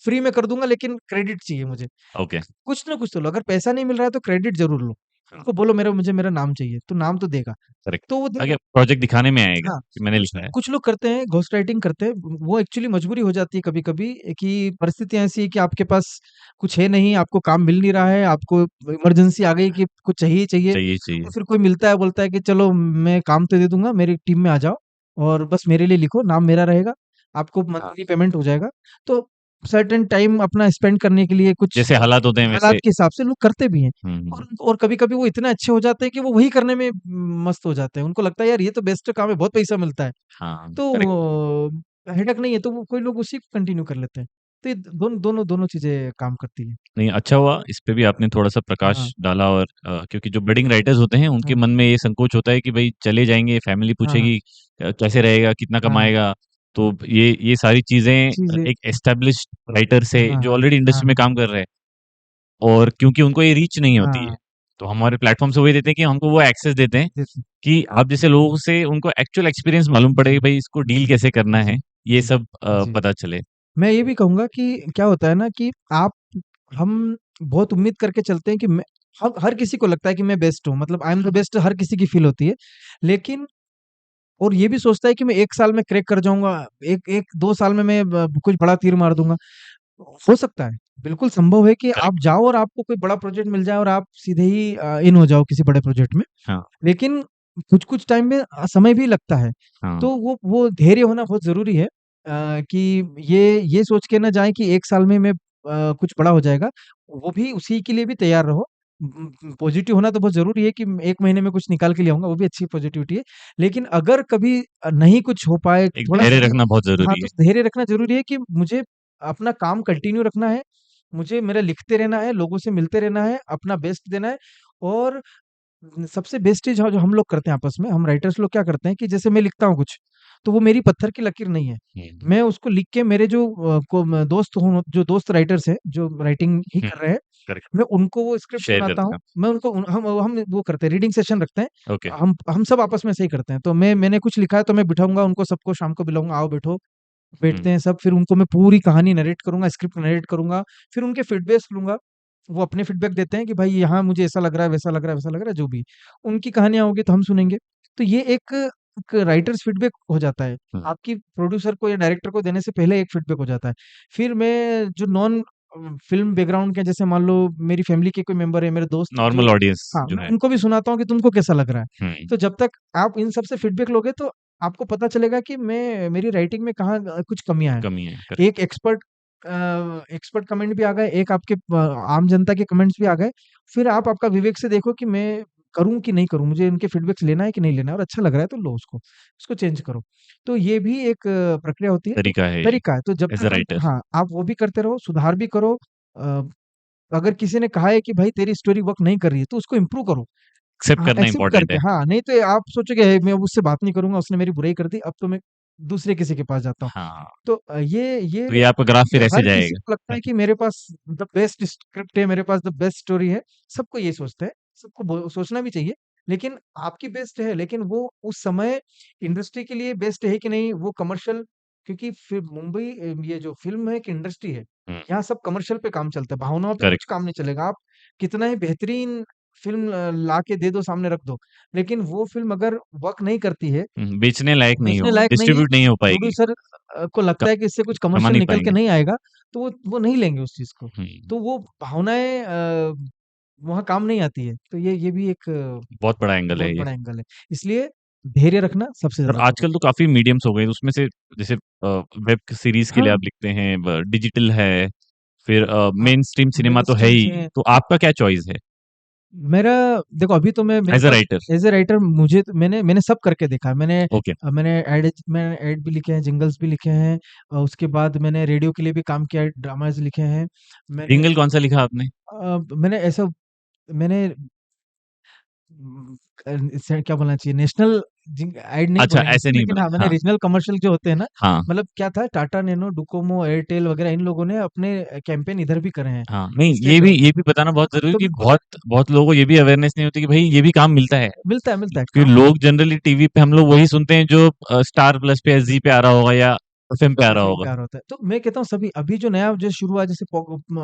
फ्री में कर दूँगा लेकिन क्रेडिट चाहिए मुझे। ओके, कुछ ना कुछ तो लो, अगर पैसा नहीं मिल रहा है तो क्रेडिट ज़रूर लो। हाँ, उसको बोलो मुझे मेरा नाम चाहिए, तो नाम तो देगा। करेक्ट। तो वो ताकि देगा। प्रोजेक्ट दिखाने में आएगा हाँ, कि मैंने कुछ लिखा है। कुछ लोग करते हैं, घोस्ट राइटिंग करते हैं। वो एक्चुअली मजबूरी हो जाती है कभी-कभी कि परिस्थितियाँ ऐसी है कि आपके पास कुछ है नहीं, आपको काम मिल नहीं रहा है, आपको इमरजेंसी आ गई कि कुछ चाहिए ही चाहिए। चाहिए, चाहिए। तो फिर कोई मिलता है, बोलता है कि चलो मैं काम तो दे दूँगा, मेरी टीम में आ जाओ और बस मेरे लिए लिखो, नाम मेरा रहेगा, आपको हाँ, मंथली पेमेंट हो जाएगा। तो सर्टेन टाइम अपना स्पेंड करने के लिए कुछ जैसे हालात होते हैं हालात वैसे के हिसाब से लोग करते भी हैं। हुँ, हुँ, और कभी-कभी वो इतने अच्छे हो जाते हैं कि वो वही करने में मस्त हो जाते हैं। उनको लगता है यार ये तो बेस्ट काम है, बहुत पैसा मिलता है। हाँ, तो करेक्ट। हेडेक नहीं है तो वो कोई लोग उसी को कंटिन्यू कर लेते हैं। तो ये दोनों चीज़ें काम करती हैं। नहीं, अच्छा हुआ इस पे भी आपने थोड़ा-सा हाँ, प्रकाश डाला और क्योंकि जो बडिंग राइटर्स होते हैं उनके हाँ, मन में ये संकोच होता है कि भई चले जाएँगे, फैमिली हाँ, पूछेगी कैसे रहेगा, कितना हाँ, कमाएगा? तो ये सारी चीज़ें चीज़ें एक एस्टेब्लिश्ड राइटर से हाँ, जो हाँ, ऑलरेडी हाँ, इंडस्ट्री में हाँ, काम कर रहे हैं और क्योंकि उनको ये रीच नहीं होती है, हाँ, तो हमारे प्लेटफ़ॉर्म से वही देते हैं कि हमको वो एक्सेस देते हैं जैसे कि आप जैसे लोगों से उनको एक्चुअल एक्सपीरियंस मालूम पड़े जी, कि भई इसको डील कैसे करना जी, है, ये जी, सब जी। पता चले। मैं ये भी कहूँगा कि क्या होता है ना कि हम बहुत उम्मीद करके चलते हैं कि मैं हर किसी को लगता है कि मैं बेस्ट हूँ, मतलब आई एम द बेस्ट हर किसी की फ़ील होती है। लेकिन और ये भी सोचता है कि मैं 1 साल में क्रैक कर जाऊँगा, 1-2 साल में मैं कुछ बड़ा तीर मार दूँगा। हो सकता है, बिल्कुल संभव है कि आप करेक्ट। जाओ और आपको कोई बड़ा प्रोजेक्ट मिल जाए और आप सीधे ही इन हो जाओ किसी बड़े प्रोजेक्ट में। हाँ, लेकिन कुछ-कुछ टाइम में समय भी लगता है। हाँ, तो वो धैर्य होना बहुत ज़रूरी है कि ये सोच के ना जाएँ कि 1 साल में मैं कुछ बड़ा हो जाएगा। वो भी उसी के लिए भी तैयार रहो। पॉज़िटिव होना तो बहुत ज़रूरी है कि 1 महीने में कुछ निकाल के ले आऊँगा, वो भी अच्छी पॉज़िटिविटी है। लेकिन अगर कभी नहीं कुछ हो पाए, एक थोड़ा धैर्य समय रखना बहुत हाँ, ज़रूरी तो है। धैर्य रखना ज़रूरी है कि मुझे अपना काम कंटिन्यू रखना है, मुझे मेरा लिखते रहना है, लोगों से मिलते रहना है, अपना बेस्ट देना है और सबसे बेस्ट चीज़ जो हम लोग करते हैं आपस में, हम राइटर्स लोग क्या करते हैं कि जैसे मैं लिखता हूँ कुछ, तो वो मेरी पत्थर की लकीर नहीं है। हुँ, मैं उसको लिख के मेरे जो जो दोस्त राइटर्स हैं, जो राइटिंग ही हुँ, कर रहे हैं, करेक्ट, मैं उनको वो स्क्रिप्ट शेयर सुनाता करते हूँ। हैं मैं उनको हम वो करते हैं, रीडिंग सेशन रखते हैं। आप। ओके, हम सब आपस में ऐसे ही करते हैं। तो मैंने कुछ लिखा है तो मैं बिठाऊँगा उनको सबको शाम को बुलाऊँगा, आओ बैठो। हुँ, बैठते हैं सब, फिर उनको मैं पूरी कहानी नरेट करूँगा, स्क्रिप्ट नरेट करूँगा, फिर उनके फीडबैक्स लूँगा। वो अपने फीडबैक देते हैं कि भाई यहाँ मुझे ऐसा लग रहा है, वैसा लग रहा है, वैसा लग रहा है, जो भी। उनकी कहानियाँ होगी तो हम सुनेंगे। तो ये एक राइटर्स फीडबैक हो जाता है। हुँ, आपकी प्रोड्यूसर को या डायरेक्टर को देने से पहले एक फीडबैक हो जाता है। फिर मैं जो नॉन फ़िल्म बैकग्राउंड के जैसे मान लो मेरी फैमिली के कोई मेंबर है, मेरे दोस्त हैं जो नॉर्मल ऑडियंस हाँ, जो मैं है। उनको भी सुनाता हूँ कि तुमको कैसा लग रहा है। हुँ, तो जब तक आप इन सब से फीडबैक लोगे तो आपको पता चलेगा कि मैं मेरी राइटिंग में कहाँ कुछ कमियाँ हैं। कमी है, करेक्ट, एक एक्सपर्ट कमेंट भी आ गए, एक आपके आम जनता के कमेंट्स भी आ गए। फिर आप आपका विवेक से देखो कि मैं करूँ कि नहीं करूँ? मुझे इनके फीडबैक्स लेना है कि नहीं लेना है? और अच्छा लग रहा है तो लो उसको चेंज करो। तो ये भी एक प्रक्रिया होती है, तो तरीका है ये तरीका है। तो जब एज़ अ तक हम राइटर हाँ, आप वो भी करते रहो, सुधार भी करो। अ, अगर किसी ने कहा है कि भाई तेरी स्टोरी वर्क नहीं कर रही है, तो उसको इम्प्रूव करो। एक्सेप्ट हाँ, करना एक्सेप्ट इम्पोर्टेंट करके है। हाँ, नहीं तो आप सोचोगे मैं उससे बात नहीं करूँगा, उसने मेरी बुराई कर दी, अब तो मैं दूसरे किसी के पास जाता हूँ। हाँ, तो ये तो ये आपका ग्राफ फिर ऐसे हर किसी जाएगा। को लगता है कि मेरे पास द बेस्ट स्क्रिप्ट है, मेरे पास द बेस्ट स्टोरी है, सबको ये सोचते हैं, सबको सोचना भी चाहिए। लेकिन आपकी बेस्ट है, लेकिन वो उस समय इंडस्ट्री के लिए बेस्ट है कि नहीं, वो कमर्शियल, क्योंकि फिर मुंबई ये जो फिल्म है एक इंडस्ट्री है, हुँ, यहाँ सब कमर्शियल पे काम चलता है, भावनाओं पे कुछ करेक्ट। काम नहीं चलेगा। आप कितना ही बेहतरीन फिल्म ला के दे दो, सामने रख दो, लेकिन वो फिल्म अगर वर्क नहीं करती है, बेचने लायक नहीं बेचने होगी, लायक नहीं है, डिस्ट्रीब्यूट नहीं हो पाएगी। प्रोड्यूसर को क लगता है कि इससे कुछ कमा कमर्शियल नहीं निकल के पाएँगे। नहीं आएगा, तो वो नहीं लेंगे उस चीज़ को। हुँ, तो वो भावनाएँ वहाँ काम नहीं आती है। तो ये भी एक बहुत बड़ा एंगल बहुत है ये। बड़ा एंगल है। इसलिए धैर्य रखना सबसे और ज़्यादा आजकल ज़रूरी तो काफ़ी मीडियम्स हो गए, उसमें से जैसे वेब सीरीज़ है। के लिए हाँ, आप लिखते हैं, डिजिटल है, फिर आप मेनस्ट्रीम सिनेमा तो है मेनस्ट्रीम ही, से तो आपका क्या चॉइस है मेरा देखो, अभी तो मैं मेरे as a pass writer? As a writer, मुझे तो मैंने सब करके देखा है। ओके, मैंने ऐड भी लिखे हैं, जिंगल्स भी लिखे हैं, उसके बाद मैंने रेडियो के लिए भी काम किया है, ड्रामाज़ लिखे हैं। मैंने जिंगल कौन-सा लिखा आपने? मैंने ऐसा मैंने इसे क्या बोलना चाहिए, नेशनल जिंग ऐड नहीं अच्छा, बोलेंगे ऐसे इसे, नहीं लेकिन हाँ, बोलेंगे, मैंने हाँ, रीजनल कमर्शियल जो होते हैं ना, हाँ, मतलब क्या था, टाटा नैनो, डोकोमो, एयरटेल वगैरह इन लोगों ने अपने कैंपेन इधर भी करे हैं, हाँ। नहीं, स्टेट लेवल पे। ये भी बताना बहुत ज़रूरी है तो कि बिल्कुल बहुत बहुत लोगों को ये भी अवेयरनेस नहीं होती कि भई ये भी काम मिलता है। मिलता है क्योंकि काम। लोग जनरली टीवी पे हम लोग वही सुनते हैं जो स्टार प्लस पे या ज़ी पे आ रहा होगा या एफएम पे आ रहा एफएम पे होगा। आ रहा होता है। तो मैं कहता हूँ सभी अभी जो नया जो शुरू हुआ, जैसे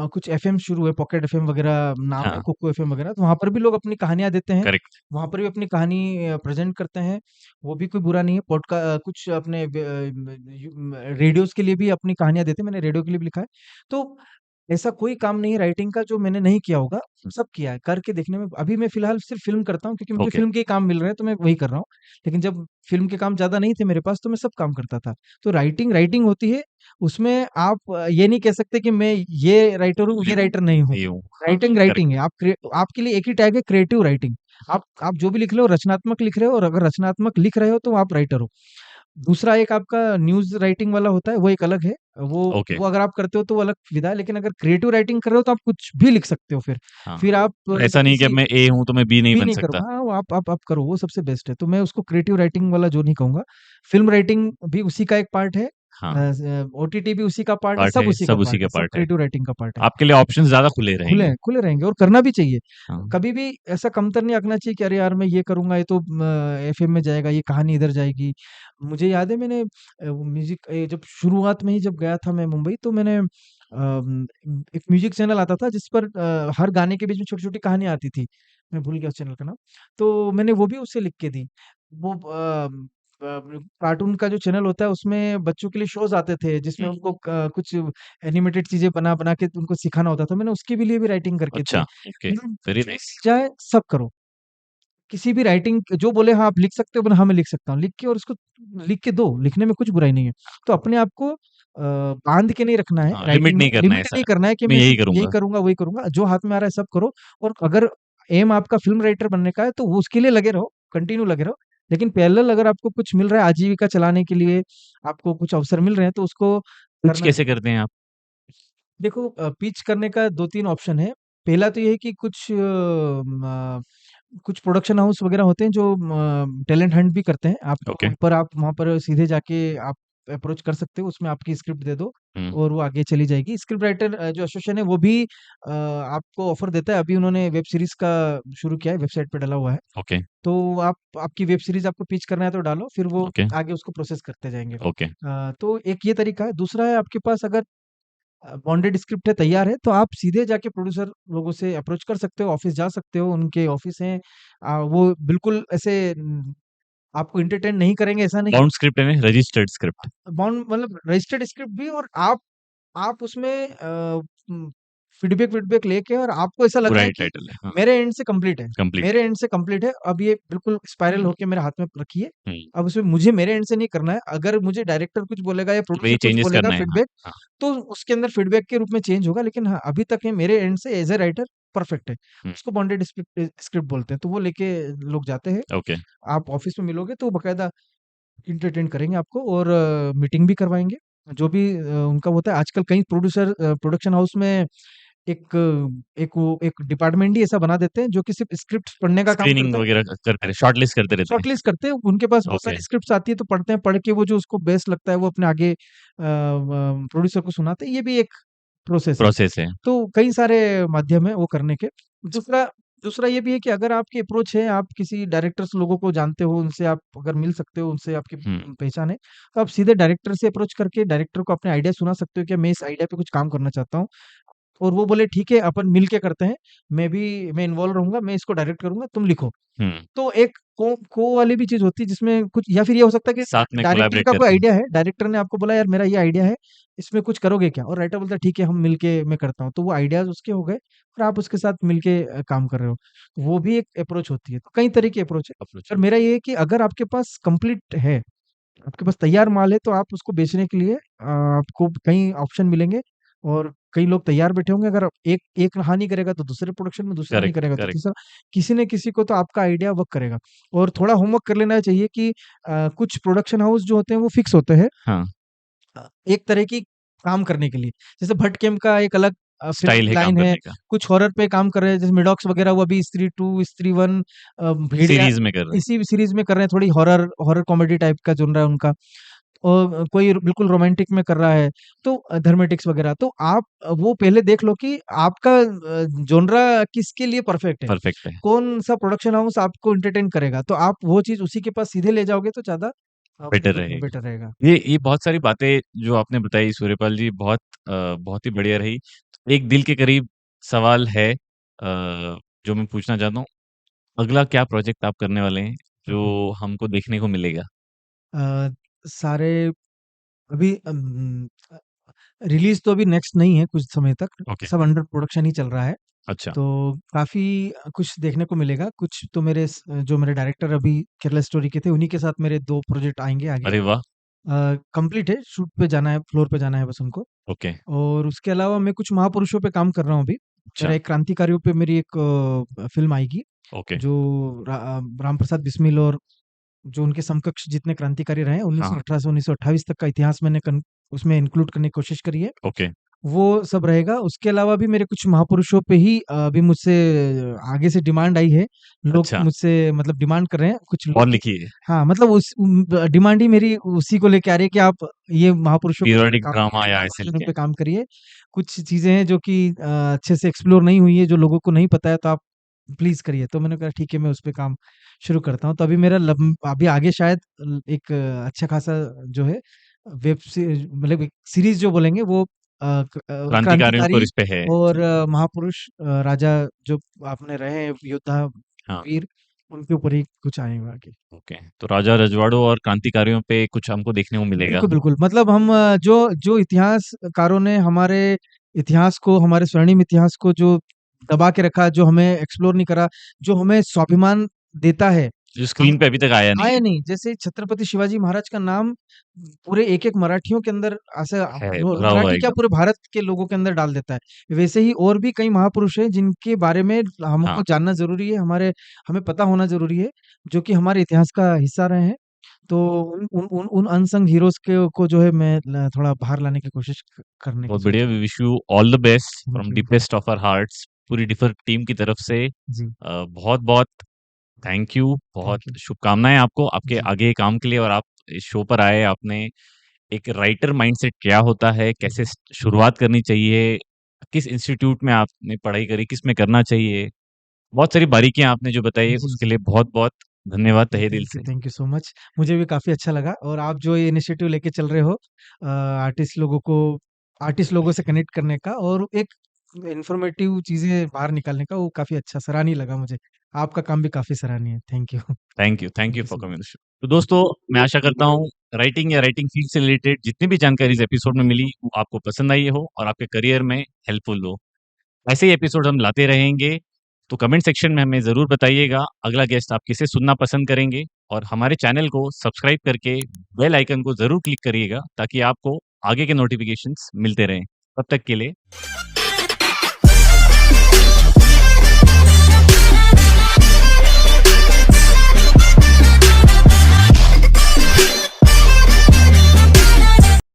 कुछ एफएम शुरू है, पॉकेट एफएम वगैरह नाम है, हाँ, कुकू एफएम वगैरह, तो वहाँ पर भी लोग अपनी कहानियाँ देते हैं। करेक्ट, वहाँ पर भी अपनी कहानी प्रेज़ेंट करते हैं। वो भी कोई बुरा नहीं है। कुछ अपने रेडियोज़ के लिए भी अपनी कहानियाँ देते हैं। मैंने रेडियो के लिए भी लिखा है। तो ऐसा कोई काम नहीं है राइटिंग का जो मैंने नहीं किया होगा, सब किया है। करके देखने में अभी मैं फ़िलहाल सिर्फ़ फ़िल्म करता हूँ, क्योंकि मुझे ओके, फ़िल्म के ही काम मिल रहे हैं, तो मैं वही कर रहा हूँ। लेकिन जब फ़िल्म के काम ज़्यादा नहीं थे मेरे पास, तो मैं सब काम करता था। तो राइटिंग होती है, उसमें आप ये नहीं कह सकते कि मैं ये राइटर हूँ, ये ये हूँ, राइटर नहीं हूँ। ये हूँ, हाँ, राइटिंग करेक्ट, राइटिंग है। आपके लिए एक ही टैग है, क्रिएटिव राइटिंग। आप जो भी लिख रहे हो रचनात्मक लिख रहे हो, और अगर रचनात्मक लिख रहे हो तो आप राइटर हो। दूसरा एक आपका न्यूज़ राइटिंग वाला होता है, वो एक अलग है। वो ओके, वो अगर आप करते हो तो वो अलग विधा है, लेकिन अगर क्रिएटिव राइटिंग कर रहे हो तो आप कुछ भी लिख सकते हो फिर। हाँ। फिर आप ऐसा नहीं कि अब किसी मैं ए हूँ तो मैं बी नहीं भी बन नहीं सकता। करूँगा। हाँ, वो आप करो, वो सबसे बेस्ट है। तो मैं उसको क्रिएटिव राइटिंग वाला जो नहीं कहूँगा। फ़िल्म राइटिंग भी उसी का एक पार्ट है। हाँ, ओटीटी भी उसी का पार्ट है, पार्ट सब है, उसी का सब उसी पार्ट का है, सब पार्ट है। क्रिएटिव राइटिंग का पार्ट है। आपके लिए ऑप्शंस ज़्यादा खुले रहेंगे। खुले रहेंगे, और करना भी चाहिए। हाँ, कभी भी ऐसा कमतर नहीं आंकना चाहिए कि अरे यार मैं ये करूँगा, ये तो एफ़एम में जाएगा, ये कहानी इधर जाएगी। मुझे याद है, मैंने जब शुरुआत में ही जब गया था मैं मुंबई, तो मैंने एक म्यूज़िक चैनल आता था जिस पर हर गाने के बीच में छोटी-छोटी कहानियाँ आती थी। मैं भूल गया उस चैनल का नाम। तो मैंने वो भी उससे लिख के दी। वो कार्टून का जो चैनल होता है उसमें बच्चों के लिए शोज़ आते थे, जिसमें हुँ, उनको कुछ एनिमेटेड चीज़ें बना के उनको सिखाना होता था। मैंने उसके भी लिए भी राइटिंग करके दी अच्छा, है। ओके, मतलब वेरी जो नाइस। मिल जाए सब करो। किसी भी राइटिंग जो बोले हाँ, आप लिख सकते हो, बोले हाँ, मैं लिख सकता हूँ। लिख के और उसको लिख के दो, लिखने में कुछ बुराई नहीं है। तो अपने आप को बाँध के नहीं रखना है हाँ, लिमिट राइटिंग में, नहीं करना है लिमिट ऐसा, नहीं करना है कि मैं मैं यही सिर्फ़ यही करूँगा। करूँगा, वही करूँगा। जो हाथ में आ रहा है सब करो, और अगर एम आपका फ़िल्म राइटर बनने का है तो वो उसके लिए लगे रहो, कंटिन्यू लगे रहो। लेकिन पैरेलल अगर आपको कुछ मिल रहा है आजीविका चलाने के लिए, आपको कुछ अवसर मिल रहे हैं तो उसको पिच करना कैसे चाहिए। करते हैं आप? देखो, पिच करने का 2-3 ऑप्शन है। पहला तो ये है कि कुछ प्रोडक्शन हाउस वगैरह होते हैं जो टैलेंट हंट भी करते हैं। ओके, आप वहाँ पर सीधे जाके आप अप्रोच कर सकते हो, उसमें आपकी स्क्रिप्ट दे दो हुँ, और वो आगे चली जाएगी। स्क्रिप्ट राइटर जो एसोसिएशन है वो भी आपको ऑफर देता है। अभी उन्होंने वेब सीरीज़ का शुरू किया है, वेबसाइट पे डला हुआ है। ओके, तो आपकी वेब सीरीज़ आपको पिच करना है तो डालो, फिर वो ओके, आगे उसको प्रोसेस करते जाएँगे। ओके, तो एक ये तरीका है। दूसरा है, आपके पास अगर बॉन्डेड स्क्रिप्ट है, तैयार है, तो आप सीधे जाके प्रोड्यूसर लोगों से अप्रोच कर सकते हो, ऑफ़िस जा सकते हो, उनके ऑफ़िस हैं। वो बिल्कुल ऐसे आपको एंटरटेन नहीं करेंगे ऐसा नहीं बाउंड स्क्रिप्ट यानी रजिस्टर्ड स्क्रिप्ट, है। बाउंड मतलब रजिस्टर्ड स्क्रिप्ट भी, और आप उसमें फीडबैक लेके, और आपको ऐसा लग पूरा रहा है ही कि टाइटल है, हाँ, मेरे एंड से कंप्लीट है। कंप्लीट मेरे एंड से कंप्लीट है, अब ये बिल्कुल स्पाइरल होके मेरे हाथ में रखिए। हुँ, अब उसमें मुझे मेरे एंड से नहीं करना है। अगर मुझे डायरेक्टर कुछ बोलेगा या तो ये प्रोड्यूसर कुछ चेंजेस बोलेगा करना है, हाँ, फीडबैक, हाँ, तो उसके अंदर फीडबैक के रूप में चेंज होगा। लेकिन हाँ, अभी तक ये मेरे एंड से एज़ अ राइटर परफेक्ट है। हुँ, उसको बॉन्डेड स्क्रिप्ट बोलते हैं। तो वो लेके लोग जाते हैं। ओके, आप ऑफ़िस में मिलोगे तो बाकायदा एंटरटेन करेंगे आपको, और मीटिंग भी करवाएँगे। जो भी उनका होता है, आजकल कई प्रोड्यूसर प्रोडक्शन हाउस में एक डिपार्टमेंट ही ऐसा बना देते हैं जो कि सिर्फ स्क्रिप्ट पढ़ने का काम स्क्रीनिंग करता है, वगैरह करते रहे, शॉर्टलिस्ट करते रहते हैं। शॉर्टलिस्ट करते हैं, उनके पास बहुत ओके, सारी स्क्रिप्ट्स आती है तो पढ़ते हैं, पढ़ के वो जो उसको बेस्ट लगता है वो अपने आगे प्रोड्यूसर को सुनाते हैं, ये भी एक प्रोसेस है। प्रोसेस है। तो कई सारे माध्यम है वो करने के। दूसरा दूसरा ये भी है कि अगर आपकी अप्रोच है, आप किसी डायरेक्टर्स लोगों को जानते हो, उनसे आप अगर मिल सकते हो, उनसे आपकी हुँ, पहचान है, तो आप सीधे डायरेक्टर से अप्रोच करके डायरेक्टर को अपने आइडिया सुना सकते हो कि मैं इस आइडिया पे कुछ काम करना चाहता हूँ। और वो बोले ठीक है अपन मिल के करते हैं, मैं इन्वॉल्व रहूँगा, मैं इसको डायरेक्ट करूँगा, तुम लिखो। हुँ, तो एक को वाली भी चीज़ होती है जिसमें कुछ, या फिर ये हो सकता है कि साथ में डायरेक्टर कोलैबोरेट का कोई करके। आइडिया है, डायरेक्टर ने आपको बोला यार मेरा ये आइडिया है, इसमें कुछ करोगे क्या? और राइटर बोलता है ठीक है हम मिलके मैं करता हूँ। तो वो आइडियाज़ उसके हो गए और आप उसके साथ मिलके काम कर रहे हो। वो भी एक अप्रोच होती है। तो कई तरह की अप्रोच है। अप्रोच पर है। मेरा ये है कि अगर आपके पास कंप्लीट है, आपके पास तैयार माल है तो आप उसको बेचने के लिए आपको कई ऑप्शन मिलेंगे और कई लोग तैयार बैठे होंगे। अगर एक एक रहा नहीं करेगा तो दूसरे प्रोडक्शन में, दूसरा नहीं करेक्ट, करेगा तो करेक्ट। तीसरा, किसी न किसी को तो आपका आइडिया वर्क करेगा। और थोड़ा होमवर्क कर लेना चाहिए कि कुछ प्रोडक्शन हाउस जो होते हैं वो फिक्स होते हैं हाँ, एक तरह की काम करने के लिए। जैसे भट्ट केम का एक अलग फ़िल्म स्टाइल है काम लाइन है, करने का। कुछ हॉरर पे काम कर रहे हैं, जैसे मिडॉक्स वगैरह वो अभी स्त्री 2, स्त्री 1 भेड़िया सीरीज़ में कर रहे हैं। इसी सीरीज़ में कर रहे हैं, थोड़ी हॉरर हॉरर कॉमेडी टाइप का जॉनरा है उनका। और कोई बिल्कुल रोमांटिक में कर रहा है, तो थर्मेटिक्स वगैरह। तो आप वो पहले देख लो कि आपका जॉनरा किसके लिए परफेक्ट है, परफेक्ट है। कौन-सा प्रोडक्शन हाउस आपको एंटरटेन करेगा, तो आप वो चीज़ उसी के पास सीधे ले जाओगे तो ज़्यादा बेटर रहेगी। बेटर रहेगा। ये बहुत सारी बातें जो आपने बताई सूर्यपाल जी बहुत ही बढ़िया रही। एक दिल के करीब सवाल है जो मैं पूछना चाहता हूँ, अगला क्या प्रोजेक्ट आप करने वाले हैं, हुँ, हुँ। जो हमको देखने को मिलेगा? अ, सारे अभी रिलीज़ तो अभी नेक्स्ट नहीं है कुछ समय तक, ओके, सब अंडर प्रोडक्शन ही चल रहा है। अच्छा। तो काफ़ी कुछ देखने को मिलेगा, कुछ तो जो मेरे डायरेक्टर अभी केरला स्टोरी के थे, उन्हीं के साथ मेरे 2 प्रोजेक्ट आएँगे आगे। अरे वाह! कंप्लीट है, शूट पे जाना है, फ्लोर पे जाना है बस उनको। ओके, और उसके अलावा मैं कुछ महापुरुषों पे काम कर रहा हूँ अभी। अच्छा, मेरा एक क्रांतिकारियों पे मेरी एक फ़िल्म आएगी, ओके। जो राम प्रसाद बिस्मिल और जो उनके समकक्ष जितने क्रांतिकारी रहे हैं, हाँ, हाँ, 1918 से 1928 तक का इतिहास मैंने उसमें इंक्लूड करने की कोशिश करी है। ओके। वो सब रहेगा। उसके अलावा भी मेरे कुछ महापुरुषों पे ही अभी मुझसे आगे से डिमांड आई है। लोग अच्छा, मुझसे मतलब डिमांड कर रहे हैं कुछ लोग और कि लिखिए। हाँ, मतलब डिमांड ही मेरी उसी को लेके आ रही है कि आप ये महापुरुषों पे पीरियोडिक काम ड्रामा करिए, या ऐसे महापुरुषों लिखे। पे काम करिए। कुछ चीज़ें हैं जो कि अच्छे से एक्सप्लोर नहीं हुई है, जो लोगों को नहीं पता है, तो आप प्लीज़ करिए। तो मैंने कहा ठीक है, मैं उस पे काम शुरू करता हूँ। तो अभी मेरा अभी आगे शायद एक अच्छा खासा जो है मतलब एक सीरीज़ जो बोलेंगे वो क्रांतिकारियों पर क्रांतिकारी इस पे है। और महापुरुष राजा जो आपने रहे हैं योद्धा, हाँ, वीर, उनके ऊपर ही कुछ आएगा आगे। ओके। तो राजा रजवाड़ों और क्रांतिकारियों पे कुछ हमको देखने को मिलेगा। बिल्कुल, बिल्कुल। मतलब हम जो जो इतिहासकारों ने हमारे इतिहास को, हमारे स्वर्णिम इतिहास को जो दबा के रखा, जो हमें एक्सप्लोर नहीं करा, जो हमें स्वाभिमान देता है, जो हम स्क्रीन पे अभी तक आया नहीं आए है। नहीं। जैसे छत्रपति शिवाजी महाराज का नाम पूरे एक-एक मराठियों के अंदर ऐसा है, भरा हुआ है मराठी क्या एकदम। पूरे भारत के लोगों के अंदर डाल देता है। वैसे ही और भी कई महापुरुष हैं जिनके बारे में हाँ, हमको जानना ज़रूरी है, हमें पता होना ज़रूरी है, जो कि हमारे इतिहास का हिस्सा रहे हैं। तो उन अनसंग हीरोज़ के को जो है मैं थोड़ा बाहर लाने की कोशिश करने की बहुत सोच बढ़िया। रहा we wish you all the best हूँ। From thank you. Deepest of our hearts. पूरी डिफर टीम की तरफ से जी, बहुत-बहुत थैंक यू। बहुत थैंक यू। शुभकामनाएँ आपको आपके जी, आगे काम के लिए और आप इस शो पर आए। आपने एक राइटर माइंडसेट क्या होता है, कैसे जी, शुरुआत करनी चाहिए, किस इंस्टीट्यूट में आपने पढ़ाई करी, किस में करना चाहिए, बहुत सारी बारीकियां आपने जो बताई जी, उसके जी। लिए बहुत बहुत धन्यवाद जी, तहे दिल से। Thank you so much. मुझे भी काफ़ी अच्छा लगा और आप जो ये इनिशिएटिव लेके चल रहे हो आर्टिस्ट लोगों से कनेक्ट करने का और एक इन्फॉर्मेटिव चीज़ें बाहर निकालने का, वो काफ़ी अच्छा सराहनीय लगा मुझे। आपका काम भी काफ़ी सराहनीय है। Thank you. Thank thank you you for so coming much. Show. तो दोस्तों, मैं आशा करता हूँ राइटिंग या राइटिंग फील्ड से रिलेटेड जितनी भी जानकारी इस एपिसोड में मिली वो आपको पसंद आई हो और आपके करियर में हेल्पफुल हो। ऐसे ही एपिसोड हम लाते रहेंगे, तो कमेंट सेक्शन में हमें ज़रूर बताइएगा अगला गेस्ट आप किसे सुनना पसंद करेंगे और हमारे चैनल को सब्सक्राइब करके बेल आइकन को ज़रूर क्लिक करिएगा ताकि आपको आगे के नोटिफिकेशंस मिलते रहें। तब तक के लिए